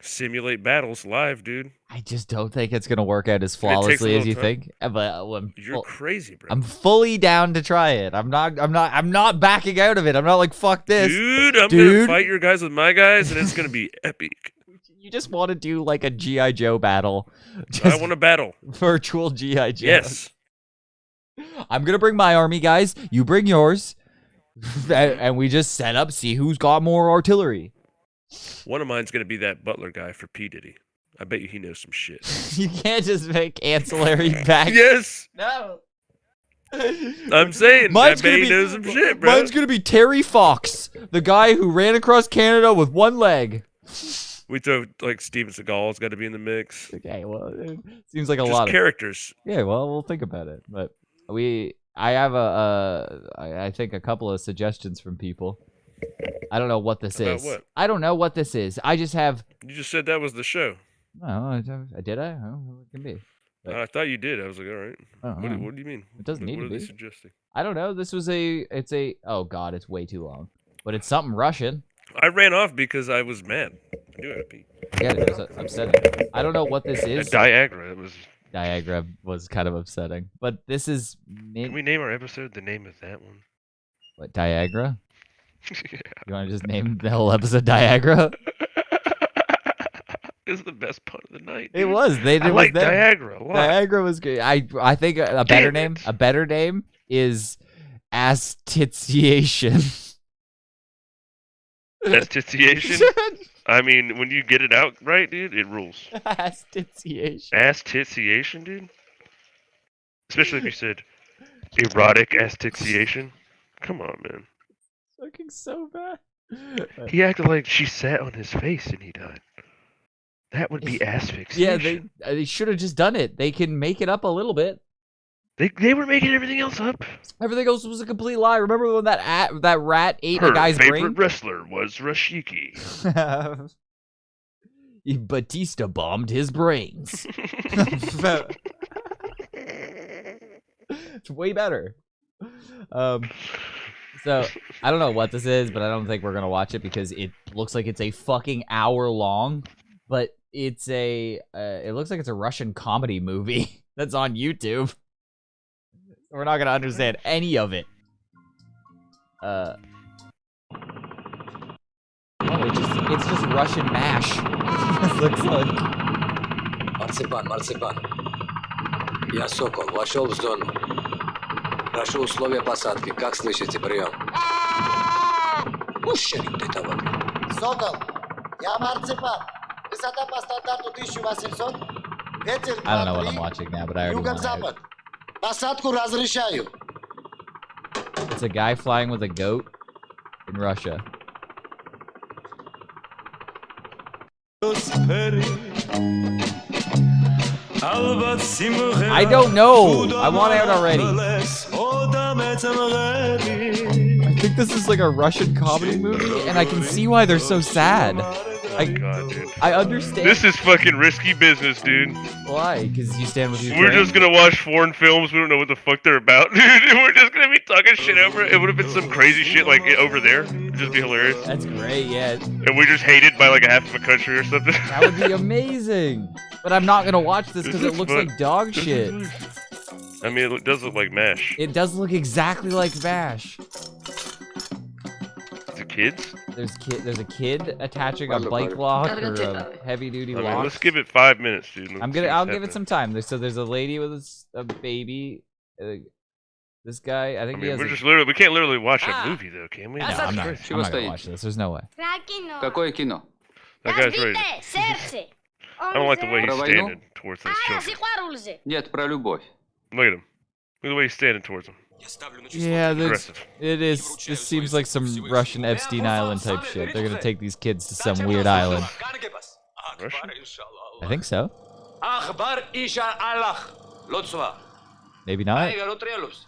simulate battles live, dude. I just don't think it's gonna work out as flawlessly as you think. But you're crazy, bro. I'm fully down to try it. I'm not backing out of it. I'm not like fuck this, dude. I'm gonna fight your guys with my guys, and it's gonna be epic. You just want to do like a G.I. Joe battle. I want to battle. Virtual G.I. Joe. Yes. I'm gonna bring my army, guys. You bring yours. And we just set up, see who's got more artillery. One of mine's gonna be that butler guy for P. Diddy. I bet you he knows some shit. You can't just make ancillary back. Yes. No. I'm saying, I bet he knows some shit, bro. Mine's gonna be Terry Fox, the guy who ran across Canada with one leg. We throw like Steven Seagal's got to be in the mix. Okay, well, it seems like a Just lot of characters. Yeah, well, we'll think about it, but I have I think a couple of suggestions from people. I don't know what this About is. what? I don't know what this is. I just have. You just said that was the show. No, I did. I it can be. But, I thought you did. I was like, all right. Uh-huh. What do you mean? It doesn't need what to are they be. suggesting? I don't know. This was it's a. Oh God, it's way too long. But it's something Russian. I ran off because I was mad. I knew I had to pee. Yeah, it was upsetting. I don't know what this is. Viagra. It was. Viagra was kind of upsetting, but this is. Can we name our episode the name of that one? What, Viagra? Yeah. You want to just name the whole episode Viagra? It's the best part of the night. It dude. was. They did. I like them. Viagra a lot. Viagra was good. I think a better name. A better name is AssTitsiation. AssTitsiation? I mean, when you get it out right, dude, it rules. AssTitsiation. AssTitsiation, dude? Especially if you said erotic AssTitsiation. Come on, man. Looking so bad. He acted like she sat on his face and he died. That would be asphyxiation. Yeah, they should have just done it. They can make it up a little bit. They were making everything else up. Everything else was a complete lie. Remember when that rat ate Her a guy's favorite brain? wrestler was Rashiki. Batista bombed his brains. It's way better. So I don't know what this is, but I don't think we're gonna watch it because it looks like it's a fucking hour long. But it's it looks like it's a Russian comedy movie that's on YouTube. We're not gonna understand any of it. Oh, it's just Russian mash. This looks like. Марципан. Я Сокол. Вошел в зону. Прошу условия посадки. Как слышите, прием? Ушерик ты того. Сокол, я Марципан. Высота по стандарту 1800. Ветер I don't know what I'm watching now, but I already want it. Юго-запад. Посадку разрешаю. It's a guy flying with a goat in Russia. I don't know. I want out already. I think this is like a Russian comedy movie, and I can see why they're so sad. God, dude. I understand. This is fucking risky business, dude. Why? Because you stand with your We're friend? just gonna watch foreign films. We don't know what the fuck they're about, dude. We're just gonna be talking shit over it. It would have been some crazy shit like over there. It'd just be hilarious. That's great, yeah. And we're just hated by like a half of a country or something. That would be amazing. But I'm not gonna watch this because it looks like dog shit. I mean, it does look like MASH. It does look exactly like MASH. Is it kids? There's a kid attaching a bike lock or a heavy duty I mean, lock. let's give it 5 minutes, dude. I'll give it some time. There's a lady with a baby. This guy, I think I he mean, has. we can't literally watch a movie though, can we? No, I'm not gonna watch this. There's no way. Какое кино? That guy's ready. I don't like the way he's standing towards those children. Нет, про любовь. Look at him. Look at the way he's standing towards them. Yeah, Aggressive. it is. This seems like some Russian Epstein Island type shit. They're gonna take these kids to some weird island. Russian? I think so. Ахбар Иша Аллах. Лоцва. Maybe not.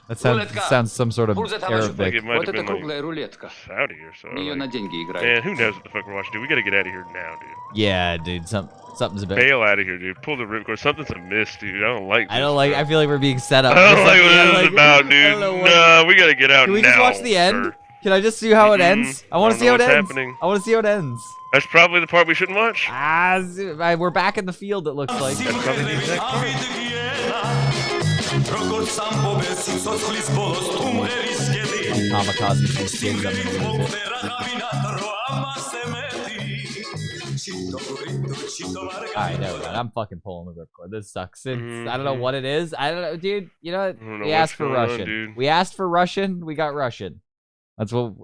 That sounds some sort of Arabic. It might Вот have это been круглая рулетка. like Saudi or something. Ее на деньги играют. Man, who knows what the fuck we're watching, dude? We gotta get out of here now, dude. Yeah, dude. Something's a bit. Bail out of here, dude. Pull the ripcord. Something's amiss, dude. I don't like this. I feel like we're being set up. I don't like what Yeah, this is about, dude. No, we gotta get out now. Can we just watch the end? sir. Can I just see how it ends? I want to don't see how know it what's ends. happening. I want to see how it ends. That's probably the part we shouldn't watch. We're back in the field. It looks like. That's probably the exact part. Kamikaze shoots kids up in the Alright, never mind. I'm fucking pulling the ripcord. This sucks. I don't know what it is. I don't know, dude. You know what? We asked for Russian. We asked for Russian. We got Russian. That's what.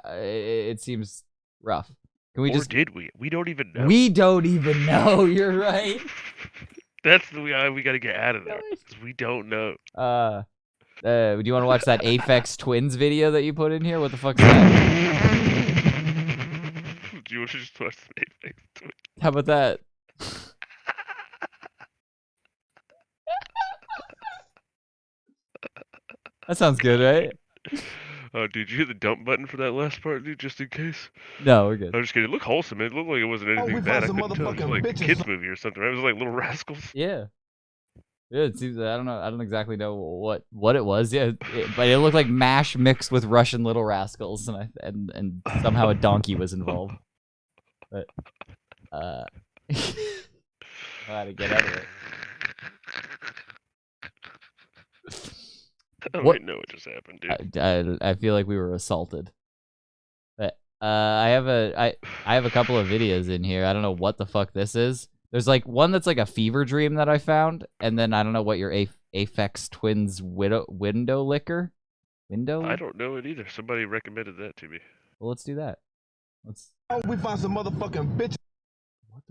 It seems rough. Can we just? Did we? We don't even know. We don't even know. You're right. That's the way we gotta get out of there. 'Cause we don't know. Do you want to watch that Aphex Twins video that you put in here? What the fuck's that? Do you want to just watch the Apex Twins? How about that? That sounds good, right? Oh, dude, you hit the dump button for that last part, dude, just in case? No, we're good. I'm just kidding. It looked wholesome. It looked like it wasn't anything bad. I couldn't tell. It was like a kids movie or something, right? It was like Little Rascals. Yeah. Yeah, it seems. I don't know. I don't exactly know what it was. Yeah, but it looked like MASH mixed with Russian Little Rascals, and somehow a donkey was involved. But I had to get out of it. I don't even know what just happened, dude. I feel like we were assaulted. But I have a couple of videos in here. I don't know what the fuck this is. There's like one that's like a fever dream that I found, and then I don't know what your Aphex Twins window licker. I don't know it either. Somebody recommended that to me. Well, let's do that. Let's. We found some motherfucking bitch. What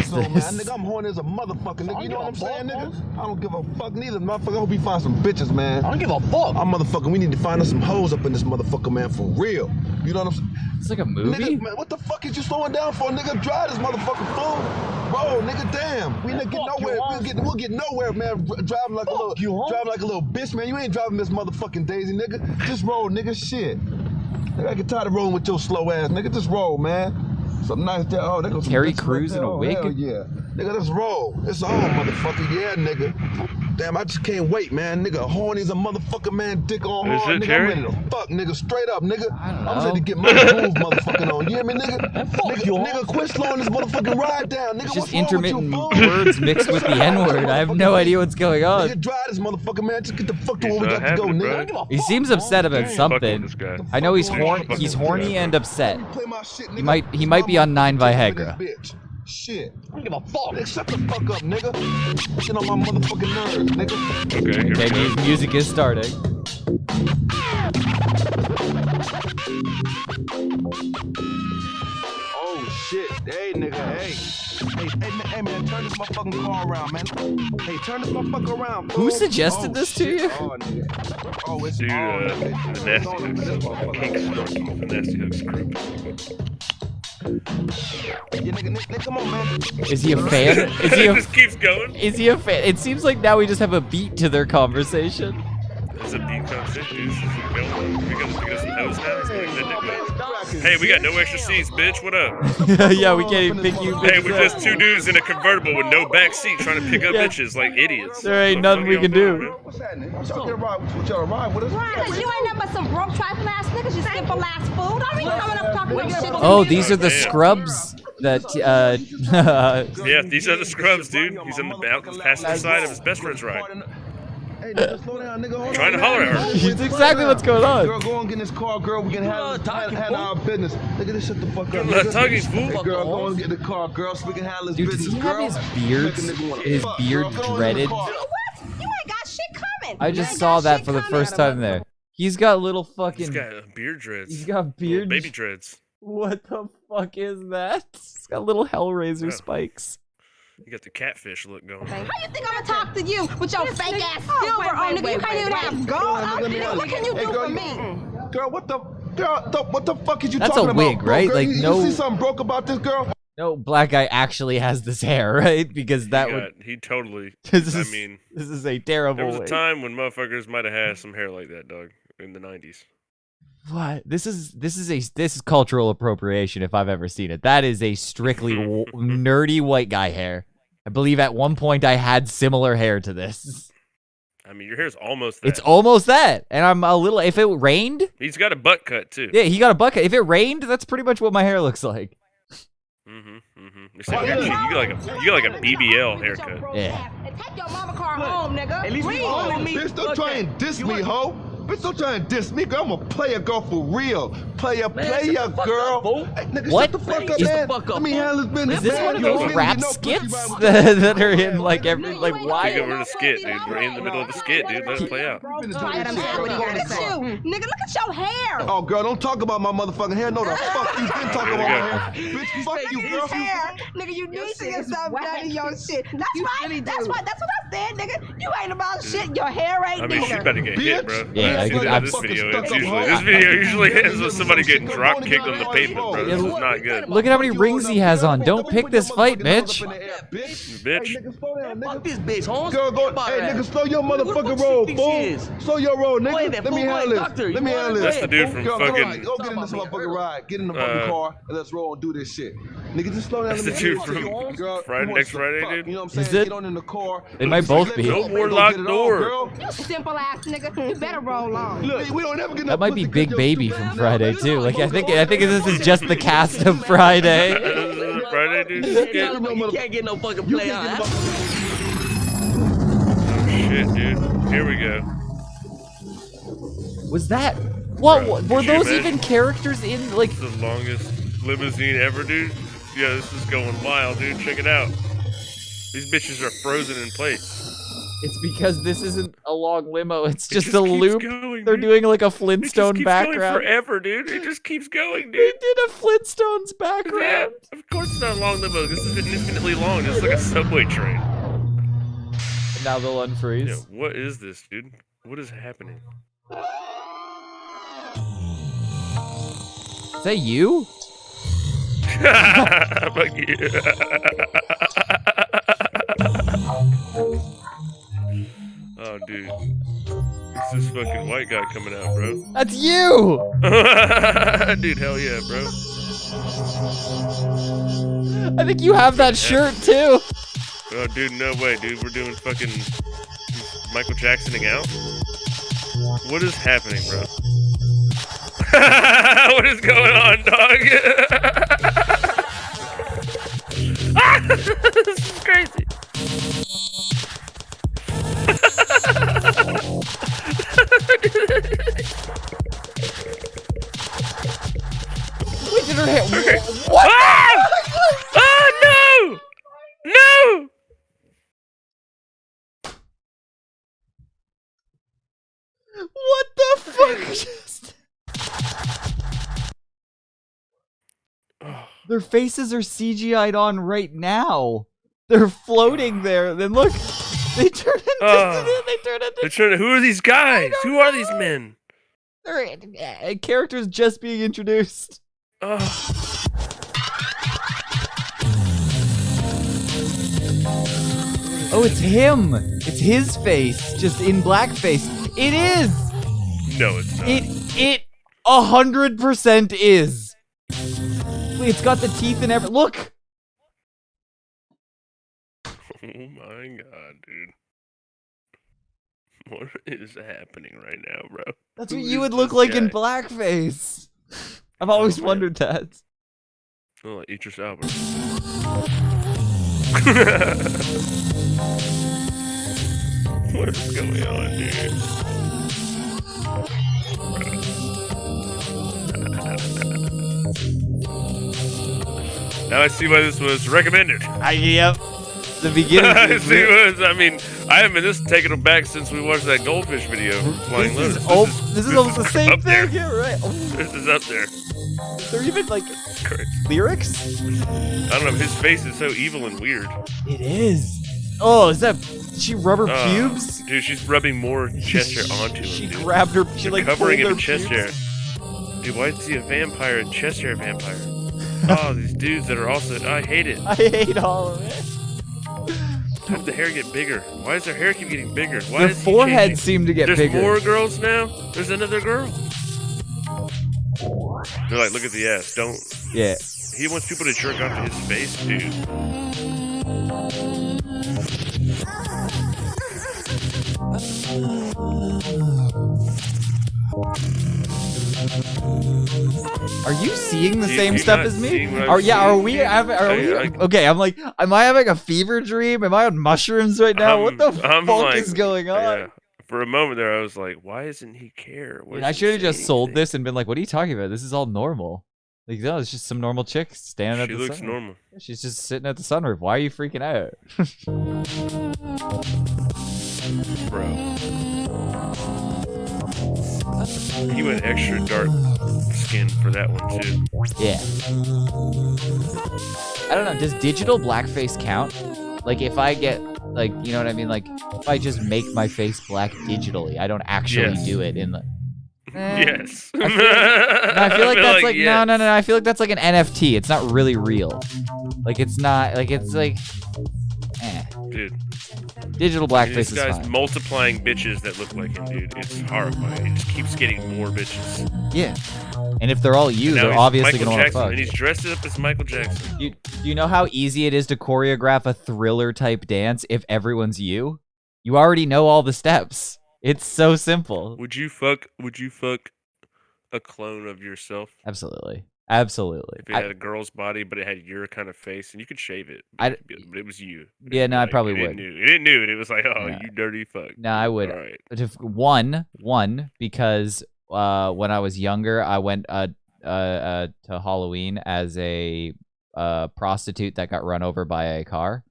So, man, nigga, I'm horny as a motherfucker, nigga. You know what I'm saying, nigga? I don't give a fuck neither, motherfucker. I hope we find some bitches, man. I don't give a fuck. I'm motherfucker. We need to find us some hoes up in this motherfucker, man, for real. You know what I'm saying? It's like a movie? Nigga, man, what the fuck is you slowing down for, nigga? Drive this motherfucker, fool. Bro, nigga, damn. We not get nowhere. We'll get nowhere, man. Driving like a little bitch, man. You ain't driving this motherfucking Daisy, nigga. Just roll, nigga. Shit. Nigga, I get tired of rolling with your slow ass, nigga. Just roll, man. Something nice there. Oh, there goes some Terry bitches Crews right in a there. wig? Hell yeah. Nigga, let's roll. It's on, motherfucker. Yeah, nigga. Damn, I just can't wait, man. Nigga, horny as a motherfucker, man. Dick on Is hard, it nigga. Terry? I'm ready to fuck, nigga. Straight up, nigga. I I'm ready to get my groove motherfucking on. You hear me, nigga? Nigga, quit slowing this motherfucking ride down, nigga. It's What's just wrong with you, intermittent fool? words mixed with the N-word. I have no idea what's going on. Nigga, drive this motherfucker, man. Just get the fuck to He's where we not got to go, having it, nigga. bro. He seems upset about something. This guy. I know he's horny and upset. He might be on 9 Viagra. Shit. I don't give a fuck. Nigga, shut the fuck up, nigga. Shit on my motherfucking nerves, nigga. Okay, here we go. Music is starting. Oh shit. Hey nigga, hey. Hey man, turn this motherfucking car around, man. Hey, turn this motherfucker around. Who suggested this to you? Oh, nigga. Oh, it's Dude, on, the nigga. Nasty Hooks. The Nasty Hooks group. Yeah, nigga, come on, man. Is he a fan? Is he It just keeps going. Is he a fan? It seems like now we just have a beat to their conversation. There's a beat conversation. We got some hoes now. It's gonna end it with, hey, we got no extra seats, bitch. What up? Yeah, we can't even pick you. Hey, we're just two dudes in a convertible with no back seat trying to pick up bitches like idiots. There ain't nothing we can do. What's happening? Y'all get a ride with us? Right, cause you ain't nothing but some broke trifling ass niggas, you simple ass fool. Don't be coming up talking no shit. Oh, these are the scrubs that Yeah, these are the scrubs, dude. He's in the passenger side of his best friend's ride. Hey, nigga, slow down, nigga. Hold Trying to on, holler at her. It's exactly what's going on. Girl, go and get in this car, girl. We can handle our business. Nigga, just shut the fuck up. I'm not talking, fool. Hey, girl, go and get in the car, girl, so we can handle this Dude, does business, he girl. have his beard dreaded? What? You ain't got shit coming. I just saw that for the first time there. He's got little fucking. He's got beard dreads. He's got beard. Baby dreads. What the fuck is that? He's got little Hellraiser spikes. You got the catfish look going. How you think I'm gonna talk to you with your fake ass silver on, nigga? You can't even have gold. What can you do for me? Girl, what the fuck is you That's talking a about? wig, bro? right? Girl, Like, you no- see something broke about this girl? No black guy actually has this hair, right? Because that would. He totally. This I is- mean, this is a terrible There was a wig. time when motherfuckers might have had some hair like that, dog, in the 90s. What? This is cultural appropriation if I've ever seen it. That is a strictly nerdy white guy hair. I believe at one point I had similar hair to this. I mean, your hair's almost that. It's almost that, and I'm a little. If it rained, He's got a butt cut too. yeah, he got a bucket. If it rained, that's pretty much what my hair looks like. You got like a BBL haircut. Yeah. And take your mama car home, nigga. At least we own me. Bitch, don't try and diss me, ho. Bitch, don't try and diss me, girl. I'm a player girl for real. Player girl. Hey, nigga, What? shut the fuck up, Is- man. Let me handle this business. Is this man. one of You don't those really rap know pussy skits by that are in like every like I why? think we're in a skit, dude. We're in the middle of a skit, dude. Let it play out. Let him say what he gotta say. Nigga, look at your hair. Oh, girl, don't talk about my motherfucking hair. No, the fuck you been talking about my hair. Bitch, fuck you, girl. Hair. Nigga, you need to get something done in your shit. That's right. That's what I said, nigga. You ain't about shit. Your hair ain't I mean, she's about to get hit, bro. Yeah, That's I- this video. This video usually ends with somebody getting drop kicked on the pavement, bro. This is not good. Look at how many rings he has on. Don't pick this fight, Mitch. Bitch. Fuck this bitch, Holmes. Girl, go. Hey, nigga, slow your motherfucking roll, fool. Slow your roll, nigga. Let me handle this. Let me handle this. That's the dude from Girl, fucking- Go get in this motherfucking ride. Get in the fucking car and let's roll and do this shit. Nigga, just slow down. That's Let the me dude handle this. from Girl, Friday, you want next some Friday, fuck, dude. You know what I'm saying? Is it? Get on in the car. They might both be. No more Go locked get it on, door. girl. You simple ass nigga. You better roll on. Look, we don't ever get That might be Big Baby from Friday too. Like I think this is just the cast of Friday. Friday, dude. You can't get no fucking play out. Shit, dude. Here we go. Was that what? Bro, Were could you those imagine? even characters in like? The longest limousine ever, dude. Yeah, this is going wild, dude. Check it out. These bitches are frozen in place. It's because this isn't a long limo. It's It just just a keeps loop. going, They're dude. doing like a It just Flintstone keeps background. going forever, dude. It just keeps going, They dude. did a Flintstones Yeah, background. of course it's not a long limo. This is infinitely long. It's like a subway train. And now they'll unfreeze. Yeah, what is this, dude? What is happening? Is that you? Fuck you. Oh, dude. It's this fucking white guy coming out, bro. That's you! Dude, hell yeah, bro. I think you have that shirt too. Oh, dude, no way, dude. We're doing fucking Michael Jacksoning out? What is happening, bro? What is going on, dog? This is crazy. Wait, did her hair? What? Ah! Oh, no! No! What the fuck? Their faces are CGI'd on right now. They're floating there. Then look, they turn into. Who are these guys? Who are these men? They're characters just being introduced. Oh, it's him. It's his face, just in blackface. It is. No, it's not. It 100% is. Wait, it's got the teeth and everything. Look. Oh my god, dude. What is happening right now, bro? That's Who what you is would look this like guy? in blackface. I've always wondered that. Oh, like Idris Elba. What is going on, dude? Now I see why this was recommended. Yep. The beginning. I see what I mean. I haven't been this taken aback since we watched that goldfish video from Flying Lotus. This is almost the same thing. Yeah, right. Oh. This is up there. Is there even like lyrics? I don't know. His face is so evil and weird. It is. Oh, is that? Did she rub her pubes? Dude, she's rubbing more chest hair onto him. She dude. grabbed her. She They're like covering him pulled in her chest pubes. hair. Dude, why is he a vampire, a chest hair vampire? Oh, these dudes that are also. I hate it. I hate all of it. How did the hair get bigger? Why does their hair keep getting bigger? Why Their is he foreheads changing? seem to get There's bigger. more girls now? There's another girl. They're like, look at the ass. Don't. Yeah. He wants people to jerk off to his face, dude. Are you seeing the Dude, same you're stuff not as me? seeing what I'm Are seeing, we? dude. Are we? Okay, I'm like, am I having a fever dream? Am I on mushrooms right now? What the I'm fuck like, is going on? Yeah. For a moment there, I was like, why doesn't he care? Why I doesn't should have he say just sold anything? this and been like, what are you talking about? This is all normal. Like, no, it's just some normal chick standing at She the looks sunroof. normal. Yeah, she's just sitting at the sunroof. Why are you freaking out? Bro. He went extra dark skin for that one, too. Yeah. I don't know. Does digital blackface count? Like, if I get, like, you know what I mean? Like, if I just make my face black digitally, I don't actually Yes. do it in the. Yes. I feel like that's like yes. no. I feel like that's like an NFT. It's not really real. Like it's not like it's like. Dude. Digital Dude, blackface this is guy's fine. multiplying bitches that look like him, dude. It's horrifying. He just keeps getting more bitches. Yeah. And if they're all you, And now they're he's obviously Michael gonna want to Jackson, fuck. and he's dressed up as Michael Jackson. Do you know how easy it is to choreograph a Thriller type dance if everyone's you? You already know all the steps. It's so simple. Would you fuck a clone of yourself? Absolutely. If it had a girl's body, but it had your kind of face, and you could shave it, but it was you. Yeah, no, I probably it would. It didn't knew it. It was like, oh, Yeah. you dirty fuck. No, I would. All right. One because when I was younger, I went to Halloween as a prostitute that got run over by a car.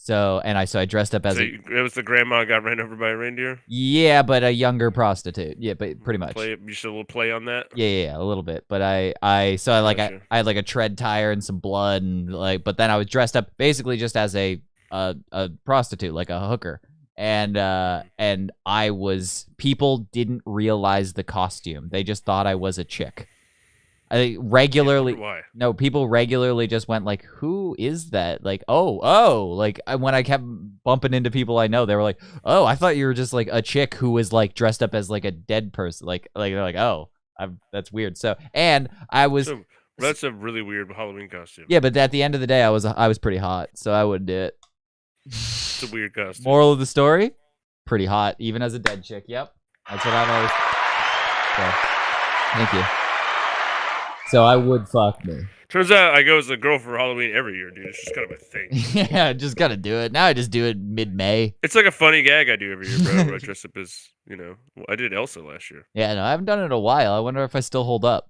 So I dressed up as it was the grandma got ran over by a reindeer. yeah, but a younger prostitute. Yeah, but pretty much. You should a little play on that. Yeah, a little bit. But I Gotcha. had like a tread tire and some blood and but then I was dressed up basically just as a prostitute, like a hooker. And people didn't realize the costume. They just thought I was a chick. I regularly people regularly just went like, who is that? Like, like when I kept bumping into people I know, they were like, oh, I thought you were just like a chick who was like dressed up as like a dead person. Like they're like, oh, that's weird. So, and I was that's a really weird Halloween costume. Yeah, but at the end of the day, I was pretty hot, so I wouldn't do it. It's a weird costume. Moral of the story: pretty hot, even as a dead chick. Yep, that's what I've always. So, thank you. So I would fuck me. Turns out I go as a girl for Halloween every year, dude. It's just kind of a thing. Yeah, just gotta do it. Now I just do it mid-May. It's like a funny gag I do every year, bro. Where I dress up as, I did Elsa last year. Yeah, no, I haven't done it in a while. I wonder if I still hold up.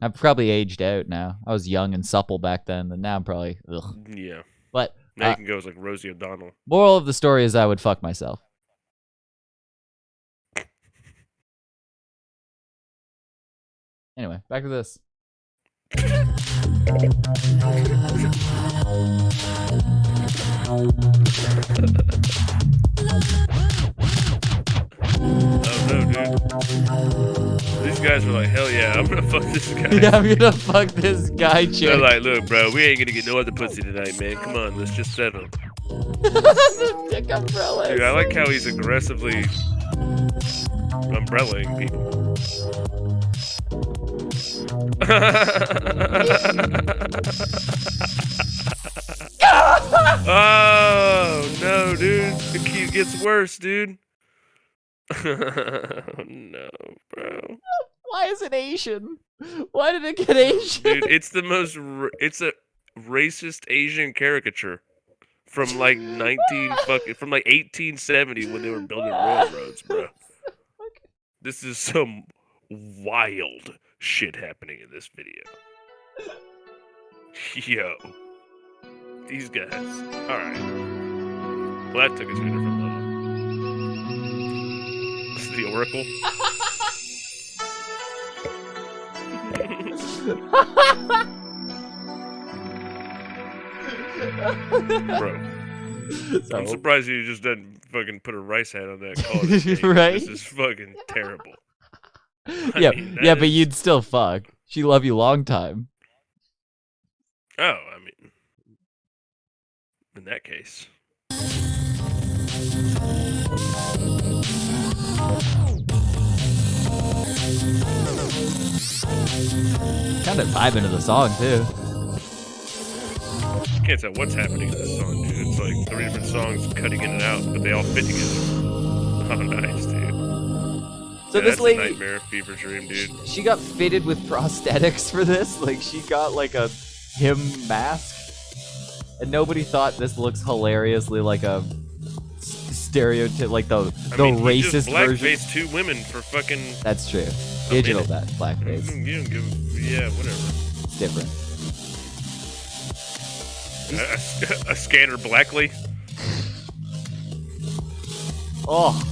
I've probably aged out now. I was young and supple back then, and now I'm probably ugh. Yeah. But now you can go as like Rosie O'Donnell. Moral of the story is I would fuck myself. Anyway, back to this. Oh no, dude. These guys were like, hell yeah, I'm gonna fuck this guy. Yeah, I'm gonna fuck this guy chick. They're like, look, bro, we ain't gonna get no other pussy tonight, man. Come on, let's just settle. Dick umbrella. Dude, I like how he's aggressively umbrellaing people. Oh no, dude! The key gets worse, dude. No, bro. Why is it Asian? Why did it get Asian? Dude, it's the most. It's a racist Asian caricature from like from like 1870 when they were building railroads, bro. This is some wild shit happening in this video. Yo. These guys. Alright. Well, that took us to a different level. This is the Oracle. Bro. So, I'm surprised you just didn't fucking put a rice hat on that call. Right? This is fucking terrible. Yeah, but you'd still fuck. She love you long time. Oh, I mean, in that case. Kind of vibing to the song too. You can't tell what's happening in this song, dude. It's like 3 different songs cutting in and out, but they all fit together. Oh, nice, dude. So Yeah, this that's a lady, nightmare fever dream, dude. she got fitted with prosthetics for this. Like she got like a him mask, and nobody thought this looks hilariously like a stereotype, like the He just racist version. blackface 2 women for fucking. That's true. Digital that blackface. You don't give. Yeah, whatever. It's different. A scanner blackly. Oh.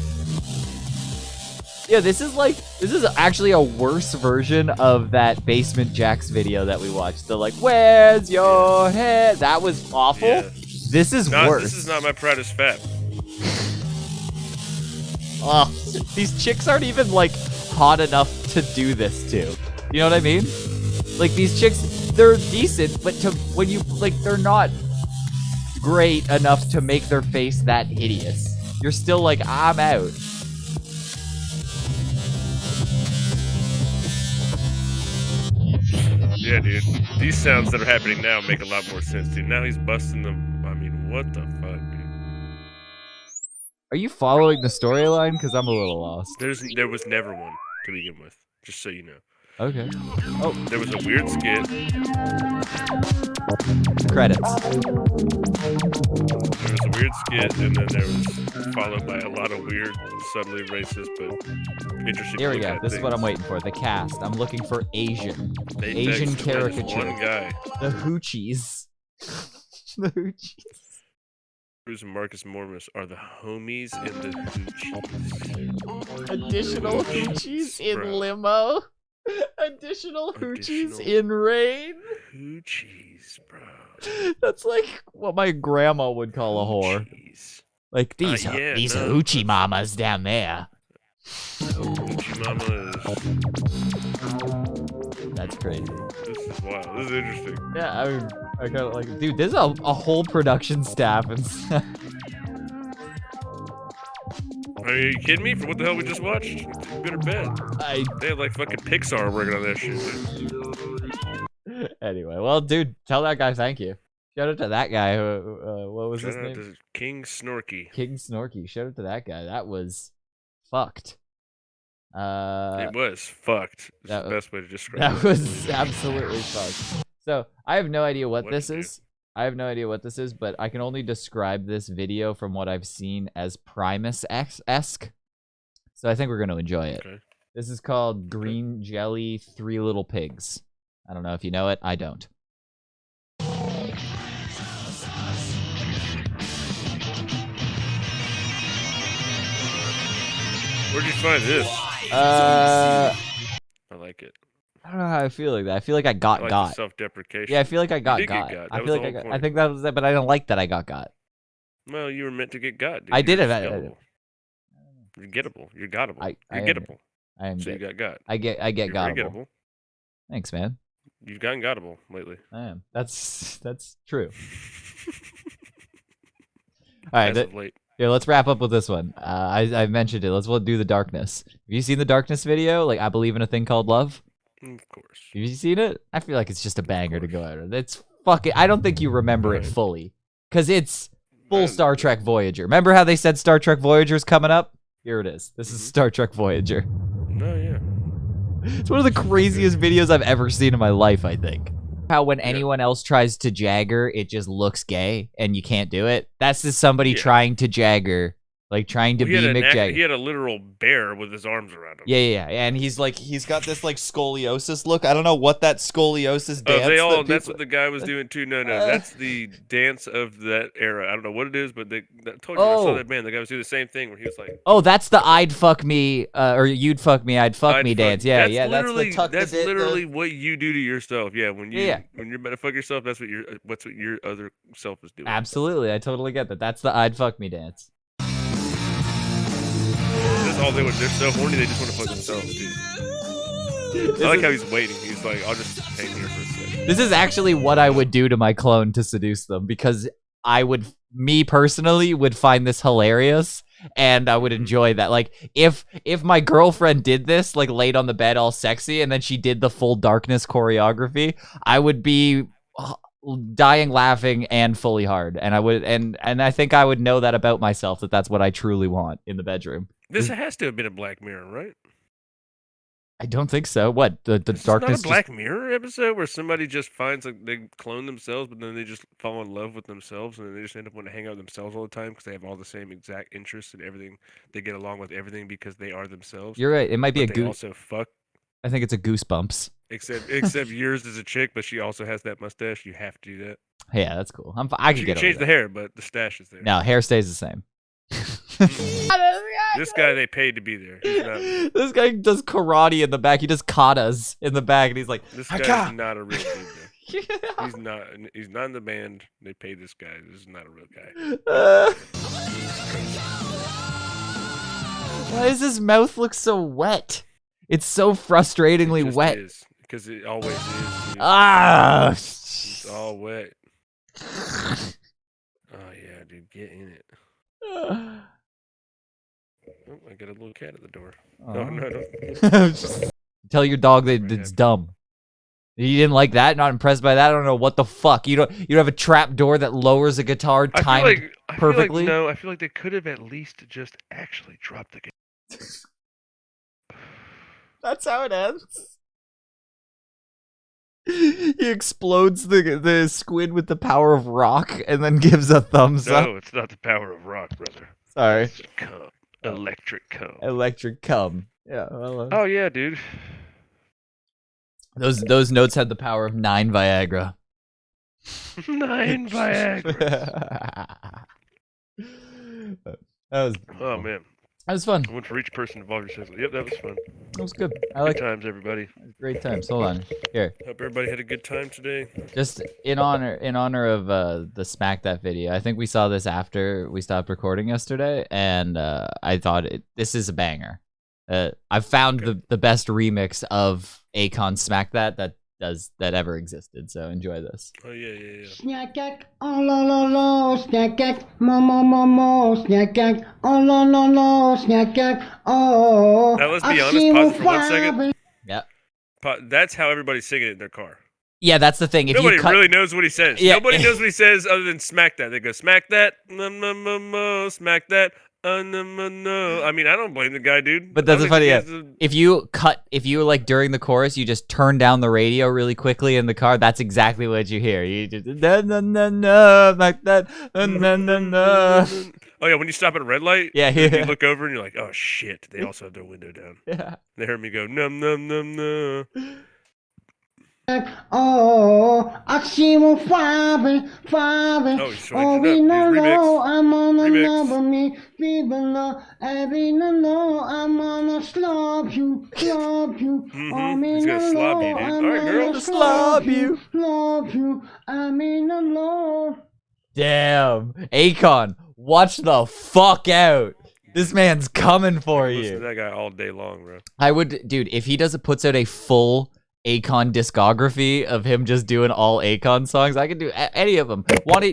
Yeah, this is actually a worse version of that Basement Jaxx video that we watched. The like, where's your head? That was awful. Yeah. This is worse. This is not my proudest fat. Oh, these chicks aren't even like hot enough to do this to. You know what I mean? Like these chicks, they're decent, but when you like, they're not great enough to make their face that hideous. You're still like, I'm out. Yeah, dude. These sounds that are happening now make a lot more sense, dude. Now he's busting them. I mean, what the fuck, dude? Are you following the storyline? Because I'm a little lost. There was never one to begin with, just so you know. Okay. Oh. There was a weird skit. Credits. There was a weird skit, and then there was followed by a lot of weird, subtly racist, but interesting. Here we go. This is what I'm waiting for. The cast. I'm looking for Asian. They Asian texted by this caricature. one guy. The Hoochies. The Hoochies. Cruz and Marcus Morris are the homies in the hoochies. Additional hoochies in bro. limo. Additional hoochies in rain. Hoochies, bro. That's like what my grandma would call a whore. Like these yeah, these no, hoochie mamas down there. Hoochie mama That's crazy. This is wild. This is interesting. Yeah, I kind of like it. Dude, there's a whole production staff and stuff. Are you kidding me? For what the hell we just watched? Good or bad? They had like fucking Pixar working on that shit. Anyway, well, dude, tell that guy thank you. Shout out to that guy. What was his Shout out name? to King Snorky. King Snorky. Shout out to that guy. That was fucked. It was fucked. That's the best way to describe it. That was absolutely fucked. So I have no idea what this is. I have no idea what this is, but I can only describe this video from what I've seen as Primus-esque. So I think we're going to enjoy it. Okay. This is called Green Jelly 3 Little Pigs. I don't know if you know it. I don't. Where'd you find this? I like it. don't know how I feel like that. I feel like I got I like got. the self-deprecation. Yeah, I feel like I got You did got. get got. I That feel was like the whole I point. think that was it, but I don't like that I got got. Well, you were meant to get got, dude. I did You're it. gettable. You're gettable. You're gottable. I You're am- gettable. I am So you get- got got. I get You're very gottable. gettable. Thanks, man. You've gotten gottable lately. I am. That's true. All right, As of late. yeah, let's wrap up with this one. I mentioned it. Let's do the darkness. Have you seen the darkness video? Like, I believe in a thing called love. Of course. Have you seen it? I feel like it's just a banger to go out of. It's fucking. I don't think you remember it fully, cause it's full Star Trek Voyager. Remember how they said Star Trek Voyager's coming up? Here it is. This is Star Trek Voyager. No, yeah. It's one of the craziest videos I've ever seen in my life, I think. How when anyone else tries to Jagger, it just looks gay and you can't do it. That's just somebody trying to Jagger, like trying to Well, be he had Mick Jagger. He had a literal bear with his arms around him. Yeah. And he's got this like scoliosis look. I don't know what that scoliosis dance. That's what the guy was doing too. No, that's the dance of that era. I don't know what it is, but I told you I saw that band. The guy was doing the same thing where he was like, Oh, that's the I'd fuck me, or you'd fuck me, I'd fuck me dance. Yeah, that's yeah. Literally, That's that's the tuck the literally what you do to yourself. Yeah, when Yeah. you're about to fuck yourself, that's what your other self is doing. Absolutely, I totally get that. That's the I'd fuck me dance. That's all they would. They're so horny. They just want to fuck themselves, dude. I like how he's waiting. He's like, I'll just hang here for a second. This is actually what I would do to my clone to seduce them, because me personally would find this hilarious and I would enjoy that. Like if my girlfriend did this, like laid on the bed all sexy and then she did the full darkness choreography, I would be dying laughing and fully hard, and I would and I think I would know that about myself, that's what I truly want in the bedroom. This has to have been a Black Mirror, right? I don't think so. What the This darkness? is not a Black Mirror episode where somebody just finds like they clone themselves, but then they just fall in love with themselves, and then they just end up wanting to hang out with themselves all the time because they have all the same exact interests and everything. They get along with everything because they are themselves. You're right. It might be but a they goose. also fuck. I think it's a Goosebumps. Except yours is a chick, but she also has that mustache. You have to do that. Yeah, that's cool. I She could can get change over the that. hair, but the stash is there. No, hair stays the same. This guy they paid to be there. He's not, This guy does karate in the back. He does katas in the back, and he's like, this "Haka!" guy's not a real dude. Though. He's not. He's not in the band. They paid this guy. This is not a real guy. Why does his mouth look so wet? It's so frustratingly Just wet. is, because it always is. Dude. Ah! It's all wet. Oh yeah, dude, get in it. Oh, I got a little cat at the door. Oh no, don't. Tell your dog that it's dumb. You didn't like that? Not impressed by that? I don't know what the fuck. You don't have a trap door that lowers a guitar timed perfectly? No, I feel like they could have at least just actually dropped the guitar. That's how it ends. He explodes the squid with the power of rock and then gives a thumbs up. No, it's not the power of rock, brother. Sorry. It's cum. Electric cum. Electric cum. Yeah. Well, Oh yeah, dude. Those notes had the power of 9 Viagra. 9 Viagra. That was. Oh man, that was fun. I went for each person involved yourself. Yep, that was fun. That was good. I Good like times, everybody. great times. Hold on. Here. Hope everybody had a good time today. Just in honor of the Smack That video. I think we saw this after we stopped recording yesterday, and I thought this is a banger. I've found the best remix of Akon Smack That ever existed. So enjoy this. Oh yeah. Snack, oh lo lo lo, snack, mo, snack, oh lo lo lo, snack, oh. Now let's be honest. Pause it for 1 second. Yep. That's how everybody's singing it in their car. Yeah, that's the thing. If Nobody you cut, really knows what he says. Yeah. Nobody knows what he says other than smack that. They go smack that, smack that. I mean, I don't blame the guy, dude. But that's funny. Yeah. If If you like during the chorus, you just turn down the radio really quickly in the car. That's exactly what you hear. You just no like that. No. Oh yeah, when you stop at a red light, Yeah. You look over and you're like, oh shit, they also have their window down. Yeah. They heard me go num. Oh, I see you five. Oh, he's Oh, we know I'm on another me. People know, every know I'm gonna slob you. Oh, He's gonna slob you, dude. All right, girl. Slob you. I mean alone. Damn, Akon, watch the fuck out. This man's coming for Listen to you. that guy all day long, bro. I would, dude, if he puts out a full Akon discography of him just doing all Akon songs, I could do any of them.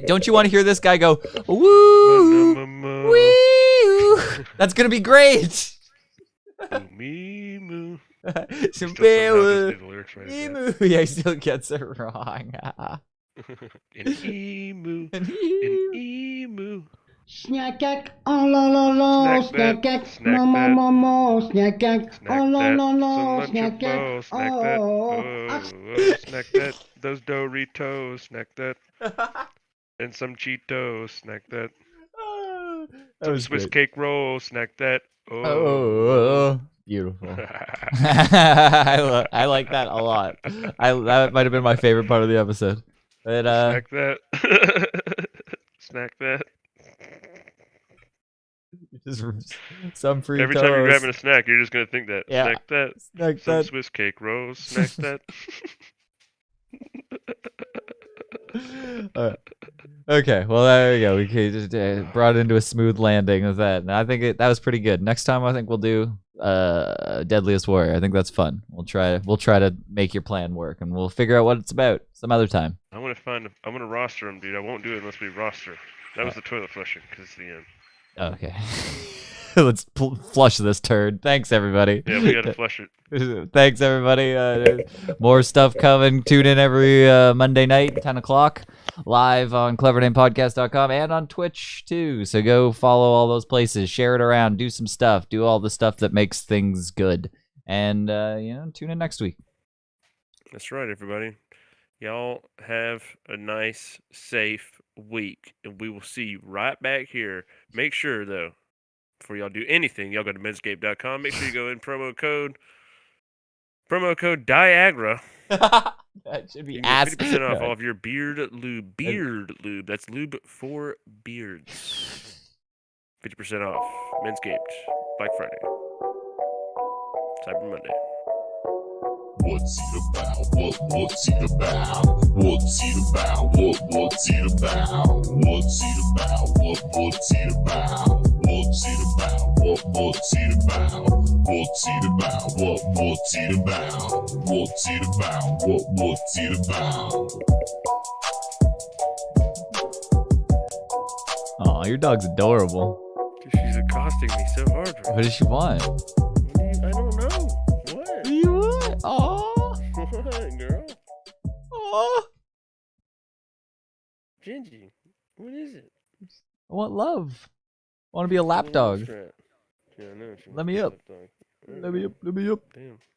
Don't you want to hear this guy go woo woo? That's gonna be great. Me moo. Yeah, he still gets it wrong. An emu. Snack, oh lo lo lo, snack, mo, snack, oh lo lo lo, snack, oh. Snack that. Those Doritos. Snack that. And some Cheetos. Snack that. Some Swiss great. cake roll. Snack that. Oh, beautiful. I like that a lot. That might have been my favorite part of the episode. But Snack that. Snack that. Just some free. Every time you're grabbing a snack, you're just gonna think that. Yeah. Snack that. Snack Some that. Swiss cake rolls. Snack that. Okay, well there we go. We just brought it into a smooth landing with that, and I think that was pretty good. Next time, I think we'll do Deadliest Warrior. I think that's fun. We'll try to make your plan work, and we'll figure out what it's about some other time. I'm gonna roster them, dude. I won't do it unless we roster. That was the toilet flushing, because it's the end. Okay. Let's flush this turd. Thanks, everybody. Yeah, we gotta flush it. Thanks, everybody. More stuff coming. Tune in every Monday night, 10 o'clock, live on clevernamepodcast.com and on Twitch, too. So go follow all those places. Share it around. Do some stuff. Do all the stuff that makes things good. And, tune in next week. That's right, everybody. Y'all have a nice, safe week, and we will see you right back here. Make sure, though, before y'all do anything, y'all go to Manscaped.com. Make sure you go in promo code Diagra. That should be ass. 50% off all of your beard lube. That's lube for beards. 50% off. Manscaped. Black Friday. Cyber Monday. What's it about? What's it about? What's it about? What's it about? What's it about? What's it about? What's it about? What's it about? What's it about? What's it about? What's it about? What's it about? Oh, your dog's adorable. Dude, she's accosting me so hard. What does she want? I don't know. What do you want? Oh. What, girl? Oh. Gingy, what is it? I want love. I want to be a lap dog. Yeah, I know. Let me up. Let me up. Damn.